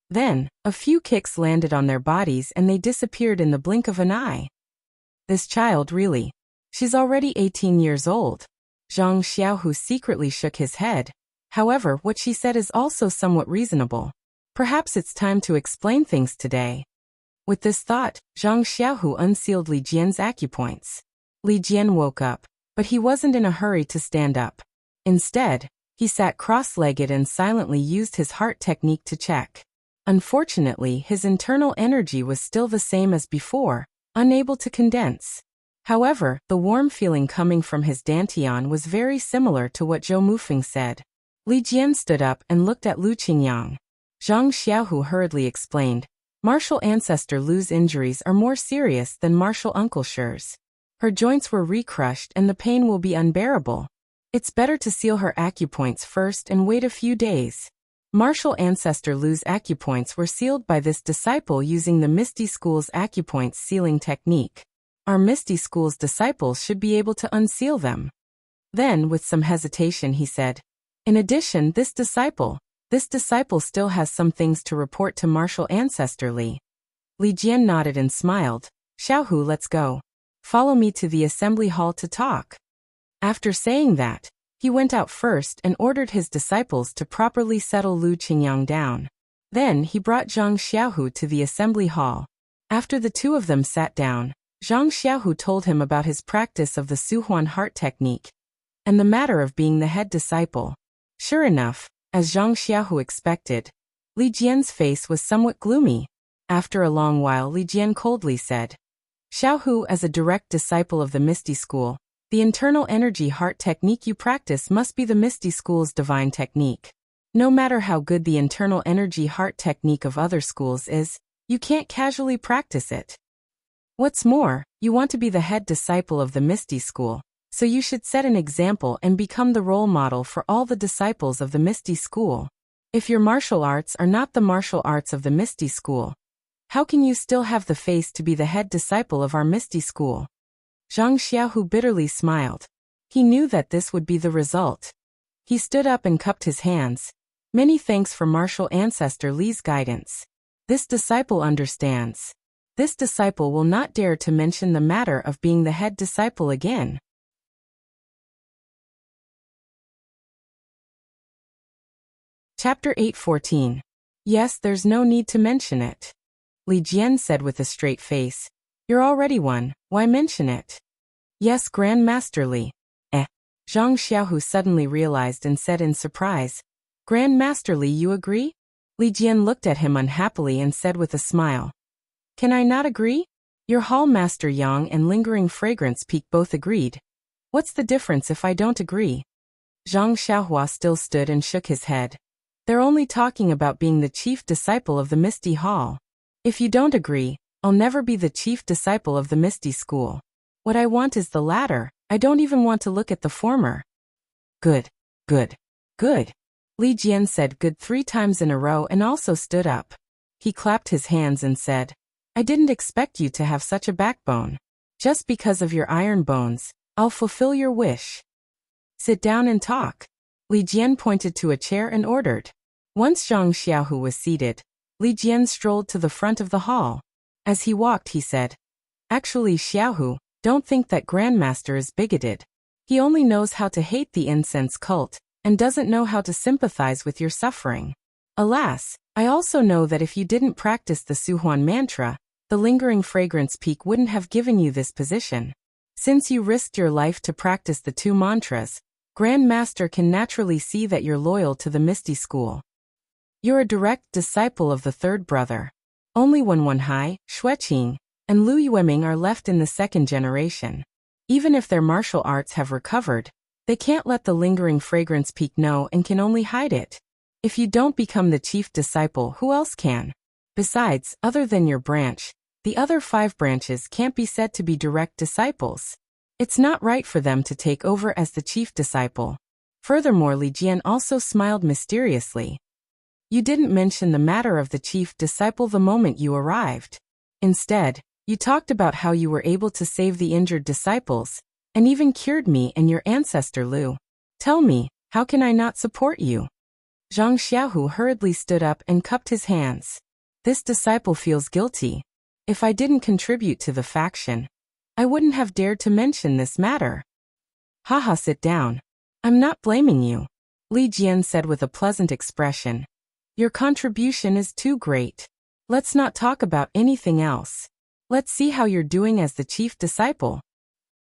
Then, a few kicks landed on their bodies and they disappeared in the blink of an eye. This child really. She's already 18 years old. Zhang Xiaohu secretly shook his head. However, what she said is also somewhat reasonable. Perhaps it's time to explain things today. With this thought, Zhang Xiaohu unsealed Li Jian's acupoints. Li Jian woke up, but he wasn't in a hurry to stand up. Instead, he sat cross-legged and silently used his heart technique to check. Unfortunately, his internal energy was still the same as before, unable to condense. However, the warm feeling coming from his dantian was very similar to what Zhou Mufeng said. Li Jian stood up and looked at Lu Qingyang. Zhang Xiaohu hurriedly explained, Martial ancestor Lu's injuries are more serious than martial uncle Shi's. Her joints were recrushed and the pain will be unbearable. It's better to seal her acupoints first and wait a few days. Martial ancestor Lu's acupoints were sealed by this disciple using the Misty School's acupoints sealing technique. Our Misty School's disciples should be able to unseal them. Then, with some hesitation, he said, In addition, this disciple still has some things to report to martial ancestor Li. Li Jian nodded and smiled. Xiaohu, let's go. Follow me to the assembly hall to talk. After saying that, he went out first and ordered his disciples to properly settle Lu Qingyang down. Then he brought Zhang Xiaohu to the assembly hall. After the two of them sat down, Zhang Xiaohu told him about his practice of the Suhuan heart technique and the matter of being the head disciple. Sure enough, as Zhang Xiaohu expected, Li Jian's face was somewhat gloomy. After a long while, Li Jian coldly said, Xiaohu, as a direct disciple of the Misty School, the internal energy heart technique you practice must be the Misty School's divine technique. No matter how good the internal energy heart technique of other schools is, you can't casually practice it. What's more, you want to be the head disciple of the Misty School, so you should set an example and become the role model for all the disciples of the Misty School. If your martial arts are not the martial arts of the Misty School, how can you still have the face to be the head disciple of our Misty School? Zhang Xiaohu bitterly smiled. He knew that this would be the result. He stood up and cupped his hands. Many thanks for martial ancestor Li's guidance. This disciple understands. This disciple will not dare to mention the matter of being the head disciple again. Chapter 8:14. Yes, there's no need to mention it. Li Jian said with a straight face. You're already one, why mention it? Yes, Grand Master Li. Zhang Xiaohu suddenly realized and said in surprise, Grand Master Li, you agree? Li Jian looked at him unhappily and said with a smile, Can I not agree? Your Hall Master Yang and Lingering Fragrance Peak both agreed. What's the difference if I don't agree? Zhang Xiaohua still stood and shook his head. They're only talking about being the chief disciple of the Misty Hall. If you don't agree, I'll never be the chief disciple of the Misty School. What I want is the latter. I don't even want to look at the former. Good, good, good. Li Jian said good 3 times in a row and also stood up. He clapped his hands and said, I didn't expect you to have such a backbone. Just because of your iron bones, I'll fulfill your wish. Sit down and talk. Li Jian pointed to a chair and ordered. Once Zhang Xiaohu was seated, Li Jian strolled to the front of the hall. As he walked, he said, Actually, Xiaohu, don't think that Grandmaster is bigoted. He only knows how to hate the incense cult, and doesn't know how to sympathize with your suffering. Alas, I also know that if you didn't practice the Suhuan mantra, the Lingering Fragrance Peak wouldn't have given you this position. Since you risked your life to practice the 2 mantras, Grand Master can naturally see that you're loyal to the Misty School. You're a direct disciple of the 3rd brother. Only Wenwenhai, Xueqing, and Lu Yueming are left in the 2nd generation. Even if their martial arts have recovered, they can't let the Lingering Fragrance Peak know and can only hide it. If you don't become the chief disciple, who else can? Besides, other than your branch, the other 5 branches can't be said to be direct disciples. It's not right for them to take over as the chief disciple. Furthermore, Li Jian also smiled mysteriously. You didn't mention the matter of the chief disciple the moment you arrived. Instead, you talked about how you were able to save the injured disciples, and even cured me and your ancestor Lu. Tell me, how can I not support you? Zhang Xiaohu hurriedly stood up and cupped his hands. This disciple feels guilty. If I didn't contribute to the faction, I wouldn't have dared to mention this matter. Haha, sit down. I'm not blaming you, Li Jian said with a pleasant expression. Your contribution is too great. Let's not talk about anything else. Let's see how you're doing as the chief disciple.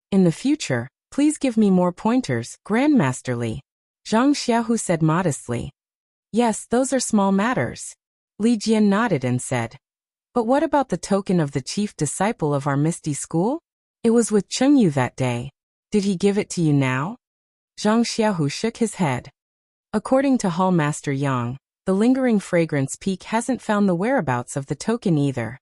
In the future, please give me more pointers, Grandmaster Li. Zhang Xiaohu said modestly. Yes, those are small matters. Li Jian nodded and said. But what about the token of the chief disciple of our Misty School? It was with Chengyu that day. Did he give it to you now? Zhang Xiaohu shook his head. According to Hall Master Yang, the Lingering Fragrance Peak hasn't found the whereabouts of the token either.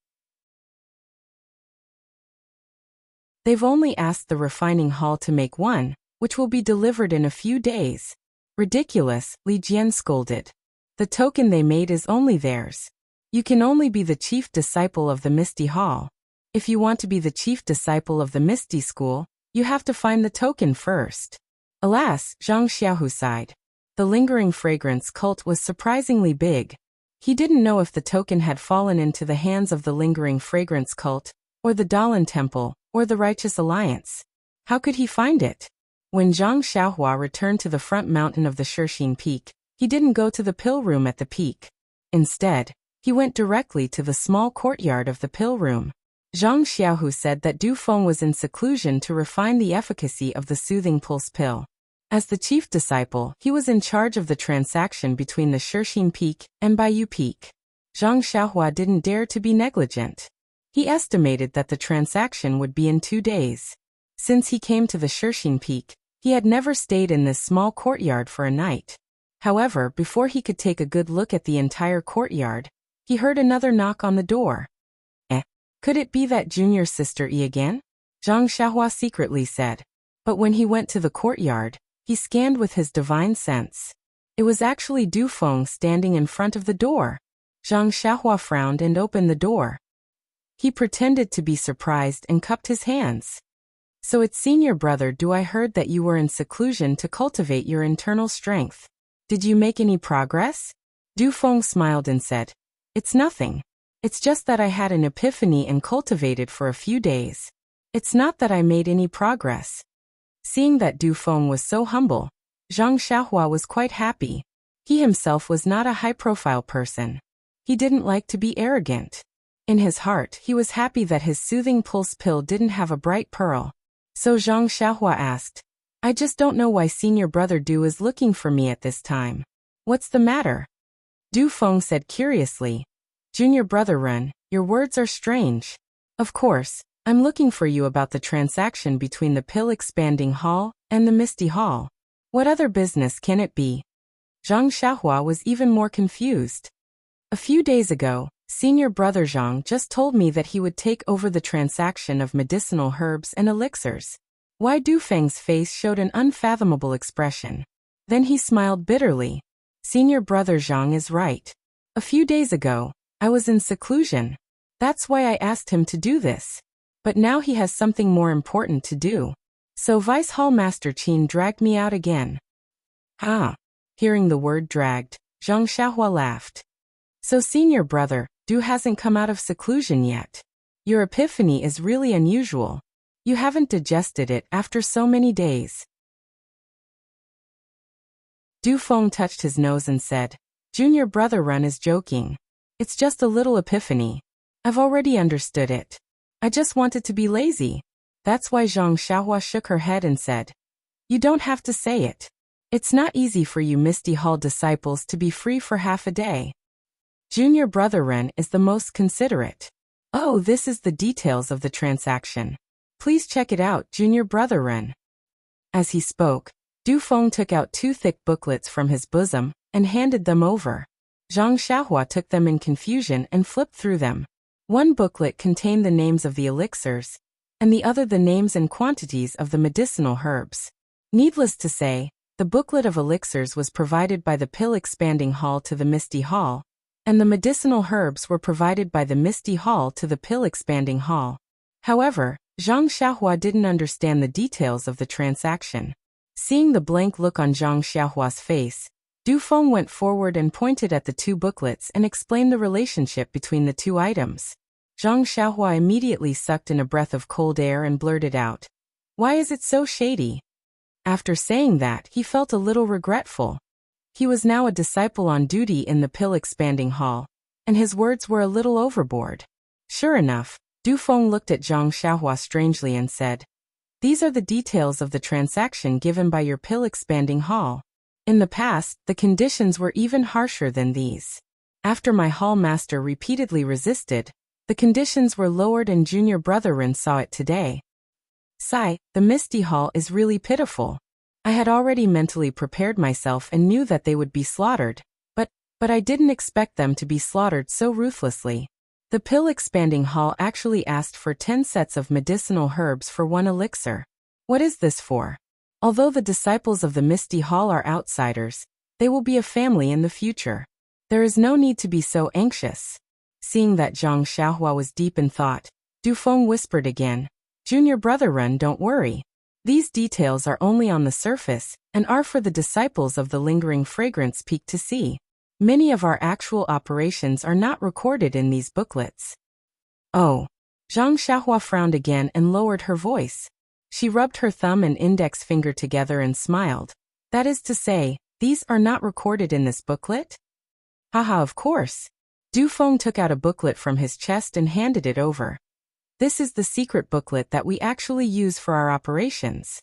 They've only asked the refining hall to make one, which will be delivered in a few days. Ridiculous, Li Jian scolded. The token they made is only theirs. You can only be the chief disciple of the Misty Hall. If you want to be the chief disciple of the Misty School, you have to find the token first. Alas, Zhang Xiaohu sighed. The Lingering Fragrance cult was surprisingly big. He didn't know if the token had fallen into the hands of the Lingering Fragrance cult, or the Dalan Temple, or the Righteous Alliance. How could he find it? When Zhang Xiaohua returned to the front mountain of the Shixin Peak, he didn't go to the pill room at the peak. Instead, he went directly to the small courtyard of the pill room. Zhang Xiaohu said that Du Feng was in seclusion to refine the efficacy of the soothing pulse pill. As the chief disciple, he was in charge of the transaction between the Shixin Peak and Baiyu Peak. Zhang Xiaohua didn't dare to be negligent. He estimated that the transaction would be in 2 days. Since he came to the Shixin Peak, he had never stayed in this small courtyard for a night. However, before he could take a good look at the entire courtyard, he heard another knock on the door. Could it be that junior sister Yi again? Zhang Xiaohua secretly said. But when he went to the courtyard, he scanned with his divine sense. It was actually Du Feng standing in front of the door. Zhang Xiaohua frowned and opened the door. He pretended to be surprised and cupped his hands. So it's senior brother Du. I heard that you were in seclusion to cultivate your internal strength. Did you make any progress? Du Feng smiled and said, It's nothing. It's just that I had an epiphany and cultivated for a few days. It's not that I made any progress. Seeing that Du Feng was so humble, Zhang Xiaohua was quite happy. He himself was not a high-profile person. He didn't like to be arrogant. In his heart, he was happy that his soothing pulse pill didn't have a bright pearl. So Zhang Xiaohua asked, I just don't know why senior brother Du is looking for me at this time. What's the matter? Du Feng said curiously, Junior brother Ren, your words are strange. Of course, I'm looking for you about the transaction between the Pill Expanding Hall and the Misty Hall. What other business can it be? Zhang Xiaohua was even more confused. A few days ago, senior brother Zhang just told me that he would take over the transaction of medicinal herbs and elixirs. Why Du Feng's face showed an unfathomable expression. Then he smiled bitterly. Senior brother Zhang is right. A few days ago, I was in seclusion. That's why I asked him to do this. But now he has something more important to do. So Vice Hall Master Qin dragged me out again. Hearing the word dragged, Zhang Xiaohua laughed. So senior brother, Du hasn't come out of seclusion yet. Your epiphany is really unusual. You haven't digested it after so many days. Du Feng touched his nose and said, Junior brother Ren is joking. It's just a little epiphany. I've already understood it. I just wanted to be lazy. That's why Zhang Xiaohua shook her head and said, You don't have to say it. It's not easy for you Misty Hall disciples to be free for half a day. Junior brother Ren is the most considerate. Oh, this is the details of the transaction. Please check it out, Junior brother Ren. As he spoke, Du Feng took out 2 thick booklets from his bosom and handed them over. Zhang Xiaohua took them in confusion and flipped through them. One booklet contained the names of the elixirs, and the other the names and quantities of the medicinal herbs. Needless to say, the booklet of elixirs was provided by the Pill Expanding Hall to the Misty Hall, and the medicinal herbs were provided by the Misty Hall to the Pill Expanding Hall. However, Zhang Xiaohua didn't understand the details of the transaction. Seeing the blank look on Zhang Xiaohua's face, Du Feng went forward and pointed at the 2 booklets and explained the relationship between the 2 items. Zhang Xiaohua immediately sucked in a breath of cold air and blurted out, Why is it so shady? After saying that, he felt a little regretful. He was now a disciple on duty in the Pill Expanding Hall, and his words were a little overboard. Sure enough, Du Feng looked at Zhang Xiaohua strangely and said, These are the details of the transaction given by your Pill Expanding Hall. In the past, the conditions were even harsher than these. After my hall master repeatedly resisted, the conditions were lowered and junior brother Ren saw it today. Sigh, the Misty Hall is really pitiful. I had already mentally prepared myself and knew that they would be slaughtered, but I didn't expect them to be slaughtered so ruthlessly. The Pill Expanding Hall actually asked for 10 sets of medicinal herbs for 1 elixir. What is this for? Although the disciples of the Misty Hall are outsiders, they will be a family in the future. There is no need to be so anxious. Seeing that Zhang Xiaohua was deep in thought, Du Feng whispered again, Junior brother Ren, don't worry. These details are only on the surface and are for the disciples of the Lingering Fragrance Peak to see. Many of our actual operations are not recorded in these booklets. Oh. Zhang Xiaohua frowned again and lowered her voice. She rubbed her thumb and index finger together and smiled. That is to say, these are not recorded in this booklet? Haha, of course. Du Feng took out a booklet from his chest and handed it over. This is the secret booklet that we actually use for our operations.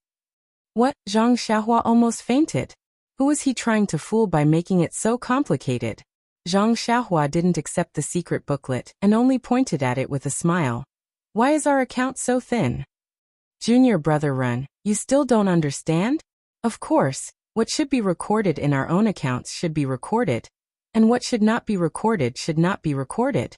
What? Zhang Xiaohua almost fainted. Who was he trying to fool by making it so complicated? Zhang Xiaohua didn't accept the secret booklet and only pointed at it with a smile. Why is our account so thin? Junior brother Run, you still don't understand? Of course, what should be recorded in our own accounts should be recorded, and what should not be recorded should not be recorded.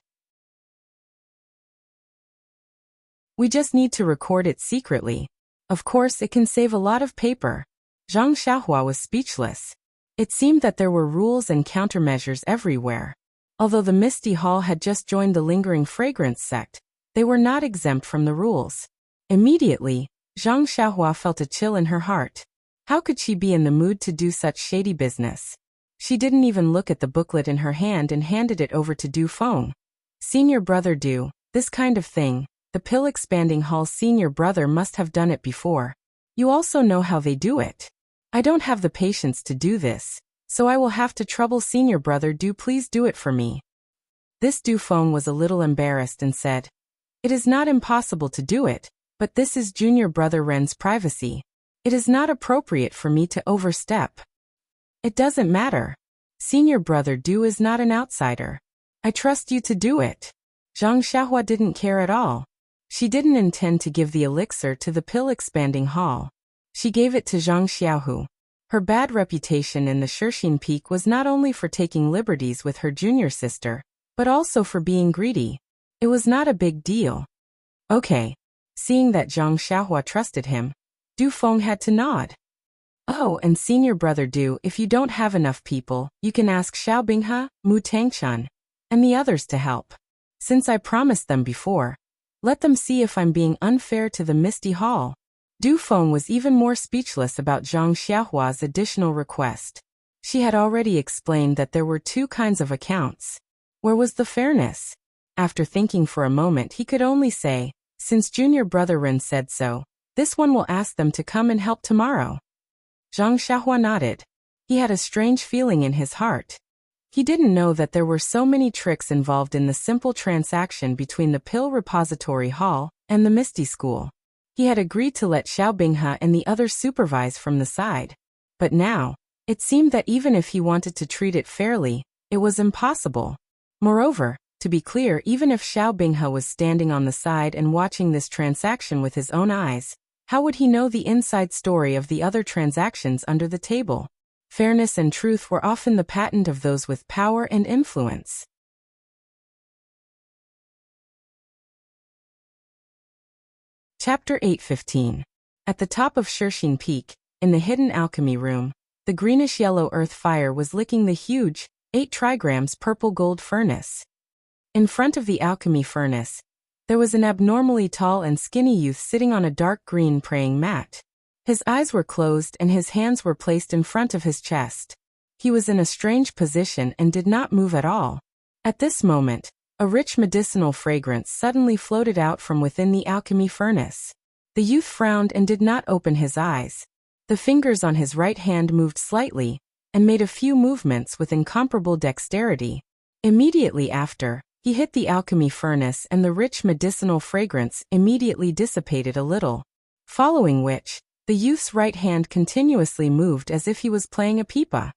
We just need to record it secretly. Of course, it can save a lot of paper. Zhang Xiaohua was speechless. It seemed that there were rules and countermeasures everywhere. Although the Misty Hall had just joined the Lingering Fragrance sect, they were not exempt from the rules. Immediately, Zhang Xiaohua felt a chill in her heart. How could she be in the mood to do such shady business? She didn't even look at the booklet in her hand and handed it over to Du Feng. Senior brother Du, this kind of thing, the Pill Expanding Hall's senior brother must have done it before. You also know how they do it. I don't have the patience to do this, so I will have to trouble senior brother Du. Please do it for me. This Du Feng was a little embarrassed and said, It is not impossible to do it, but this is junior brother Ren's privacy. It is not appropriate for me to overstep. It doesn't matter. Senior brother Du is not an outsider. I trust you to do it. Zhang Xiaohua didn't care at all. She didn't intend to give the elixir to the Pill Expanding Hall. She gave it to Zhang Xiaohu. Her bad reputation in the Shirxin Peak was not only for taking liberties with her junior sister, but also for being greedy. It was not a big deal. Okay. Seeing that Zhang Xiaohua trusted him, Du Feng had to nod. Oh, and senior brother Du, if you don't have enough people, you can ask Xiao Binghe, Mu Tangshan, and the others to help. Since I promised them before, let them see if I'm being unfair to the Misty Hall. Du Feng was even more speechless about Zhang Xiaohua's additional request. She had already explained that there were two kinds of accounts. Where was the fairness? After thinking for a moment, he could only say, since junior brother Ren said so, this one will ask them to come and help tomorrow. Zhang Xiaohua nodded. He had a strange feeling in his heart. He didn't know that there were so many tricks involved in the simple transaction between the Pill Repository Hall and the Misty School. He had agreed to let Xiao Binghe and the others supervise from the side. But now, it seemed that even if he wanted to treat it fairly, it was impossible. Moreover, to be clear, even if Xiao Binghe was standing on the side and watching this transaction with his own eyes, how would he know the inside story of the other transactions under the table? Fairness and truth were often the patent of those with power and influence. Chapter 8:15. At the top of Shirxin Peak, in the hidden alchemy room, the greenish-yellow earth fire was licking the huge, 8 trigrams purple gold furnace. In front of the alchemy furnace, there was an abnormally tall and skinny youth sitting on a dark green praying mat. His eyes were closed and his hands were placed in front of his chest. He was in a strange position and did not move at all. At this moment, a rich medicinal fragrance suddenly floated out from within the alchemy furnace. The youth frowned and did not open his eyes. The fingers on his right hand moved slightly, and made a few movements with incomparable dexterity. Immediately after, he hit the alchemy furnace and the rich medicinal fragrance immediately dissipated a little. Following which, the youth's right hand continuously moved as if he was playing a pipa.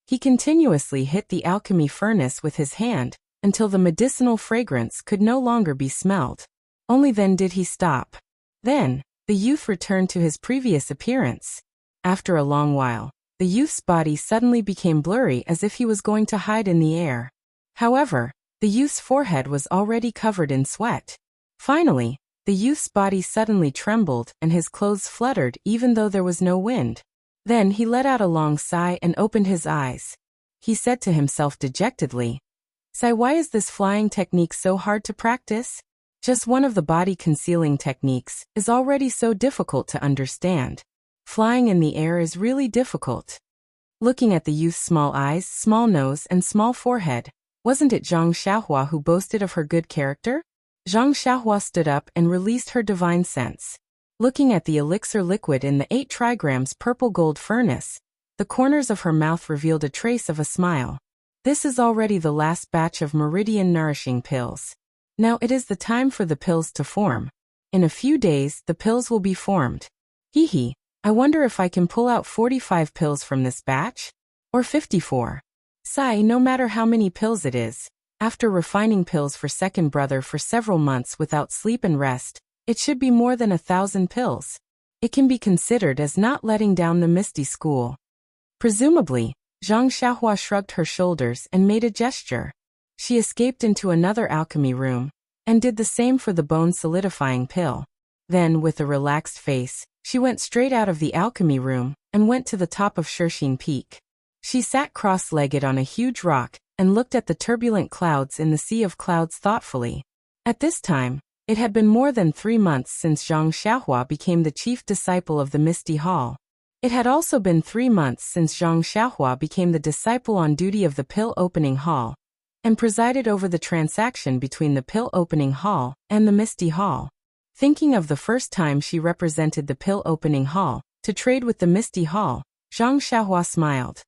He continuously hit the alchemy furnace with his hand, until the medicinal fragrance could no longer be smelled. Only then did he stop. Then, the youth returned to his previous appearance. After a long while, the youth's body suddenly became blurry as if he was going to hide in the air. However, the youth's forehead was already covered in sweat. Finally, the youth's body suddenly trembled and his clothes fluttered even though there was no wind. Then he let out a long sigh and opened his eyes. He said to himself dejectedly, "Sai, why is this flying technique so hard to practice? Just one of the body-concealing techniques is already so difficult to understand. Flying in the air is really difficult." Looking at the youth's small eyes, small nose, and small forehead, wasn't it Zhang Xiaohua who boasted of her good character? Zhang Xiaohua stood up and released her divine sense. Looking at the elixir liquid in the 8 trigrams purple gold furnace, the corners of her mouth revealed a trace of a smile. This is already the last batch of meridian nourishing pills. Now it is the time for the pills to form. In a few days, the pills will be formed. Hee. I wonder if I can pull out 45 pills from this batch? Or 54. Sigh, no matter how many pills it is. After refining pills for second brother for several months without sleep and rest, it should be more than 1,000 pills. It can be considered as not letting down the Misty School. Presumably, Zhang Xiaohua shrugged her shoulders and made a gesture. She escaped into another alchemy room, and did the same for the bone solidifying pill. Then, with a relaxed face, she went straight out of the alchemy room, and went to the top of Shirxin Peak. She sat cross-legged on a huge rock, and looked at the turbulent clouds in the sea of clouds thoughtfully. At this time, it had been more than 3 months since Zhang Xiaohua became the chief disciple of the Misty Hall. It had also been 3 months since Zhang Xiaohua became the disciple on duty of the Pill Opening Hall, and presided over the transaction between the Pill Opening Hall and the Misty Hall. Thinking of the first time she represented the Pill Opening Hall to trade with the Misty Hall, Zhang Xiaohua smiled.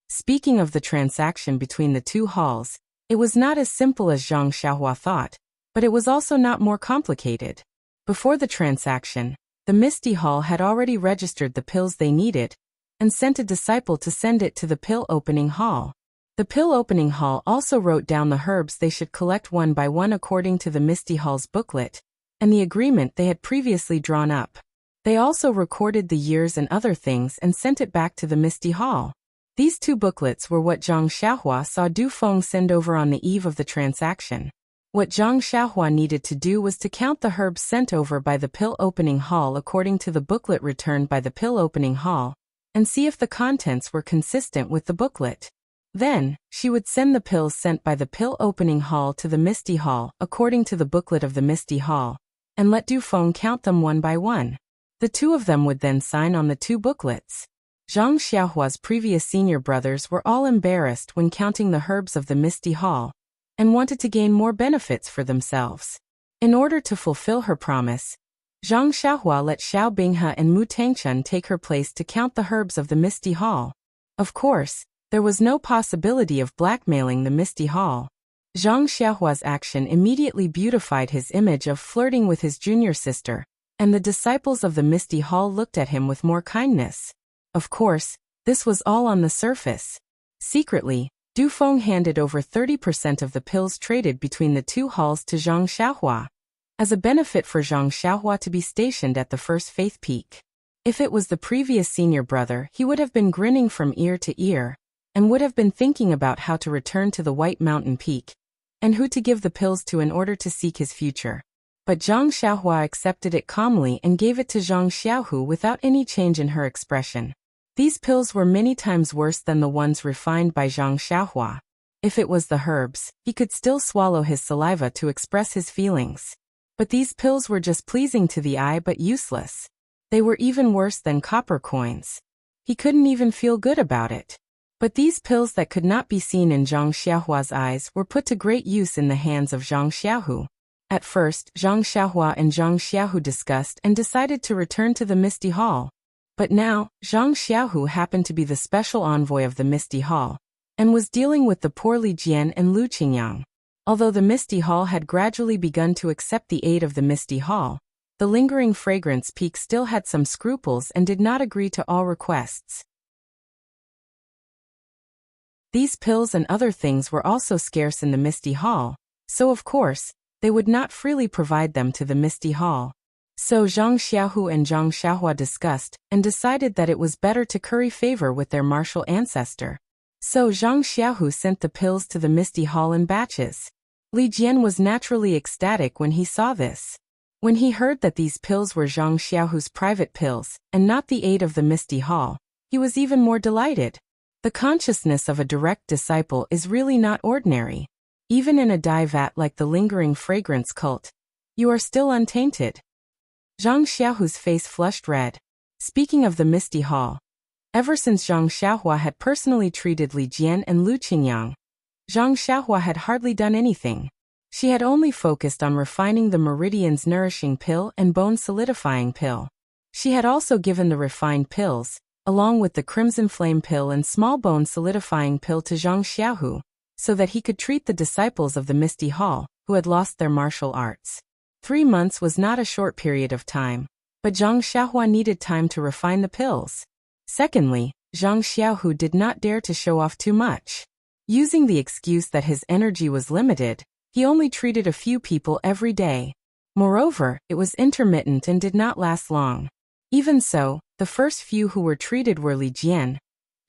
Speaking of the transaction between the two halls, it was not as simple as Zhang Xiaohua thought, but it was also not more complicated. Before the transaction, the Misty Hall had already registered the pills they needed, and sent a disciple to send it to the Pill Opening Hall. The Pill Opening Hall also wrote down the herbs they should collect one by one according to the Misty Hall's booklet, and the agreement they had previously drawn up. They also recorded the years and other things and sent it back to the Misty Hall. These 2 booklets were what Zhang Xiaohua saw Du Feng send over on the eve of the transaction. What Zhang Xiaohua needed to do was to count the herbs sent over by the Pill Opening Hall according to the booklet returned by the Pill Opening Hall, and see if the contents were consistent with the booklet. Then, she would send the pills sent by the Pill Opening Hall to the Misty Hall according to the booklet of the Misty Hall, and let Du Feng count them one by one. The 2 of them would then sign on the 2 booklets. Zhang Xiaohua's previous senior brothers were all embarrassed when counting the herbs of the Misty Hall, and wanted to gain more benefits for themselves. In order to fulfill her promise, Zhang Xiaohua let Xiao Binghe and Mu Tangchun take her place to count the herbs of the Misty Hall. Of course, there was no possibility of blackmailing the Misty Hall. Zhang Xiaohua's action immediately beautified his image of flirting with his junior sister, and the disciples of the Misty Hall looked at him with more kindness. Of course, this was all on the surface. Secretly, Du Feng handed over 30% of the pills traded between the 2 halls to Zhang Xiaohua, as a benefit for Zhang Xiaohua to be stationed at the first Faith Peak. If it was the previous senior brother, he would have been grinning from ear to ear, and would have been thinking about how to return to the White Mountain Peak, and who to give the pills to in order to seek his future. But Zhang Xiaohua accepted it calmly and gave it to Zhang Xiaohu without any change in her expression. These pills were many times worse than the ones refined by Zhang Xiaohua. If it was the herbs, he could still swallow his saliva to express his feelings. But these pills were just pleasing to the eye but useless. They were even worse than copper coins. He couldn't even feel good about it. But these pills that could not be seen in Zhang Xiaohua's eyes were put to great use in the hands of Zhang Xiaohu. At first, Zhang Xiaohua and Zhang Xiaohu discussed and decided to return to the Misty Hall. But now, Zhang Xiaohu happened to be the special envoy of the Misty Hall, and was dealing with the poor Li Jian and Lu Qingyang. Although the Misty Hall had gradually begun to accept the aid of the Misty Hall, the lingering fragrance peak still had some scruples and did not agree to all requests. These pills and other things were also scarce in the Misty Hall, so of course, they would not freely provide them to the Misty Hall. So Zhang Xiaohu and Zhang Xiaohua discussed, and decided that it was better to curry favor with their martial ancestor. So Zhang Xiaohu sent the pills to the Misty Hall in batches. Li Jian was naturally ecstatic when he saw this. When he heard that these pills were Zhang Xiaohu's private pills, and not the aid of the Misty Hall, he was even more delighted. The consciousness of a direct disciple is really not ordinary. Even in a dye vat like the lingering fragrance cult, you are still untainted. Zhang Xiaohu's face flushed red. Speaking of the Misty Hall, ever since Zhang Xiaohua had personally treated Li Jian and Lu Qingyang, Zhang Xiaohua had hardly done anything. She had only focused on refining the meridian's nourishing pill and bone solidifying pill. She had also given the refined pills, along with the crimson flame pill and small bone solidifying pill to Zhang Xiaohu, so that he could treat the disciples of the Misty Hall, who had lost their martial arts. 3 months was not a short period of time, but Zhang Xiaohu needed time to refine the pills. Secondly, Zhang Xiaohu did not dare to show off too much. Using the excuse that his energy was limited, he only treated a few people every day. Moreover, it was intermittent and did not last long. Even so, the first few who were treated were Li Jian,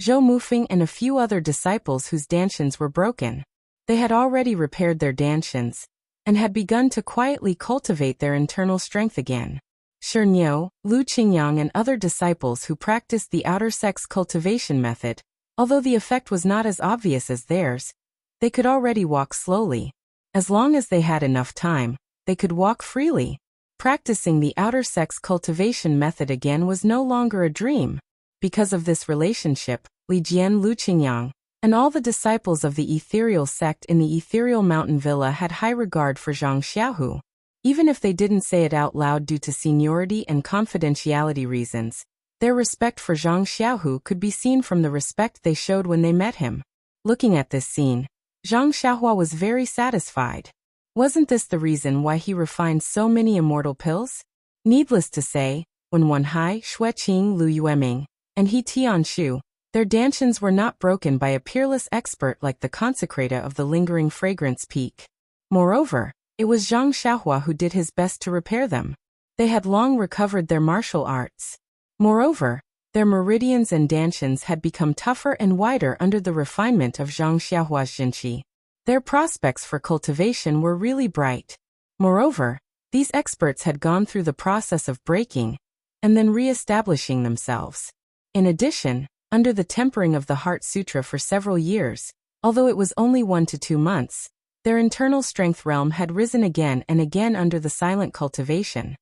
Zhou Mufeng and a few other disciples whose dantians were broken. They had already repaired their dantians, and had begun to quietly cultivate their internal strength again. Shi Niu, Lu Qingyang and other disciples who practiced the outer sex cultivation method, although the effect was not as obvious as theirs, they could already walk slowly. As long as they had enough time, they could walk freely. Practicing the outer sex cultivation method again was no longer a dream. Because of this relationship, Li Jian, Lu Qingyang, and all the disciples of the ethereal sect in the ethereal mountain villa had high regard for Zhang Xiaohu. Even if they didn't say it out loud due to seniority and confidentiality reasons, their respect for Zhang Xiaohu could be seen from the respect they showed when they met him. Looking at this scene, Zhang Xiaohu was very satisfied. Wasn't this the reason why he refined so many immortal pills? Needless to say, when Wenhai, Xueqing, Lu Yueming, and He Tianshu, their dantians were not broken by a peerless expert like the consecrator of the lingering fragrance peak. Moreover, it was Zhang Xiaohu who did his best to repair them. They had long recovered their martial arts. Moreover, their meridians and dantians had become tougher and wider under the refinement of Zhang Xiaohua's jinqi. Their prospects for cultivation were really bright. Moreover, these experts had gone through the process of breaking and then re-establishing themselves. In addition, under the tempering of the Heart Sutra for several years, although it was only 1 to 2 months, their internal strength realm had risen again and again under the silent cultivation.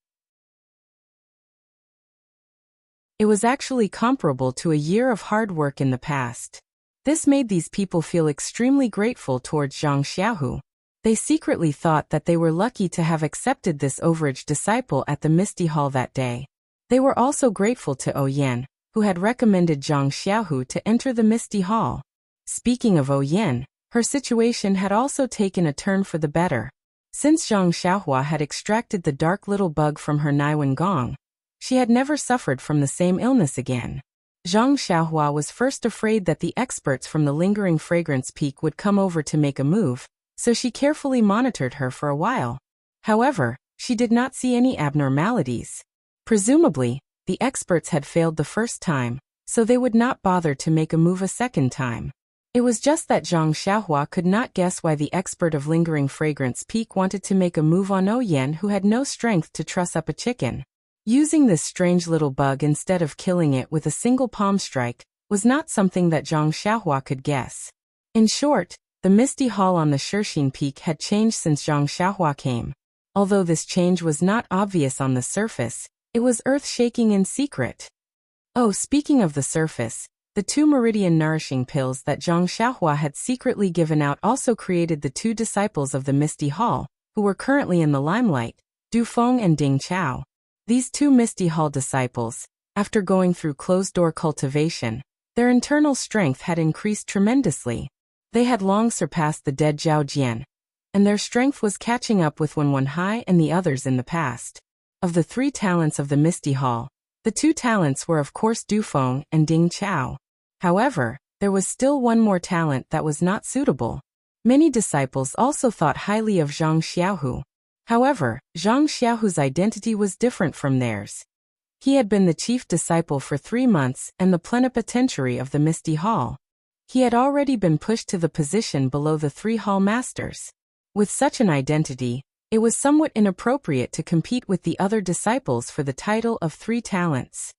It was actually comparable to a year of hard work in the past. This made these people feel extremely grateful towards Zhang Xiaohu. They secretly thought that they were lucky to have accepted this overage disciple at the Misty Hall that day. They were also grateful to Oyen, who had recommended Zhang Xiaohu to enter the Misty Hall. Speaking of Oyen, her situation had also taken a turn for the better. Since Zhang Xiaohu had extracted the dark little bug from her Naiwen Gong, she had never suffered from the same illness again. Zhang Xiaohu was first afraid that the experts from the lingering fragrance peak would come over to make a move, so she carefully monitored her for a while. However, she did not see any abnormalities. Presumably, the experts had failed the first time, so they would not bother to make a move a second time. It was just that Zhang Xiaohu could not guess why the expert of lingering fragrance peak wanted to make a move on Oyen, who had no strength to truss up a chicken. Using this strange little bug instead of killing it with a single palm strike was not something that Zhang Xiaohu could guess. In short, the Misty Hall on the Shirxin Peak had changed since Zhang Xiaohu came. Although this change was not obvious on the surface, it was earth-shaking in secret. Oh, speaking of the surface, the 2 meridian nourishing pills that Zhang Xiaohu had secretly given out also created the 2 disciples of the Misty Hall, who were currently in the limelight, Du Feng and Ding Chao. These 2 Misty Hall disciples, after going through closed-door cultivation, their internal strength had increased tremendously. They had long surpassed the dead Zhao Jian, and their strength was catching up with Wenhai and the others in the past. Of the 3 talents of the Misty Hall, the 2 talents were of course Du Feng and Ding Chao. However, there was still one more talent that was not suitable. Many disciples also thought highly of Zhang Xiaohu. However, Zhang Xiaohu's identity was different from theirs. He had been the chief disciple for 3 months and the plenipotentiary of the Misty Hall. He had already been pushed to the position below the 3 hall masters. With such an identity, it was somewhat inappropriate to compete with the other disciples for the title of 3 talents.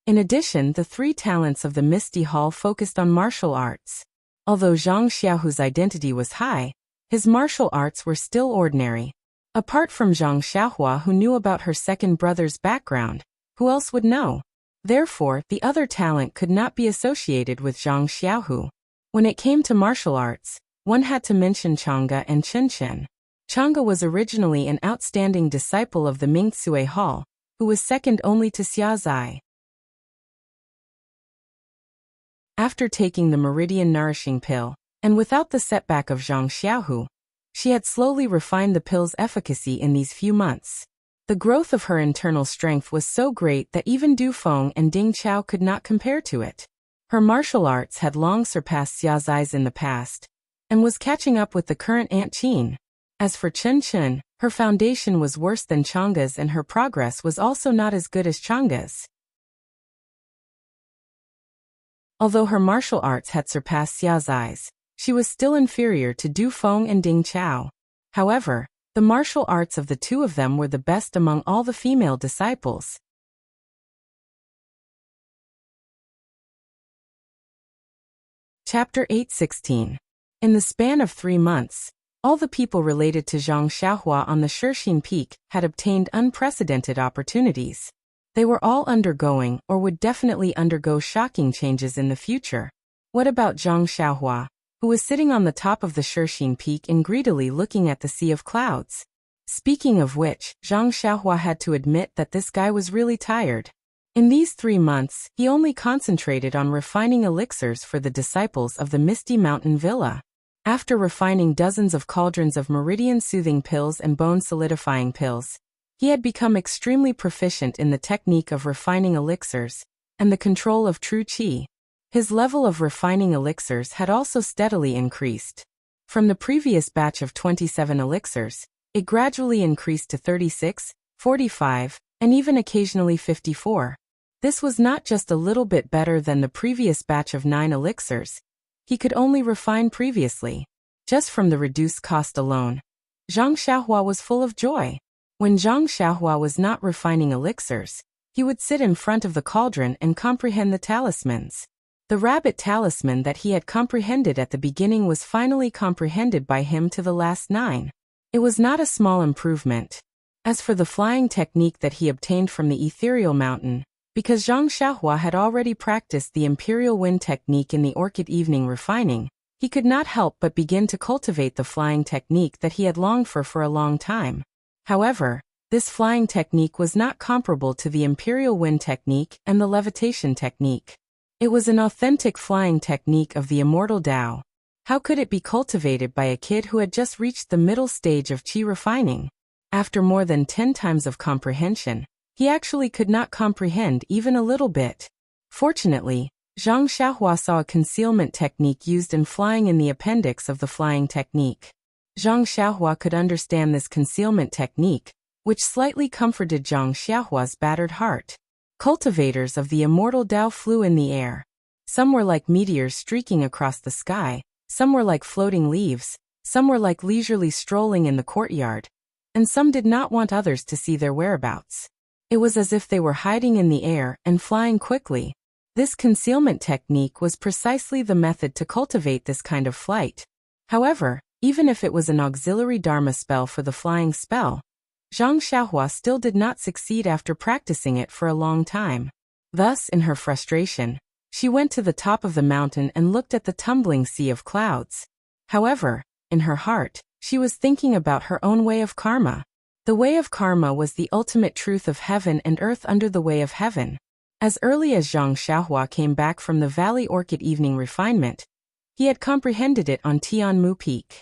In addition, the 3 talents of the Misty Hall focused on martial arts. Although Zhang Xiaohu's identity was high, his martial arts were still ordinary. Apart from Zhang Xiaohu, who knew about her second brother's background, who else would know? Therefore, the other talent could not be associated with Zhang Xiaohu. When it came to martial arts, one had to mention Chang'e and Chen Chen. Chang'e was originally an outstanding disciple of the Mingxue Hall, who was second only to Xia Zai. After taking the meridian nourishing pill, and without the setback of Zhang Xiaohu, she had slowly refined the pill's efficacy in these few months. The growth of her internal strength was so great that even Du Feng and Ding Chao could not compare to it. Her martial arts had long surpassed Xia Zai's in the past, and was catching up with the current Aunt Qin. As for Chen Chen, her foundation was worse than Chang'e's and her progress was also not as good as Chang'e's. Although her martial arts had surpassed Xia Zai's, she was still inferior to Du Feng and Ding Chao. However, the martial arts of the two of them were the best among all the female disciples. Chapter 8:16. In the span of 3 months, all the people related to Zhang Xiaohua on the Shixin Peak had obtained unprecedented opportunities. They were all undergoing or would definitely undergo shocking changes in the future. What about Zhang Xiaohua, who was sitting on the top of the Shixin Peak and greedily looking at the sea of clouds? Speaking of which, Zhang Xiaohua had to admit that this guy was really tired. In these 3 months, he only concentrated on refining elixirs for the disciples of the Misty Mountain Villa. After refining dozens of cauldrons of meridian-soothing pills and bone-solidifying pills, he had become extremely proficient in the technique of refining elixirs and the control of true qi. His level of refining elixirs had also steadily increased. From the previous batch of 27 elixirs, it gradually increased to 36, 45, and even occasionally 54. This was not just a little bit better than the previous batch of 9 elixirs he could only refine previously. Just from the reduced cost alone, Zhang Xiaohua was full of joy. When Zhang Xiaohua was not refining elixirs, he would sit in front of the cauldron and comprehend the talismans. The rabbit talisman that he had comprehended at the beginning was finally comprehended by him to the last 9. It was not a small improvement. As for the flying technique that he obtained from the ethereal mountain, because Zhang Xiaohua had already practiced the imperial wind technique in the orchid evening refining, he could not help but begin to cultivate the flying technique that he had longed for a long time. However, this flying technique was not comparable to the imperial wind technique and the levitation technique. It was an authentic flying technique of the immortal Tao. How could it be cultivated by a kid who had just reached the middle stage of qi refining? After more than 10 times of comprehension, he actually could not comprehend even a little bit. Fortunately, Zhang Xiaohua saw a concealment technique used in flying in the appendix of the flying technique. Zhang Xiaohua could understand this concealment technique, which slightly comforted Zhang Xiaohua's battered heart. Cultivators of the immortal Tao flew in the air. Some were like meteors streaking across the sky, some were like floating leaves, some were like leisurely strolling in the courtyard, and some did not want others to see their whereabouts. It was as if they were hiding in the air and flying quickly. This concealment technique was precisely the method to cultivate this kind of flight. However, even if it was an auxiliary Dharma spell for the flying spell, Zhang Xiaohua still did not succeed after practicing it for a long time. Thus, in her frustration, she went to the top of the mountain and looked at the tumbling sea of clouds. However, in her heart, she was thinking about her own way of karma. The way of karma was the ultimate truth of heaven and earth under the way of heaven. As early as Zhang Xiaohua came back from the Valley Orchid evening refinement, he had comprehended it on Tianmu Peak.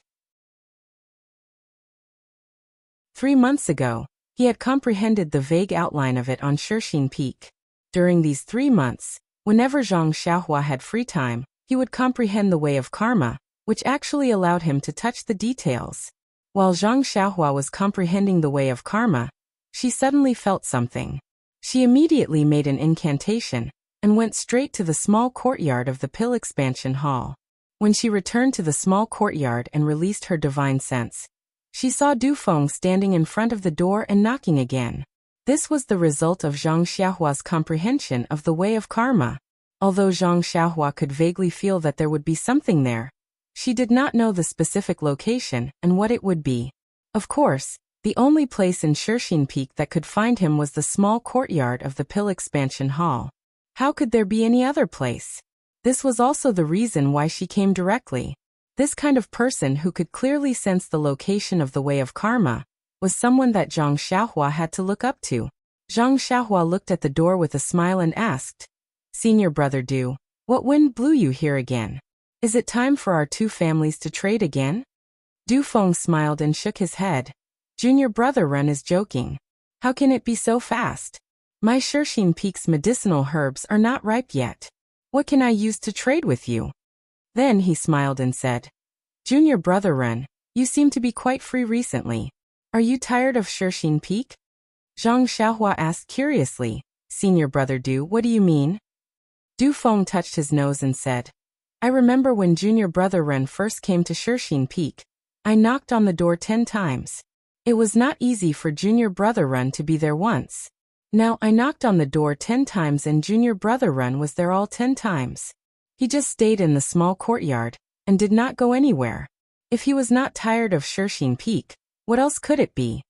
3 months ago, he had comprehended the vague outline of it on Shixin Peak. During these 3 months, whenever Zhang Xiaohua had free time, he would comprehend the way of karma, which actually allowed him to touch the details. While Zhang Xiaohua was comprehending the way of karma, she suddenly felt something. She immediately made an incantation and went straight to the small courtyard of the Pill Expansion Hall. When she returned to the small courtyard and released her divine sense, she saw Du Feng standing in front of the door and knocking again. This was the result of Zhang Xiaohua's comprehension of the way of karma. Although Zhang Xiaohua could vaguely feel that there would be something there, she did not know the specific location and what it would be. Of course, the only place in Shixin Peak that could find him was the small courtyard of the Pill Expansion Hall. How could there be any other place? This was also the reason why she came directly. This kind of person who could clearly sense the location of the way of karma was someone that Zhang Xiaohua had to look up to. Zhang Xiaohua looked at the door with a smile and asked, "Senior brother Du, what wind blew you here again? Is it time for our two families to trade again?" Du Feng smiled and shook his head. "Junior brother Ren is joking. How can it be so fast? My Shirxin Peak's medicinal herbs are not ripe yet. What can I use to trade with you?" Then he smiled and said, "Junior brother Ren, you seem to be quite free recently. Are you tired of Shirxin Peak?" Zhang Xiaohua asked curiously, "Senior brother Du, what do you mean?" Du Feng touched his nose and said, "I remember when junior brother Ren first came to Shirxin Peak. I knocked on the door 10 times. It was not easy for junior brother Ren to be there once. Now I knocked on the door 10 times and junior brother Ren was there all 10 times. He just stayed in the small courtyard and did not go anywhere. If he was not tired of Shirxin Peak, what else could it be?"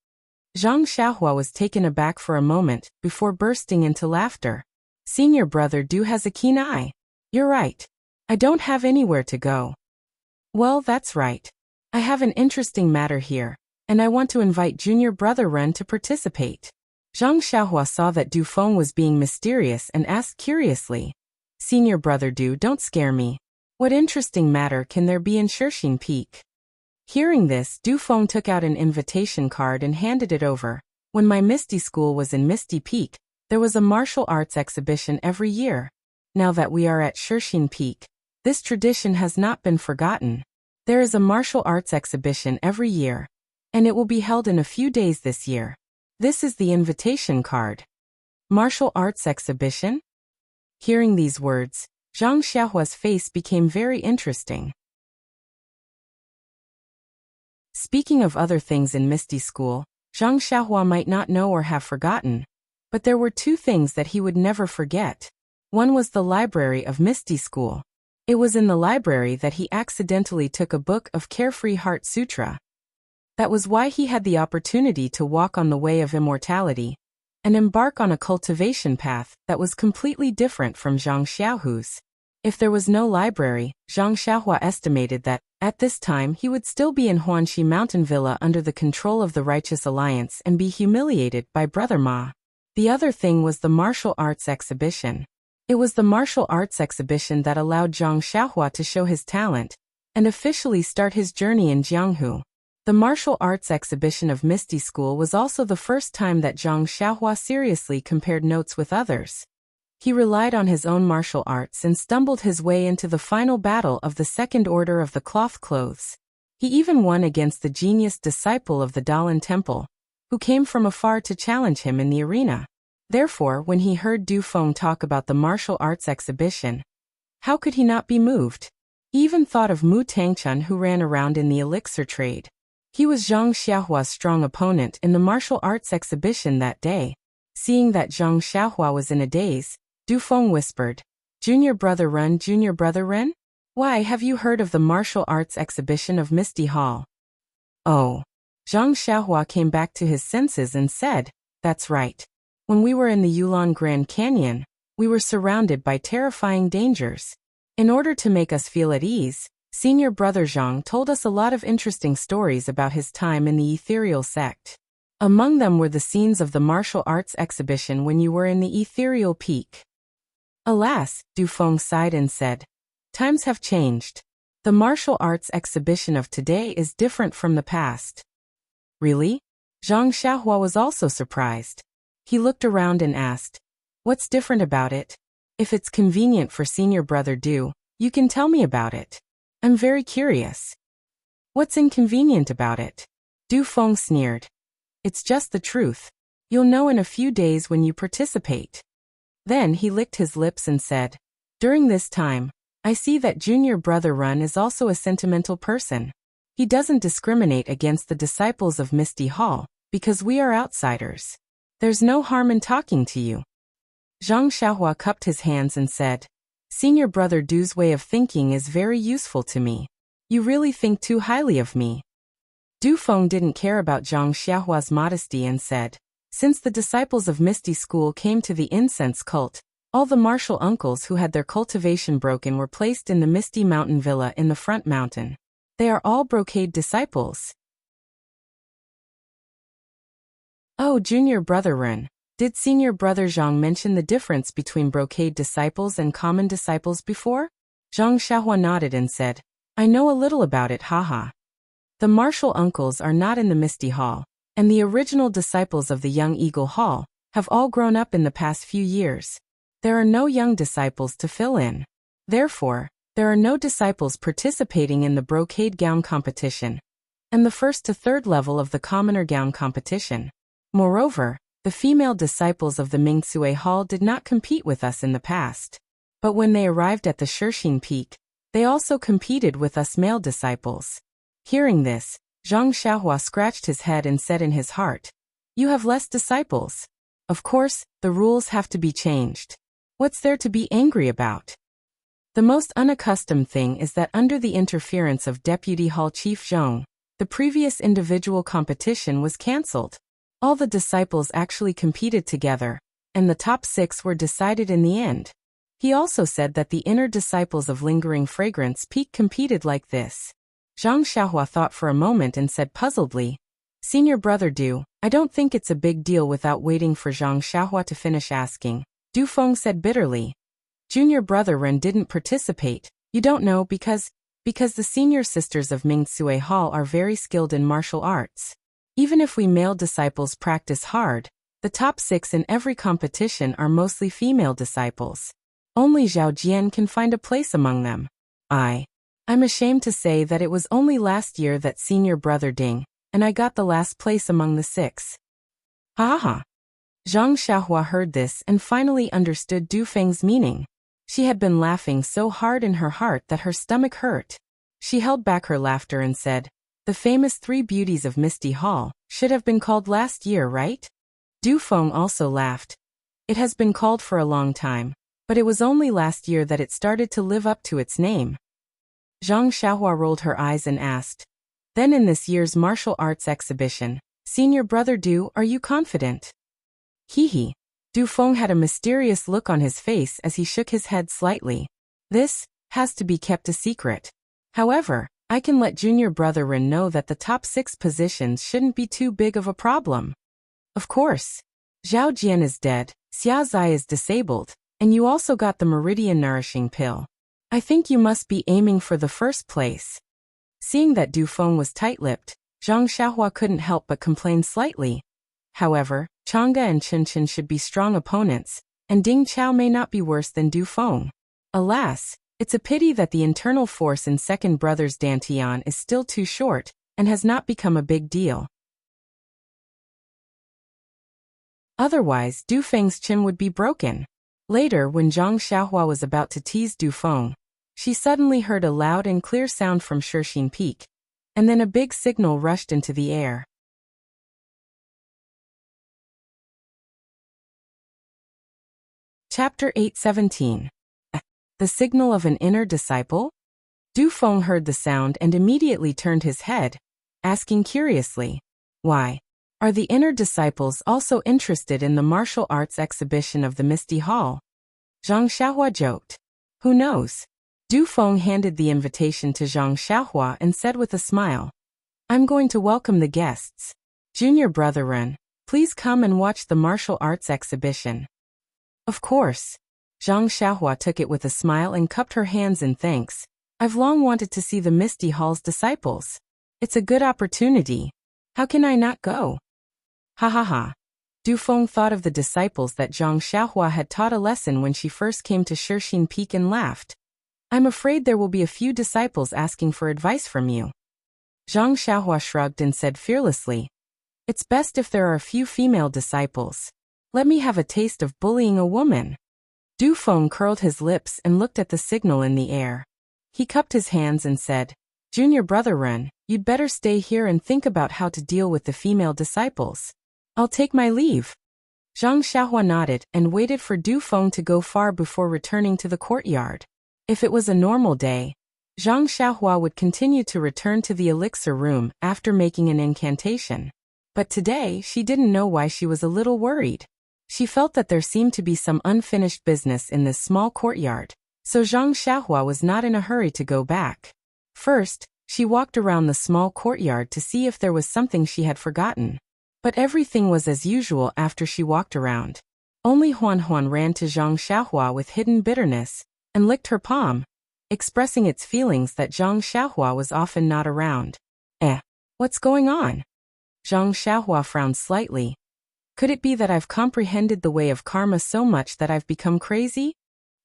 Zhang Xiaohua was taken aback for a moment before bursting into laughter. "Senior brother Du has a keen eye. You're right. I don't have anywhere to go." "Well, that's right. I have an interesting matter here, and I want to invite junior brother Ren to participate." Zhang Xiaohua saw that Du Feng was being mysterious and asked curiously, "Senior brother Du, don't scare me. What interesting matter can there be in Shirxin Peak?" Hearing this, Du Feng took out an invitation card and handed it over. "When my Misty School was in Misty Peak, there was a martial arts exhibition every year. Now that we are at Shirxin Peak, this tradition has not been forgotten. There is a martial arts exhibition every year, and it will be held in a few days this year. This is the invitation card." "Martial arts exhibition?" Hearing these words, Zhang Xiaohua's face became very interesting. Speaking of other things in Misty School, Zhang Xiaohua might not know or have forgotten, but there were two things that he would never forget. One was the library of Misty School. It was in the library that he accidentally took a book of Carefree Heart Sutra. That was why he had the opportunity to walk on the way of immortality and embark on a cultivation path that was completely different from Zhang Xiaohu's. If there was no library, Zhang Xiaohua estimated that, at this time, he would still be in Huanxi Mountain Villa under the control of the Righteous Alliance and be humiliated by Brother Ma. The other thing was the martial arts exhibition. It was the martial arts exhibition that allowed Zhang Xiaohua to show his talent and officially start his journey in Jianghu. The martial arts exhibition of Misty School was also the first time that Zhang Xiaohua seriously compared notes with others. He relied on his own martial arts and stumbled his way into the final battle of the Second Order of the Cloth Clothes. He even won against the genius disciple of the Dalan Temple, who came from afar to challenge him in the arena. Therefore, when he heard Du Feng talk about the martial arts exhibition, how could he not be moved? He even thought of Mu Tangchun, who ran around in the elixir trade. He was Zhang Xiaohua's strong opponent in the martial arts exhibition that day. Seeing that Zhang Xiaohua was in a daze, Du Feng whispered, "Junior brother Ren? Why, have you heard of the martial arts exhibition of Misty Hall?" "Oh." Zhang Xiaohua came back to his senses and said, "That's right. When we were in the Yulon Grand Canyon, we were surrounded by terrifying dangers. In order to make us feel at ease, Senior brother Zhang told us a lot of interesting stories about his time in the ethereal sect. Among them were the scenes of the martial arts exhibition when you were in the ethereal peak." "Alas," Du Feng sighed and said, "times have changed. The martial arts exhibition of today is different from the past." "Really?" Zhang Xiaohua was also surprised. He looked around and asked, "What's different about it? If it's convenient for senior brother Du, you can tell me about it. I'm very curious." "What's inconvenient about it?" Du Feng sneered. "It's just the truth. You'll know in a few days when you participate." Then he licked his lips and said, "During this time, I see that junior brother Ren is also a sentimental person. He doesn't discriminate against the disciples of Misty Hall, because we are outsiders. There's no harm in talking to you." Zhang Xiaohua cupped his hands and said, "Senior brother Du's way of thinking is very useful to me. You really think too highly of me." Du Feng didn't care about Zhang Xiaohua's modesty and said, "Since the disciples of Misty School came to the incense cult, all the martial uncles who had their cultivation broken were placed in the Misty Mountain Villa in the front mountain. They are all brocade disciples. Oh, junior brother Ren, did senior brother Zhang mention the difference between brocade disciples and common disciples before? Zhang Xiaohua nodded and said, I know a little about it, haha. The martial uncles are not in the Misty Hall, and the original disciples of the Young Eagle Hall have all grown up in the past few years. There are no young disciples to fill in. Therefore, there are no disciples participating in the brocade gown competition, and the first to third level of the commoner gown competition. Moreover, the female disciples of the Mingsue Hall did not compete with us in the past. But when they arrived at the Shixin Peak, they also competed with us male disciples. Hearing this, Zhang Xiaohua scratched his head and said in his heart, You have less disciples. Of course, the rules have to be changed. What's there to be angry about? The most unaccustomed thing is that under the interference of Deputy Hall Chief Zhong, the previous individual competition was cancelled. All the disciples actually competed together, and the top 6 were decided in the end. He also said that the inner disciples of Lingering Fragrance Peak competed like this. Zhang Xiaohua thought for a moment and said puzzledly, Senior brother Du, I don't think it's a big deal. Without waiting for Zhang Xiaohua to finish asking, Du Feng said bitterly, Junior brother Ren didn't participate. You don't know because the senior sisters of Mingsue Hall are very skilled in martial arts. Even if we male disciples practice hard, the top 6 in every competition are mostly female disciples. Only Zhao Jian can find a place among them. I'm ashamed to say that it was only last year that senior brother Ding and I got the last place among the 6. Ha ha. Zhang Xiaohua heard this and finally understood Du Feng's meaning. She had been laughing so hard in her heart that her stomach hurt. She held back her laughter and said, The famous 3 beauties of Misty Hall should have been called last year, right? Du Feng also laughed. It has been called for a long time, but it was only last year that it started to live up to its name. Zhang Xiaohua rolled her eyes and asked, Then in this year's martial arts exhibition, senior brother Du, are you confident? Hee. Du Feng had a mysterious look on his face as he shook his head slightly. This has to be kept a secret. However, I can let junior brother Ren know that the top 6 positions shouldn't be too big of a problem. Of course. Zhao Jian is dead, Xia Zai is disabled, and you also got the Meridian Nourishing Pill. I think you must be aiming for the first place. Seeing that Du Feng was tight-lipped, Zhang Xiaohua couldn't help but complain slightly. However, Chang'e and Chen Chen should be strong opponents, and Ding Chao may not be worse than Du Feng. Alas, it's a pity that the internal force in second brother's Dantian is still too short, and has not become a big deal. Otherwise, Du Feng's chin would be broken. Later, when Zhang Xiaohua was about to tease Du Feng, she suddenly heard a loud and clear sound from Shixin Peak, and then a big signal rushed into the air. Chapter 8:17. The signal of an inner disciple? Du Feng heard the sound and immediately turned his head, asking curiously, Why? Are the inner disciples also interested in the martial arts exhibition of the Misty Hall? Zhang Xiaohua joked. Who knows? Du Feng handed the invitation to Zhang Xiaohua and said with a smile, I'm going to welcome the guests. Junior brother Ren, please come and watch the martial arts exhibition. Of course. Zhang Xiaohua took it with a smile and cupped her hands in thanks. I've long wanted to see the Misty Hall's disciples. It's a good opportunity. How can I not go? Ha ha ha. Du Feng thought of the disciples that Zhang Xiaohua had taught a lesson when she first came to Shixin Peak and laughed. I'm afraid there will be a few disciples asking for advice from you. Zhang Xiaohua shrugged and said fearlessly, It's best if there are a few female disciples. Let me have a taste of bullying a woman. Du Feng curled his lips and looked at the signal in the air. He cupped his hands and said, Junior brother Ren, you'd better stay here and think about how to deal with the female disciples. I'll take my leave. Zhang Xiaohua nodded and waited for Du Feng to go far before returning to the courtyard. If it was a normal day, Zhang Xiaohua would continue to return to the elixir room after making an incantation. But today she didn't know why she was a little worried. She felt that there seemed to be some unfinished business in this small courtyard, so Zhang Xiaohua was not in a hurry to go back. First, She walked around the small courtyard to see if there was something she had forgotten. But everything was as usual after she walked around. Only Huan Huan ran to Zhang Xiaohua with hidden bitterness and licked her palm, expressing its feelings that Zhang Xiaohua was often not around. What's going on? Zhang Xiaohua frowned slightly. Could it be that I've comprehended the way of karma so much that I've become crazy?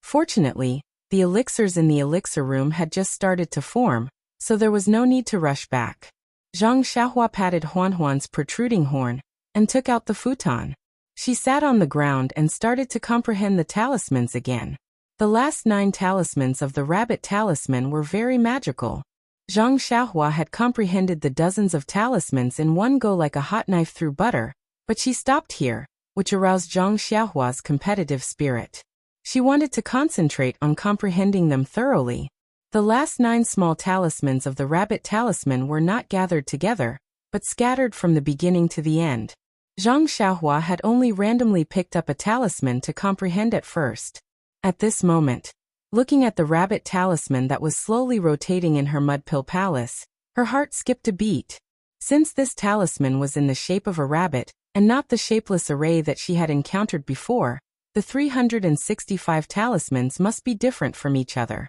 Fortunately, the elixirs in the elixir room had just started to form, so there was no need to rush back. Zhang Xiaohua patted Huan Huan's protruding horn and took out the futon. She sat on the ground and started to comprehend the talismans again. The last 9 talismans of the rabbit talisman were very magical. Zhang Xiaohua had comprehended the dozens of talismans in one go like a hot knife through butter, but she stopped here, which aroused Zhang Xiaohua's competitive spirit. She wanted to concentrate on comprehending them thoroughly. The last 9 small talismans of the rabbit talisman were not gathered together, but scattered from the beginning to the end. Zhang Xiaohua had only randomly picked up a talisman to comprehend at first. At this moment, looking at the rabbit talisman that was slowly rotating in her mudpill palace, her heart skipped a beat. Since this talisman was in the shape of a rabbit, and not the shapeless array that she had encountered before, the 365 talismans must be different from each other.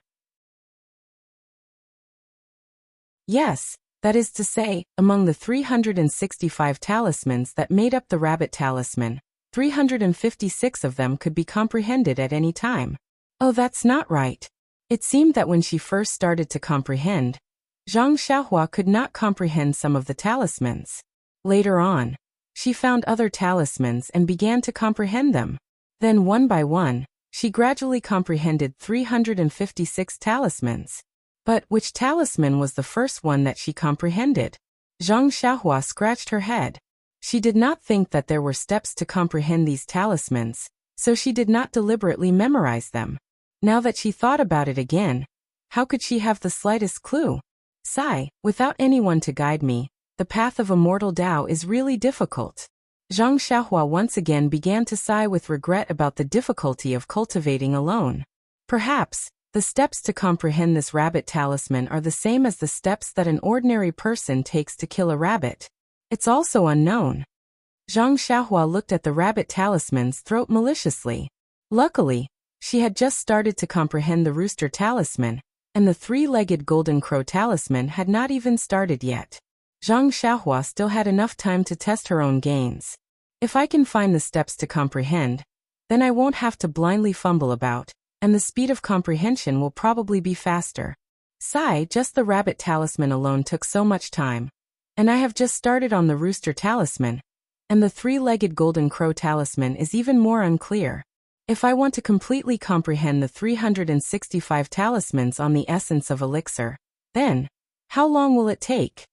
Yes, that is to say, among the 365 talismans that made up the rabbit talisman, 356 of them could be comprehended at any time. Oh, that's not right. It seemed that when she first started to comprehend, Zhang Xiaohua could not comprehend some of the talismans. Later on, she found other talismans and began to comprehend them. Then one by one, she gradually comprehended 356 talismans. But which talisman was the first one that she comprehended? Zhang Xiaohua scratched her head. She did not think that there were steps to comprehend these talismans, so she did not deliberately memorize them. Now that she thought about it again, how could she have the slightest clue? Sigh, without anyone to guide me, the path of immortal Tao is really difficult. Zhang Xiaohua once again began to sigh with regret about the difficulty of cultivating alone. Perhaps, the steps to comprehend this rabbit talisman are the same as the steps that an ordinary person takes to kill a rabbit. It's also unknown. Zhang Xiaohua looked at the rabbit talisman's throat maliciously. Luckily, she had just started to comprehend the rooster talisman, and the 3-legged golden crow talisman had not even started yet. Zhang Xiaohua still had enough time to test her own gains. If I can find the steps to comprehend, then I won't have to blindly fumble about, and the speed of comprehension will probably be faster. Sigh, just the rabbit talisman alone took so much time. And I have just started on the rooster talisman, and the 3-legged golden crow talisman is even more unclear. If I want to completely comprehend the 365 talismans on the essence of elixir, then, how long will it take?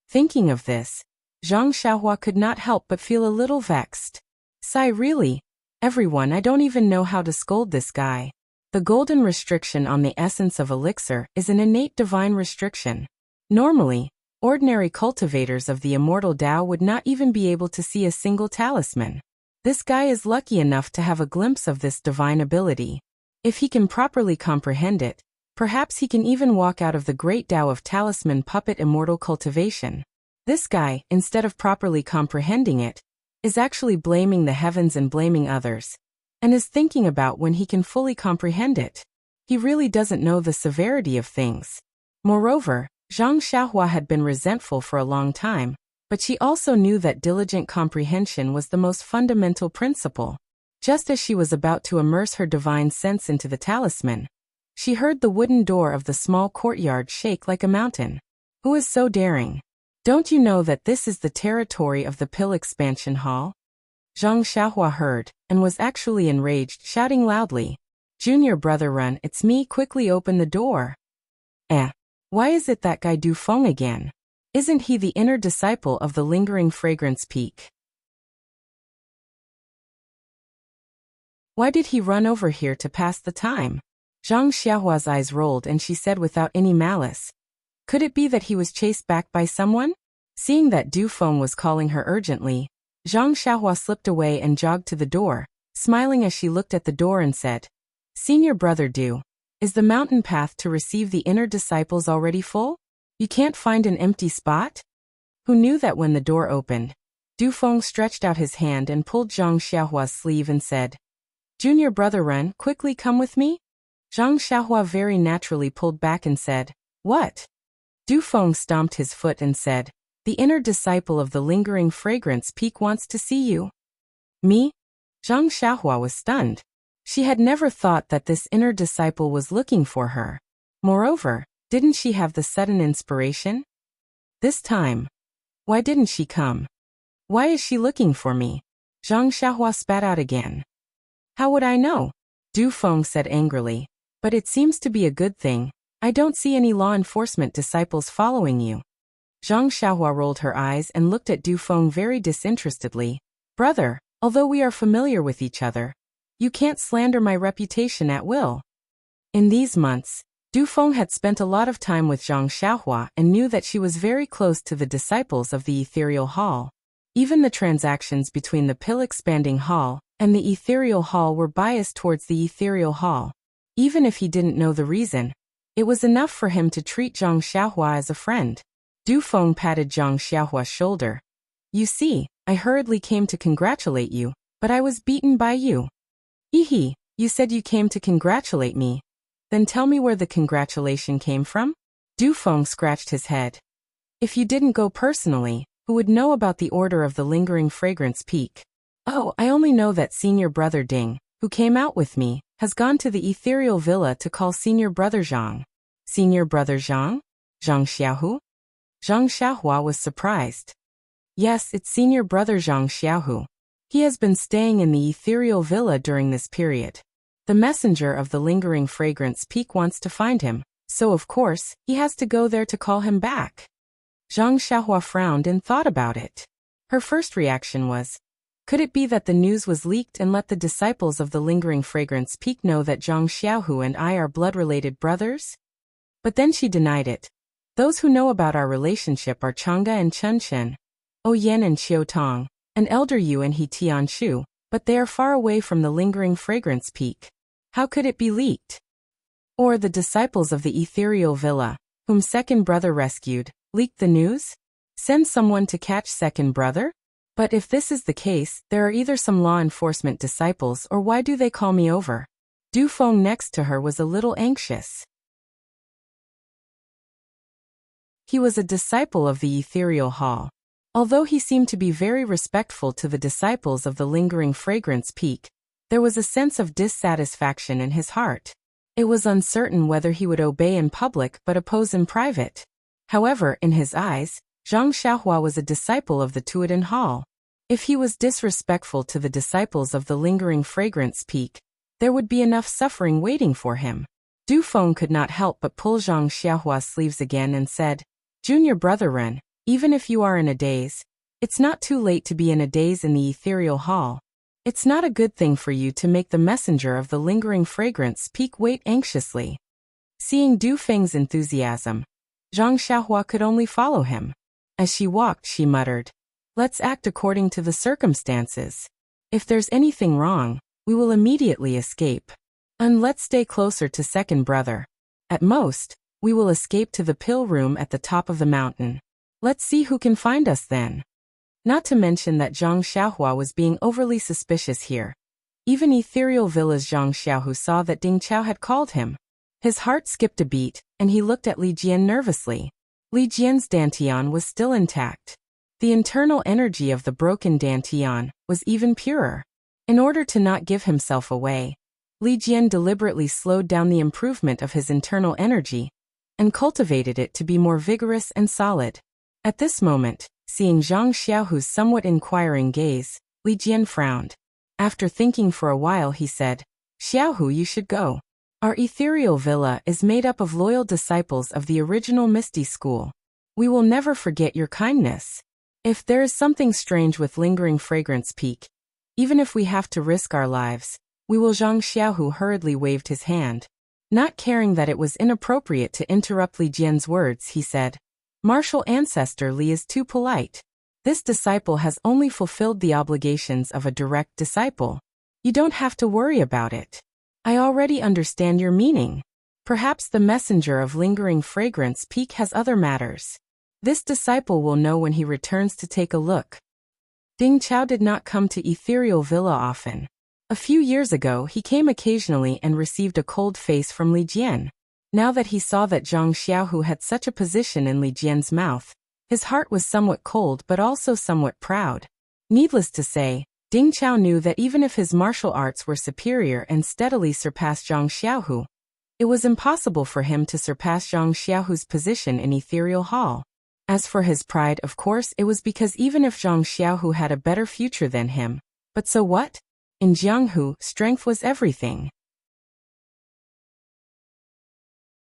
Thinking of this, Zhang Xiaohua could not help but feel a little vexed. Sigh, really? Everyone, I don't even know how to scold this guy. The golden restriction on the essence of elixir is an innate divine restriction. Normally, ordinary cultivators of the immortal Tao would not even be able to see a single talisman. This guy is lucky enough to have a glimpse of this divine ability. If he can properly comprehend it, perhaps he can even walk out of the great Tao of talisman puppet immortal cultivation. This guy, instead of properly comprehending it, is actually blaming the heavens and blaming others, and is thinking about when he can fully comprehend it. He really doesn't know the severity of things. Moreover, Zhang Xiaohua had been resentful for a long time, but she also knew that diligent comprehension was the most fundamental principle. Just as she was about to immerse her divine sense into the talisman, she heard the wooden door of the small courtyard shake like a mountain. Who is so daring? Don't you know that this is the territory of the Pill Expansion Hall? Zhang Xiaohua heard, and was actually enraged, shouting loudly, "Junior brother, run, it's me, quickly open the door." Why is it that guy Du Feng again? Isn't he the inner disciple of the lingering fragrance peak? Why did he run over here to pass the time? Zhang Xiaohua's eyes rolled and she said without any malice, could it be that he was chased back by someone? Seeing that Du Feng was calling her urgently, Zhang Xiaohua slipped away and jogged to the door, smiling as she looked at the door and said, "Senior brother Du, is the mountain path to receive the inner disciples already full?" You can't find an empty spot? Who knew that when the door opened, Du Feng stretched out his hand and pulled Zhang Xiaohua's sleeve and said, "Junior brother Ren, quickly come with me?" Zhang Xiaohua very naturally pulled back and said, "What?" Du Feng stomped his foot and said, "The inner disciple of the lingering fragrance peak wants to see you." Me? Zhang Xiaohua was stunned. She had never thought that this inner disciple was looking for her. Moreover, didn't she have the sudden inspiration? This time. Why didn't she come? Why is she looking for me? Zhang Xiaohua spat out again. How would I know? Du Feng said angrily. But it seems to be a good thing. I don't see any law enforcement disciples following you. Zhang Xiaohua rolled her eyes and looked at Du Feng very disinterestedly. Brother, although we are familiar with each other, you can't slander my reputation at will. In these months, Du Feng had spent a lot of time with Zhang Xiaohua and knew that she was very close to the disciples of the Ethereal Hall. Even the transactions between the pill-expanding hall and the Ethereal Hall were biased towards the Ethereal Hall. Even if he didn't know the reason, it was enough for him to treat Zhang Xiaohua as a friend. Du Feng patted Zhang Xiaohua's shoulder. You see, I hurriedly came to congratulate you, but I was beaten by you. Ehe, you said you came to congratulate me. Then tell me where the congratulation came from? Du Feng scratched his head. If you didn't go personally, who would know about the order of the lingering fragrance peak? Oh, I only know that senior brother Ding, who came out with me, has gone to the ethereal villa to call senior brother Zhang. Senior brother Zhang? Zhang Xiaohu? Zhang Xiaohua was surprised. Yes, it's senior brother Zhang Xiaohu. He has been staying in the ethereal villa during this period. The messenger of the lingering fragrance peak wants to find him, so of course, he has to go there to call him back. Zhang Xiaohua frowned and thought about it. Her first reaction was, could it be that the news was leaked and let the disciples of the lingering fragrance peak know that Zhang Xiaohu and I are blood-related brothers? But then she denied it. Those who know about our relationship are Chang'e and Chen Chen, Oyen and Qiu Tong, and Elder Yu and He Tianshu, but they are far away from the lingering fragrance peak. How could it be leaked? Or the disciples of the ethereal villa, whom second brother rescued, leaked the news? Send someone to catch second brother? But if this is the case, there are either some law enforcement disciples or why do they call me over? Du Feng next to her was a little anxious. He was a disciple of the ethereal hall. Although he seemed to be very respectful to the disciples of the lingering fragrance peak, there was a sense of dissatisfaction in his heart. It was uncertain whether he would obey in public but oppose in private. However, in his eyes, Zhang Xiaohua was a disciple of the Tuodan Hall. If he was disrespectful to the disciples of the lingering fragrance peak, there would be enough suffering waiting for him. Du Feng could not help but pull Zhang Xiaohua's sleeves again and said, Junior brother Ren, even if you are in a daze, it's not too late to be in a daze in the ethereal hall. It's not a good thing for you to make the messenger of the lingering fragrance peak wait anxiously. Seeing Du Feng's enthusiasm, Zhang Xiaohua could only follow him. As she walked, she muttered, let's act according to the circumstances. If there's anything wrong, we will immediately escape. And let's stay closer to second brother. At most, we will escape to the pill room at the top of the mountain. Let's see who can find us then. Not to mention that Zhang Xiaohua was being overly suspicious here. Even Ethereal Villa's Zhang Xiaohu saw that Ding Chao had called him. His heart skipped a beat, and he looked at Li Jian nervously. Li Jian's dantian was still intact. The internal energy of the broken dantian was even purer. In order to not give himself away, Li Jian deliberately slowed down the improvement of his internal energy and cultivated it to be more vigorous and solid. At this moment, seeing Zhang Xiaohu's somewhat inquiring gaze, Li Jian frowned. After thinking for a while he said, Xiaohu, you should go. Our ethereal villa is made up of loyal disciples of the original Misty School. We will never forget your kindness. If there is something strange with lingering fragrance peak, even if we have to risk our lives, we will. Zhang Xiaohu hurriedly waved his hand. Not caring that it was inappropriate to interrupt Li Jian's words, he said, Martial Ancestor Li is too polite. This disciple has only fulfilled the obligations of a direct disciple. You don't have to worry about it. I already understand your meaning. Perhaps the messenger of lingering fragrance peak has other matters. This disciple will know when he returns to take a look. Ding Chao did not come to Ethereal Villa often. A few years ago he came occasionally and received a cold face from Li Jian. Now that he saw that Zhang Xiaohu had such a position in Li Jian's mouth, his heart was somewhat cold but also somewhat proud. Needless to say, Ding Chao knew that even if his martial arts were superior and steadily surpassed Zhang Xiaohu, it was impossible for him to surpass Zhang Xiaohu's position in Ethereal Hall. As for his pride, of course, it was because even if Zhang Xiaohu had a better future than him, but so what? In Jianghu, strength was everything.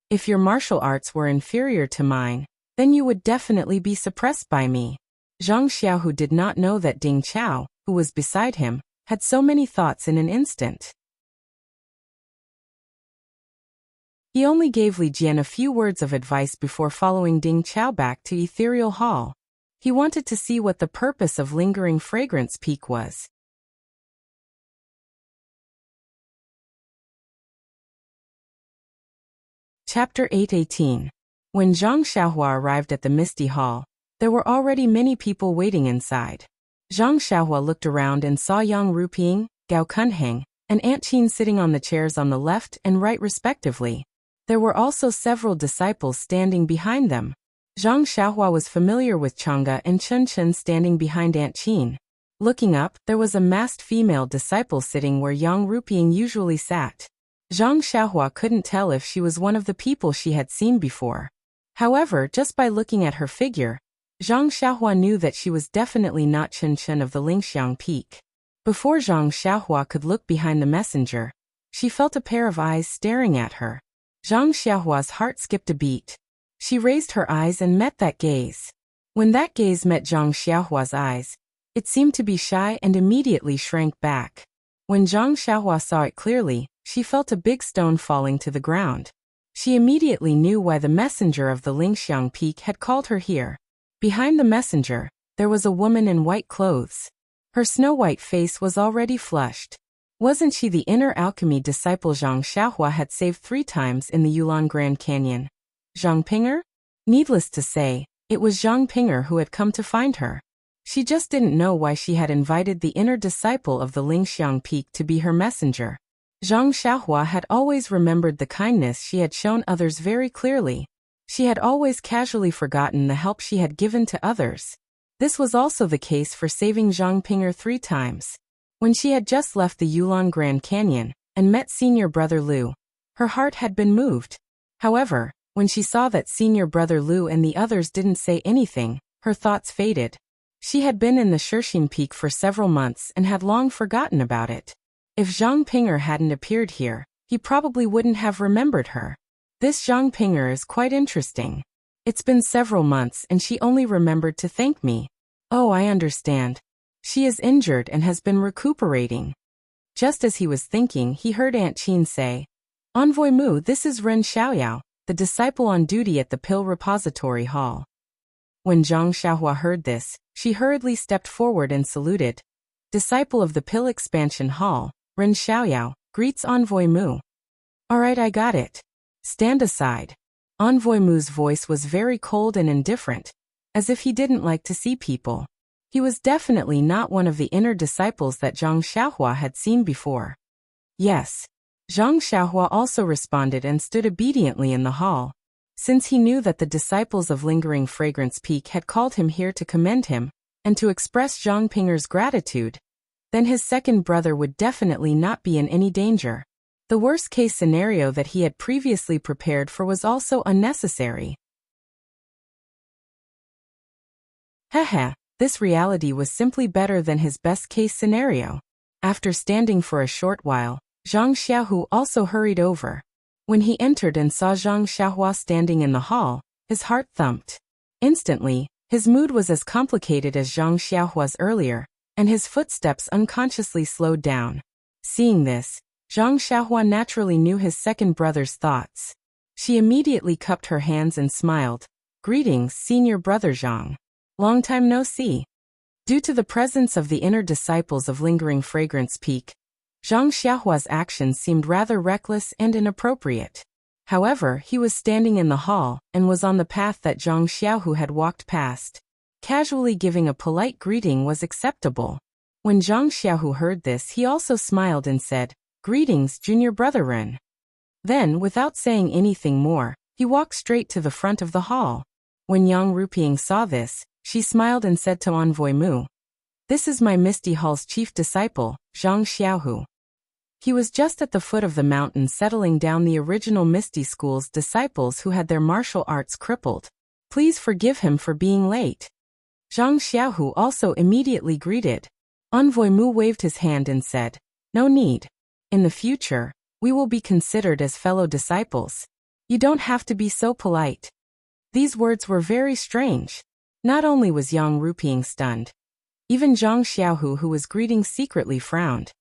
If your martial arts were inferior to mine, then you would definitely be suppressed by me. Zhang Xiaohu did not know that Ding Chao, who was beside him, had so many thoughts in an instant. He only gave Li Jian a few words of advice before following Ding Chao back to Ethereal Hall. He wanted to see what the purpose of lingering fragrance peak was. Chapter 8:18. When Zhang Xiaohua arrived at the Misty Hall, there were already many people waiting inside. Zhang Xiaohua looked around and saw Yang Ruping, Gao Kunheng, and Aunt Qin sitting on the chairs on the left and right respectively. There were also several disciples standing behind them. Zhang Xiaohua was familiar with Chang'e and Chen Chen standing behind Aunt Qin. Looking up, there was a masked female disciple sitting where Yang Ruping usually sat. Zhang Xiaohua couldn't tell if she was one of the people she had seen before. However, just by looking at her figure, Zhang Xiaohua knew that she was definitely not Chen Chen of the Lingxiang Peak. Before Zhang Xiaohua could look behind the messenger, she felt a pair of eyes staring at her. Zhang Xiaohua's heart skipped a beat. She raised her eyes and met that gaze. When that gaze met Zhang Xiaohua's eyes, it seemed to be shy and immediately shrank back. When Zhang Xiaohua saw it clearly, she felt a big stone falling to the ground. She immediately knew why the messenger of the Lingxiang Peak had called her here. Behind the messenger, there was a woman in white clothes. Her snow-white face was already flushed. Wasn't she the inner alchemy disciple Zhang Xiaohua had saved 3 times in the Yulon Grand Canyon? Zhang Pinger? Needless to say, it was Zhang Pinger who had come to find her. She just didn't know why she had invited the inner disciple of the Lingxiang Peak to be her messenger. Zhang Xiaohua had always remembered the kindness she had shown others very clearly. She had always casually forgotten the help she had given to others. This was also the case for saving Zhang Pinger 3 times. When she had just left the Yulon Grand Canyon and met Senior Brother Liu, her heart had been moved. However, when she saw that Senior Brother Liu and the others didn't say anything, her thoughts faded. She had been in the Shishing Peak for several months and had long forgotten about it. If Zhang Pinger hadn't appeared here, he probably wouldn't have remembered her. This Zhang Pinger is quite interesting. It's been several months and she only remembered to thank me. Oh, I understand. She is injured and has been recuperating. Just as he was thinking, he heard Aunt Qin say, "Envoy Mu, this is Ren Xiaoyao, the disciple on duty at the Pill Repository Hall." When Zhang Xiaohua heard this, she hurriedly stepped forward and saluted. "Disciple of the Pill Expansion Hall, Ren Xiaoyao, greets Envoy Mu." "All right, I got it. Stand aside." Envoy Mu's voice was very cold and indifferent, as if he didn't like to see people. He was definitely not one of the inner disciples that Zhang Xiaohua had seen before. "Yes." Zhang Xiaohua also responded and stood obediently in the hall. Since he knew that the disciples of Lingering Fragrance Peak had called him here to commend him, and to express Zhang Pinger's gratitude, then his second brother would definitely not be in any danger. The worst-case scenario that he had previously prepared for was also unnecessary. Haha. This reality was simply better than his best-case scenario. After standing for a short while, Zhang Xiaohu also hurried over. When he entered and saw Zhang Xiaohua standing in the hall, his heart thumped. Instantly, his mood was as complicated as Zhang Xiaohua's earlier, and his footsteps unconsciously slowed down. Seeing this, Zhang Xiaohua naturally knew his second brother's thoughts. She immediately cupped her hands and smiled. "Greetings, Senior Brother Zhang. Long time no see." Due to the presence of the inner disciples of Lingering Fragrance Peak, Zhang Xiaohua's actions seemed rather reckless and inappropriate. However, he was standing in the hall, and was on the path that Zhang Xiaohu had walked past. Casually giving a polite greeting was acceptable. When Zhang Xiaohu heard this, he also smiled and said, "Greetings, junior brother Ren." Then, without saying anything more, he walked straight to the front of the hall. When Yang Ruping saw this, she smiled and said to Envoy Mu, "This is my Misty Hall's chief disciple, Zhang Xiaohu. He was just at the foot of the mountain settling down the original Misty School's disciples who had their martial arts crippled. Please forgive him for being late." Zhang Xiaohu also immediately greeted. Envoy Mu waved his hand and said, "No need. In the future, we will be considered as fellow disciples. You don't have to be so polite." These words were very strange. Not only was Yang Ruping stunned, even Zhang Xiaohu, who was greeting, secretly frowned.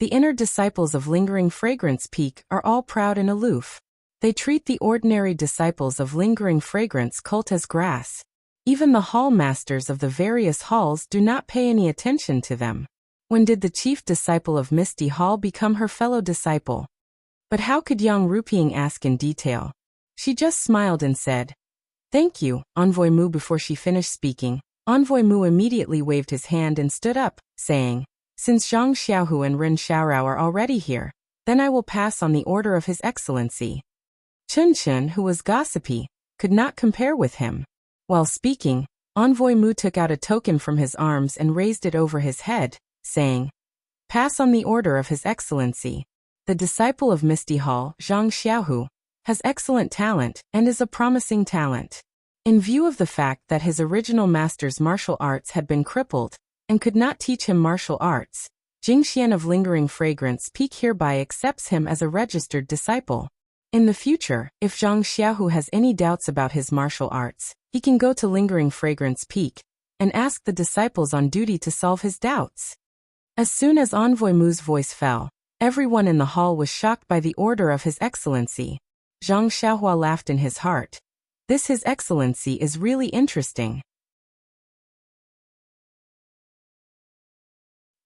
The inner disciples of Lingering Fragrance Peak are all proud and aloof. They treat the ordinary disciples of Lingering Fragrance Cult as grass. Even the hall masters of the various halls do not pay any attention to them. When did the chief disciple of Misty Hall become her fellow disciple? But how could Yang Ruping ask in detail? She just smiled and said, "Thank you, Envoy Mu." Before she finished speaking, Envoy Mu immediately waved his hand and stood up, saying, "Since Zhang Xiaohu and Ren Xiaorao are already here, then I will pass on the order of His Excellency." Chen Chen, who was gossipy, could not compare with him. While speaking, Envoy Mu took out a token from his arms and raised it over his head, saying, "Pass on the order of His Excellency. The disciple of Misty Hall, Zhang Xiaohu, has excellent talent and is a promising talent." In view of the fact that his original master's martial arts had been crippled and could not teach him martial arts, Jingxian of Lingering Fragrance Peak hereby accepts him as a registered disciple. In the future, if Zhang Xiaohu has any doubts about his martial arts, he can go to Lingering Fragrance Peak and ask the disciples on duty to solve his doubts. As soon as Envoy Mu's voice fell, everyone in the hall was shocked by the order of His Excellency. Zhang Xiaohua laughed in his heart. This His Excellency is really interesting.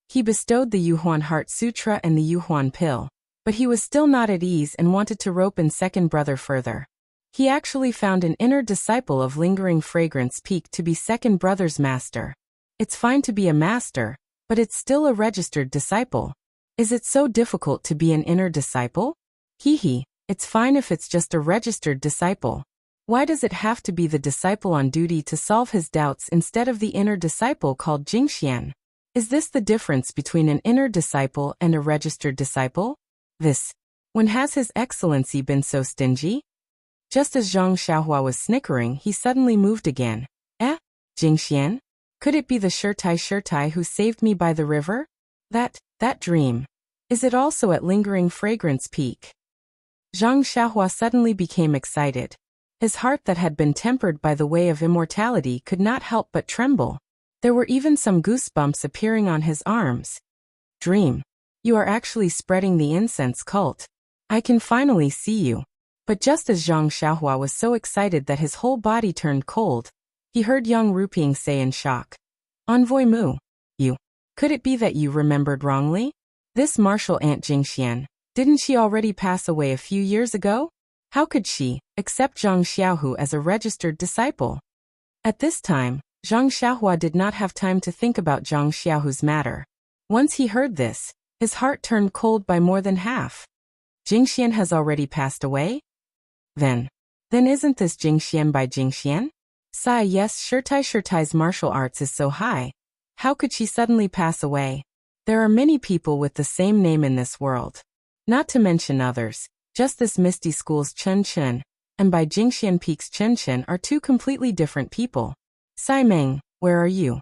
He bestowed the Yuhuan Heart Sutra and the Yuhuan Pill, but he was still not at ease and wanted to rope in second brother further. He actually found an inner disciple of Lingering Fragrance Peak to be second brother's master. It's fine to be a master, but it's still a registered disciple. Is it so difficult to be an inner disciple? Hee, it's fine if it's just a registered disciple. Why does it have to be the disciple on duty to solve his doubts instead of the inner disciple called Jingxian? Is this the difference between an inner disciple and a registered disciple? When has His Excellency been so stingy? Just as Zhang Xiaohua was snickering, he suddenly moved again. Jingxian? Could it be the Shirtai who saved me by the river? That dream. Is it also at Lingering Fragrance Peak? Zhang Xiaohua suddenly became excited. His heart that had been tempered by the way of immortality could not help but tremble. There were even some goosebumps appearing on his arms. Dream. You are actually spreading the incense cult. I can finally see you. But just as Zhang Xiaohua was so excited that his whole body turned cold, he heard Yang Ruping say in shock, "Envoy Mu, could it be that you remembered wrongly? This martial aunt Jingxian, didn't she already pass away a few years ago? How could she accept Zhang Xiaohu as a registered disciple?" At this time, Zhang Xiaohua did not have time to think about Zhang Xiaohu's matter. Once he heard this, his heart turned cold by more than half. Jingxian has already passed away? Then isn't this Jingxian by Jingxian? Yes, Shirtai's martial arts is so high. How could she suddenly pass away? There are many people with the same name in this world. Not to mention others, just this Misty School's Chen Chen, and by Jingxian Peak's Chen Chen are two completely different people. Meng, where are you?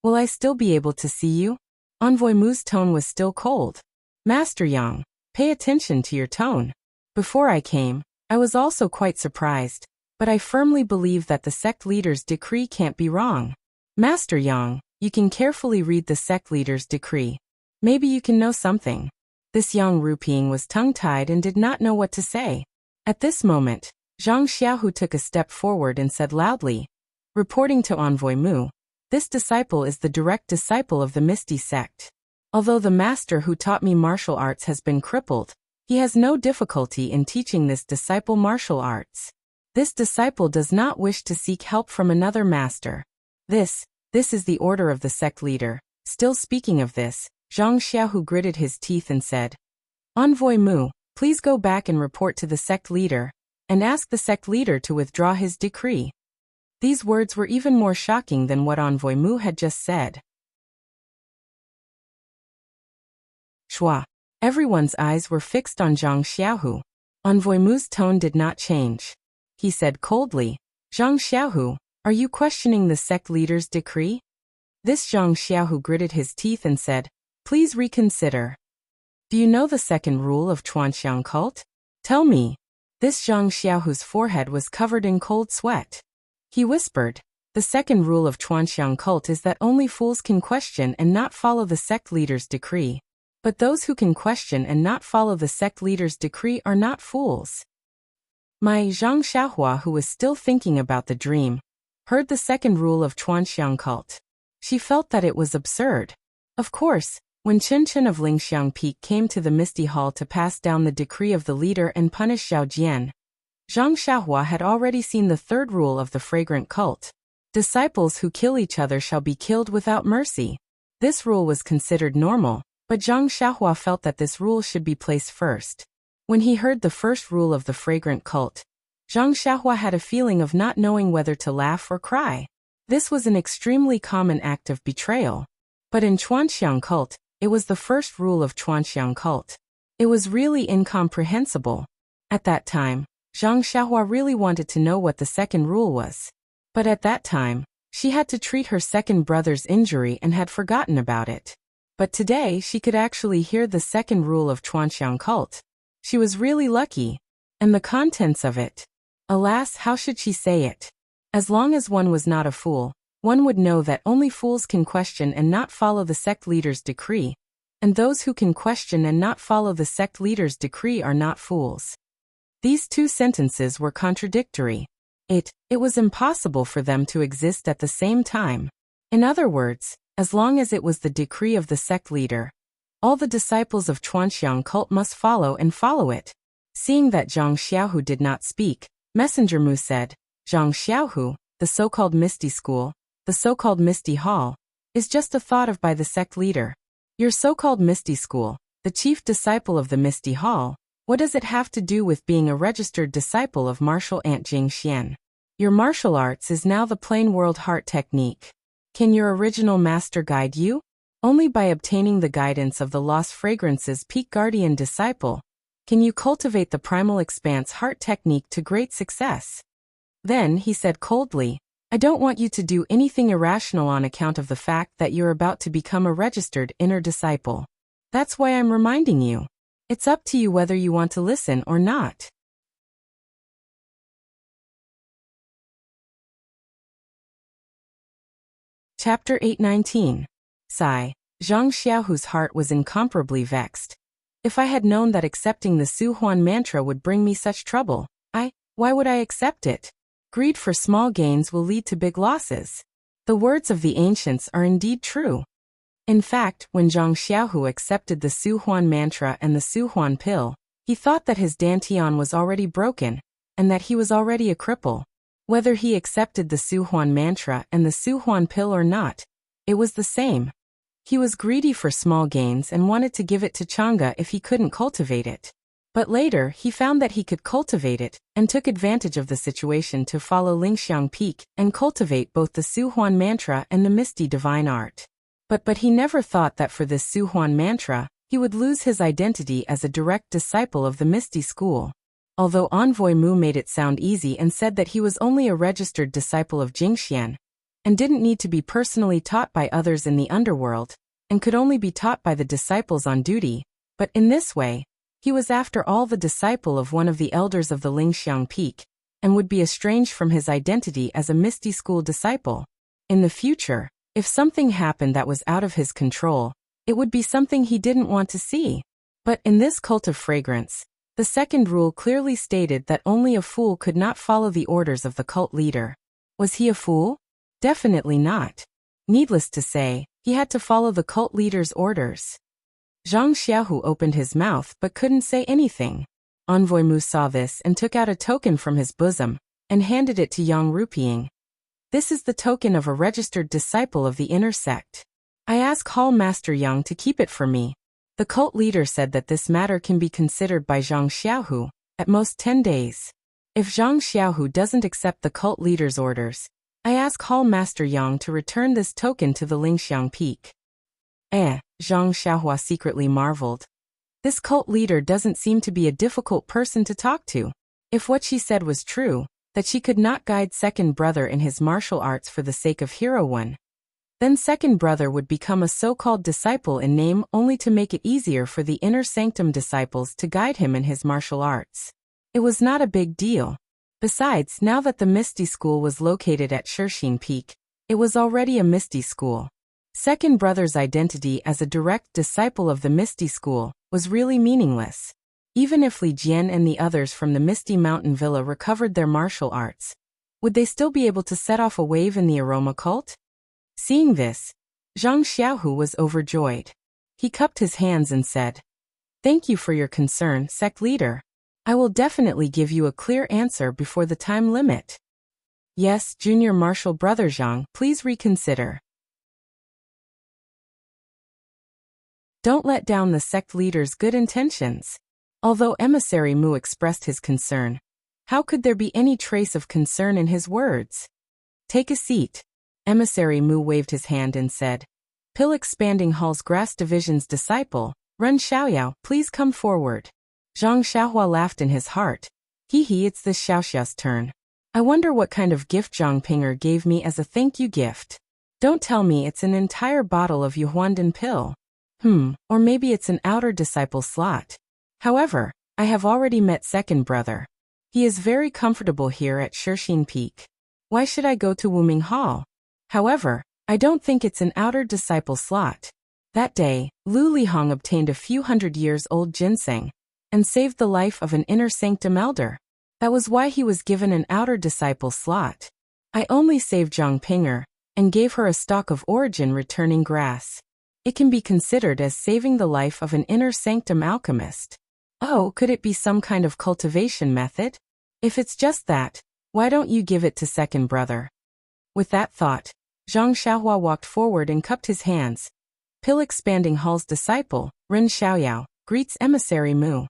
Will I still be able to see you? Envoy Mu's tone was still cold. Master Yang, pay attention to your tone. Before I came, I was also quite surprised, but I firmly believe that the sect leader's decree can't be wrong. Master Yang, you can carefully read the sect leader's decree. Maybe you can know something. This Yang Ruping was tongue-tied and did not know what to say. At this moment, Zhang Xiaohu took a step forward and said loudly, reporting to Envoy Mu, "This disciple is the direct disciple of the Misty sect. Although the master who taught me martial arts has been crippled, He has no difficulty in teaching this disciple martial arts. This disciple does not wish to seek help from another master. This is the order of the sect leader. Still speaking of this, Zhang Xiaohu gritted his teeth and said, Envoy Mu, please go back and report to the sect leader, and ask the sect leader to withdraw his decree. These words were even more shocking than what Envoy Mu had just said. Shua. Everyone's eyes were fixed on Zhang Xiaohu. Envoy Mu's tone did not change. He said coldly, Zhang Xiaohu, are you questioning the sect leader's decree? This Zhang Xiaohu gritted his teeth and said, Please reconsider. Do you know the second rule of Chuanxiang cult? Tell me. This Zhang Xiaohu's forehead was covered in cold sweat. He whispered, The second rule of Chuanxiang cult is that only fools can question and not follow the sect leader's decree. But those who can question and not follow the sect leader's decree are not fools. My Zhang Xiaohua, who was still thinking about the dream, heard the second rule of Chuanxiang cult. She felt that it was absurd. Of course, when Chen Chen of Lingxiang Peak came to the Misty Hall to pass down the decree of the leader and punish Xiao Jian, Zhang Xiaohua had already seen the third rule of the fragrant cult. Disciples who kill each other shall be killed without mercy. This rule was considered normal, but Zhang Xiaohua felt that this rule should be placed first. When he heard the first rule of the fragrant cult, Zhang Xiaohua had a feeling of not knowing whether to laugh or cry. This was an extremely common act of betrayal. But in Chuanxiang cult, it was the first rule of Chuanxiang cult. It was really incomprehensible. At that time, Zhang Xiaohua really wanted to know what the second rule was. But at that time, she had to treat her second brother's injury and had forgotten about it. But today she could actually hear the second rule of Chuanxiang cult. She was really lucky. And the contents of it. Alas, how should she say it? As long as one was not a fool, one would know that only fools can question and not follow the sect leader's decree, and those who can question and not follow the sect leader's decree are not fools. These two sentences were contradictory. It was impossible for them to exist at the same time. In other words, as long as it was the decree of the sect leader, all the disciples of Chuanxiang cult must follow and follow it. Seeing that Zhang Xiaohu did not speak, Messenger Mu said, Zhang Xiaohu, the so-called Misty School, the so-called Misty Hall, is just a thought of by the sect leader. Your so-called Misty School, the chief disciple of the Misty Hall, what does it have to do with being a registered disciple of martial ant Jing Xian? Your martial arts is now the plain world heart technique. Can your original master guide you? Only by obtaining the guidance of the Lost Fragrance's peak guardian disciple can you cultivate the primal expanse heart technique to great success. Then he said coldly, I don't want you to do anything irrational on account of the fact that you're about to become a registered inner disciple. That's why I'm reminding you. It's up to you whether you want to listen or not. Chapter 819. Sigh. Zhang Xiaohu's heart was incomparably vexed. If I had known that accepting the Su Huan mantra would bring me such trouble, why would I accept it? Greed for small gains will lead to big losses. The words of the ancients are indeed true. In fact, when Zhang Xiaohu accepted the Su Huan mantra and the Su Huan pill, he thought that his dantian was already broken, and that he was already a cripple. Whether he accepted the Su Huan mantra and the Su Huan pill or not, it was the same. He was greedy for small gains and wanted to give it to Chang'e if he couldn't cultivate it. But later, he found that he could cultivate it, and took advantage of the situation to follow Lingxiang Peak and cultivate both the Su Huan mantra and the Misty Divine Art. But he never thought that for this Su Huan mantra, he would lose his identity as a direct disciple of the Misty School. Although Envoy Mu made it sound easy and said that he was only a registered disciple of Jingxian, and didn't need to be personally taught by others in the underworld, and could only be taught by the disciples on duty, but in this way, he was after all the disciple of one of the elders of the Lingxiang Peak, and would be estranged from his identity as a Misty School disciple. In the future, if something happened that was out of his control, it would be something he didn't want to see. But in this cult of fragrance, the second rule clearly stated that only a fool could not follow the orders of the cult leader. Was he a fool? Definitely not. Needless to say, he had to follow the cult leader's orders. Zhang Xiaohu opened his mouth but couldn't say anything. Envoy Mu saw this and took out a token from his bosom and handed it to Yang Rupiying. This is the token of a registered disciple of the inner sect. I ask Hall Master Yang to keep it for me. The cult leader said that this matter can be considered by Zhang Xiaohu, at most 10 days. If Zhang Xiaohu doesn't accept the cult leader's orders, I ask Hall Master Yang to return this token to the Lingxiang Peak. Zhang Xiaohua secretly marveled. This cult leader doesn't seem to be a difficult person to talk to. If what she said was true, that she could not guide second brother in his martial arts for the sake of Hero One, then second brother would become a so-called disciple in name only to make it easier for the inner sanctum disciples to guide him in his martial arts. It was not a big deal. Besides, now that the Misty School was located at Shixin Peak, it was already a Misty School. Second brother's identity as a direct disciple of the Misty School was really meaningless. Even if Li Jian and the others from the Misty Mountain Villa recovered their martial arts, would they still be able to set off a wave in the aroma cult? Seeing this, Zhang Xiaohu was overjoyed. He cupped his hands and said, "Thank you for your concern, sect leader. I will definitely give you a clear answer before the time limit." Yes, junior martial brother Zhang, please reconsider. Don't let down the sect leader's good intentions. Although Emissary Mu expressed his concern, how could there be any trace of concern in his words? Take a seat. Emissary Mu waved his hand and said, "Pill Expanding Hall's Grass Division's disciple, Ren Xiaoyao, please come forward." Zhang Xiaohua laughed in his heart. It's this Xiaoxia's turn. I wonder what kind of gift Zhang Pinger gave me as a thank you gift. Don't tell me it's an entire bottle of Yuhuandan pill. Or maybe it's an outer disciple slot. However, I have already met second brother. He is very comfortable here at Shixin Peak. Why should I go to Wuming Hall? However, I don't think it's an outer disciple slot. That day, Lu Lihong obtained a few hundred-years-old ginseng and saved the life of an inner sanctum elder. That was why he was given an outer disciple slot. I only saved Zhang Pinger and gave her a stalk of origin returning grass. It can be considered as saving the life of an inner sanctum alchemist. Oh, could it be some kind of cultivation method? If it's just that, why don't you give it to second brother? With that thought, Zhang Xiaohua walked forward and cupped his hands. Pill Expanding Hall's disciple, Ren Xiaoyao, greets Emissary Mu.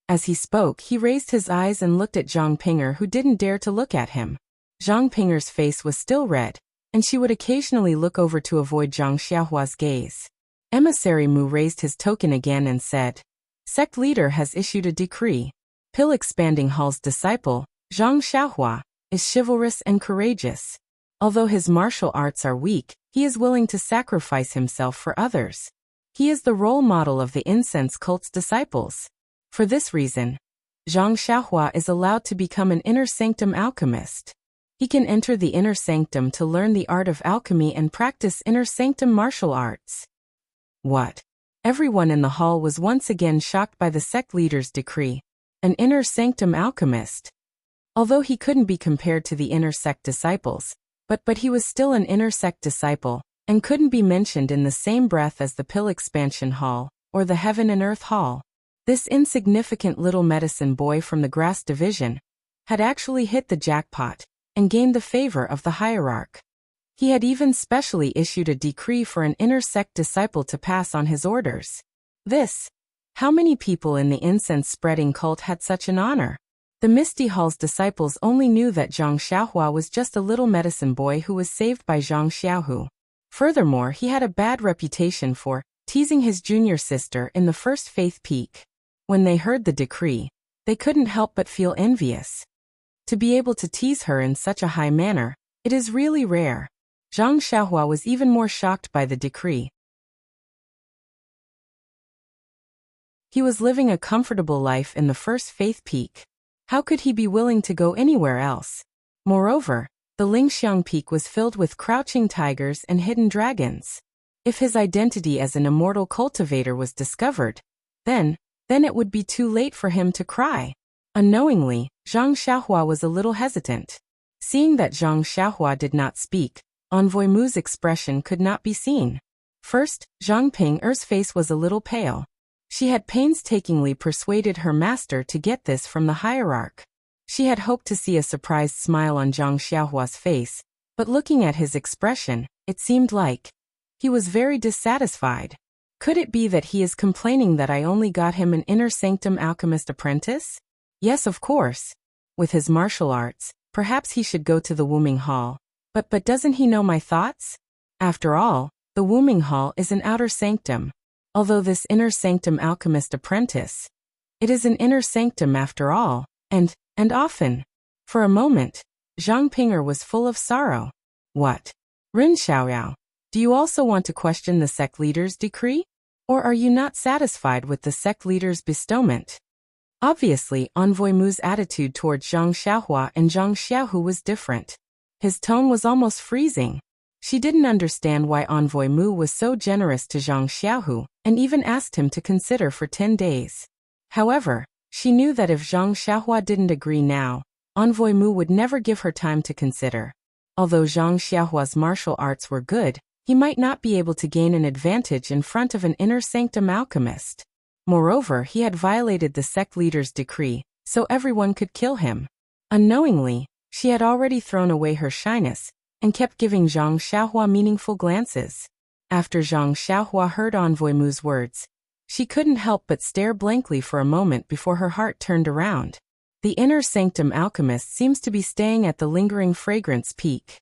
As he spoke, he raised his eyes and looked at Zhang Pinger, who didn't dare to look at him. Zhang Pinger's face was still red, and she would occasionally look over to avoid Zhang Xiaohua's gaze. Emissary Mu raised his token again and said, "Sect leader has issued a decree. Pill Expanding Hall's disciple, Zhang Xiaohua, is chivalrous and courageous. Although his martial arts are weak, he is willing to sacrifice himself for others. He is the role model of the incense cult's disciples. For this reason, Zhang Xiaohua is allowed to become an inner sanctum alchemist. He can enter the inner sanctum to learn the art of alchemy and practice inner sanctum martial arts." What? Everyone in the hall was once again shocked by the sect leader's decree. An inner sanctum alchemist. Although he couldn't be compared to the inner sect disciples, but he was still an inner sect disciple, and couldn't be mentioned in the same breath as the Pill Expansion Hall, or the Heaven and Earth Hall. This insignificant little medicine boy from the Grass Division had actually hit the jackpot and gained the favor of the hierarch. He had even specially issued a decree for an inner sect disciple to pass on his orders. How many people in the incense-spreading cult had such an honor? The Misty Hall's disciples only knew that Zhang Xiaohua was just a little medicine boy who was saved by Zhang Xiaohu. Furthermore, he had a bad reputation for teasing his junior sister in the First Faith Peak. When they heard the decree, they couldn't help but feel envious. To be able to tease her in such a high manner, it is really rare. Zhang Xiaohua was even more shocked by the decree. He was living a comfortable life in the First Faith Peak. How could he be willing to go anywhere else? Moreover, the Lingxiang Peak was filled with crouching tigers and hidden dragons. If his identity as an immortal cultivator was discovered, then it would be too late for him to cry. Unknowingly, Zhang Xiaohua was a little hesitant. Seeing that Zhang Xiaohua did not speak, Envoy Mu's expression could not be seen. First, Zhang Ping'er's face was a little pale. She had painstakingly persuaded her master to get this from the hierarch. She had hoped to see a surprised smile on Zhang Xiaohua's face, but looking at his expression, it seemed like he was very dissatisfied. Could it be that he is complaining that I only got him an inner sanctum alchemist apprentice? Yes, of course. With his martial arts, perhaps he should go to the Wuming Hall. But doesn't he know my thoughts? After all, the Wuming Hall is an outer sanctum. Although this inner sanctum alchemist apprentice, it is an inner sanctum after all, and often. For a moment, Zhang Ping'er was full of sorrow. What? Rin Xiaoyao, do you also want to question the sect leader's decree? Or are you not satisfied with the sect leader's bestowment? Obviously, Envoy Mu's attitude towards Zhang Xiaohua and Zhang Xiaohu was different. His tone was almost freezing. She didn't understand why Envoy Mu was so generous to Zhang Xiaohu, and even asked him to consider for 10 days. However, she knew that if Zhang Xiaohua didn't agree now, Envoy Mu would never give her time to consider. Although Zhang Xiaohua's martial arts were good, he might not be able to gain an advantage in front of an inner sanctum alchemist. Moreover, he had violated the sect leader's decree, so everyone could kill him. Unknowingly, she had already thrown away her shyness, and kept giving Zhang Xiaohua meaningful glances. After Zhang Xiaohua heard Envoy Mu's words, she couldn't help but stare blankly for a moment before her heart turned around. The inner sanctum alchemist seems to be staying at the lingering fragrance peak.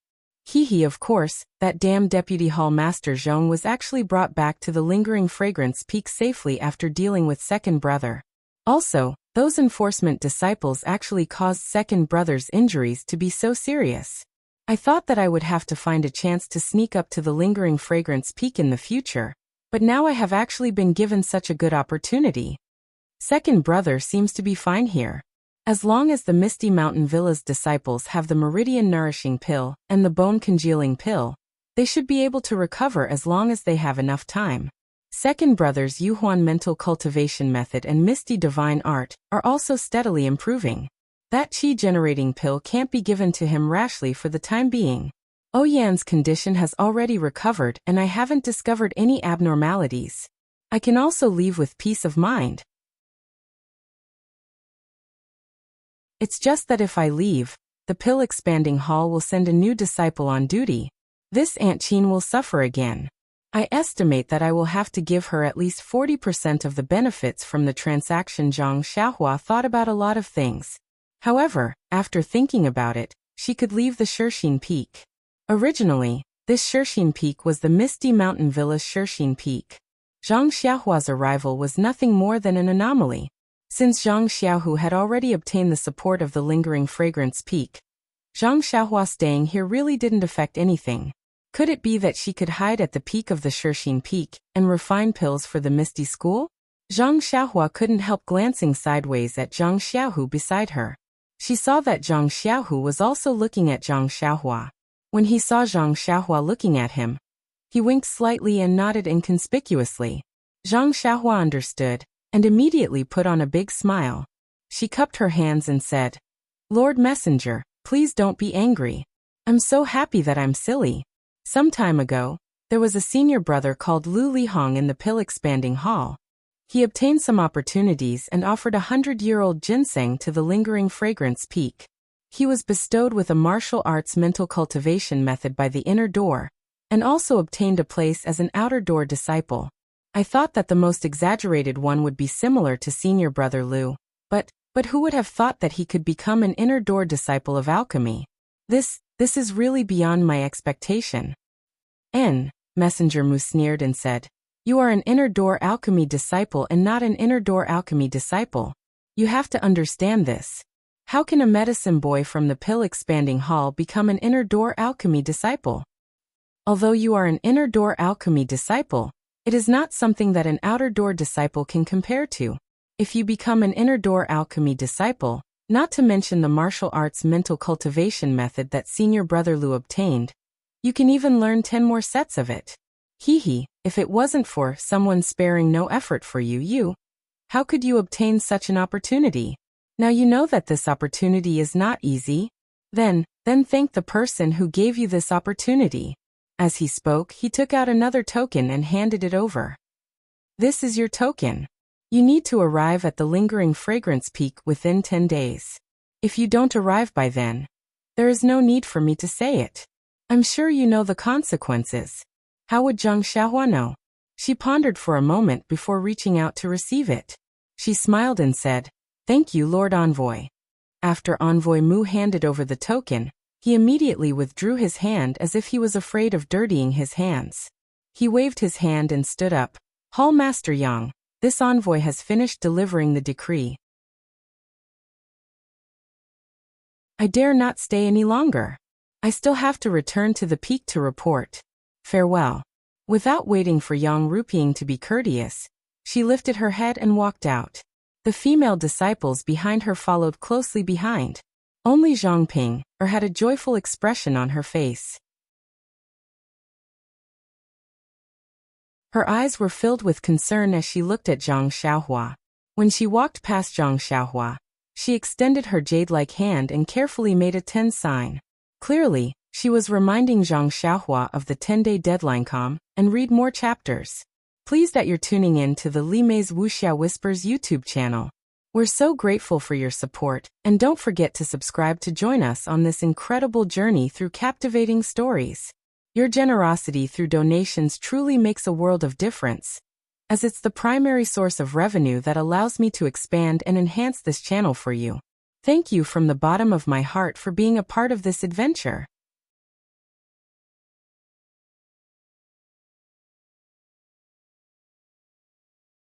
Of course, that damn Deputy Hall Master Zhong was actually brought back to the lingering fragrance peak safely after dealing with Second Brother. Also, those enforcement disciples actually caused Second Brother's injuries to be so serious. I thought that I would have to find a chance to sneak up to the lingering fragrance peak in the future, but now I have actually been given such a good opportunity. Second Brother seems to be fine here. As long as the Misty Mountain Villa's disciples have the Meridian Nourishing Pill and the Bone Congealing Pill, they should be able to recover as long as they have enough time. Second Brother's Yuhuan Mental Cultivation Method and Misty Divine Art are also steadily improving. That Qi-generating pill can't be given to him rashly for the time being. Oyan's condition has already recovered and I haven't discovered any abnormalities. I can also leave with peace of mind. It's just that if I leave, the pill expanding hall will send a new disciple on duty. This Aunt Qin will suffer again. I estimate that I will have to give her at least 40% of the benefits from the transaction. Zhang Xiaohua thought about a lot of things. However, after thinking about it, she could leave the Shirxin Peak. Originally, this Shirxin Peak was the Misty Mountain Villa's Shirxin Peak. Zhang Xiaohua's arrival was nothing more than an anomaly. Since Zhang Xiaohu had already obtained the support of the lingering fragrance peak, Zhang Xiaohua staying here really didn't affect anything. Could it be that she could hide at the peak of the Shirxin Peak and refine pills for the Misty School? Zhang Xiaohua couldn't help glancing sideways at Zhang Xiaohu beside her. She saw that Zhang Xiaohu was also looking at Zhang Xiaohua. When he saw Zhang Xiaohua looking at him, he winked slightly and nodded inconspicuously. Zhang Xiaohua understood, and immediately put on a big smile. She cupped her hands and said, "Lord Messenger, please don't be angry. I'm so happy that I'm silly. Some time ago, there was a senior brother called Lu Lihong in the pill-expanding hall. He obtained some opportunities and offered 100-year-old ginseng to the lingering fragrance peak. He was bestowed with a martial arts mental cultivation method by the inner door, and also obtained a place as an outer door disciple. I thought that the most exaggerated one would be similar to senior brother Lu, but who would have thought that he could become an inner door disciple of alchemy? This is really beyond my expectation." Messenger Mu sneered and said, "You are an inner door alchemy disciple and not an inner door alchemy disciple. You have to understand this. How can a medicine boy from the pill-expanding hall become an inner door alchemy disciple? Although you are an inner door alchemy disciple, it is not something that an outer door disciple can compare to. If you become an inner door alchemy disciple, not to mention the martial arts mental cultivation method that senior brother Lu obtained, you can even learn 10 more sets of it. If it wasn't for someone sparing no effort for you, how could you obtain such an opportunity? Now you know that this opportunity is not easy. Then thank the person who gave you this opportunity." As he spoke, he took out another token and handed it over. This is your token. You need to arrive at the lingering fragrance peak within 10 days. If you don't arrive by then, there is no need for me to say it. I'm sure you know the consequences. How would Zhang Xiaohua know? She pondered for a moment before reaching out to receive it. She smiled and said, "Thank you, Lord Envoy." After Envoy Mu handed over the token, he immediately withdrew his hand as if he was afraid of dirtying his hands. He waved his hand and stood up. "Hall Master Yang, this envoy has finished delivering the decree. I dare not stay any longer. I still have to return to the peak to report. Farewell." Without waiting for Yang Ruping to be courteous, she lifted her head and walked out. The female disciples behind her followed closely behind. Only Zhang Ping had a joyful expression on her face. Her eyes were filled with concern as she looked at Zhang Xiaohua. When she walked past Zhang Xiaohua, she extended her jade-like hand and carefully made a 10 sign. Clearly, she was reminding Zhang Xiaohua of the 10-day deadline. Come and read more chapters. Pleased that you're tuning in to the Li Mei's Wuxia Whispers YouTube channel. We're so grateful for your support, and don't forget to subscribe to join us on this incredible journey through captivating stories. Your generosity through donations truly makes a world of difference, as it's the primary source of revenue that allows me to expand and enhance this channel for you. Thank you from the bottom of my heart for being a part of this adventure.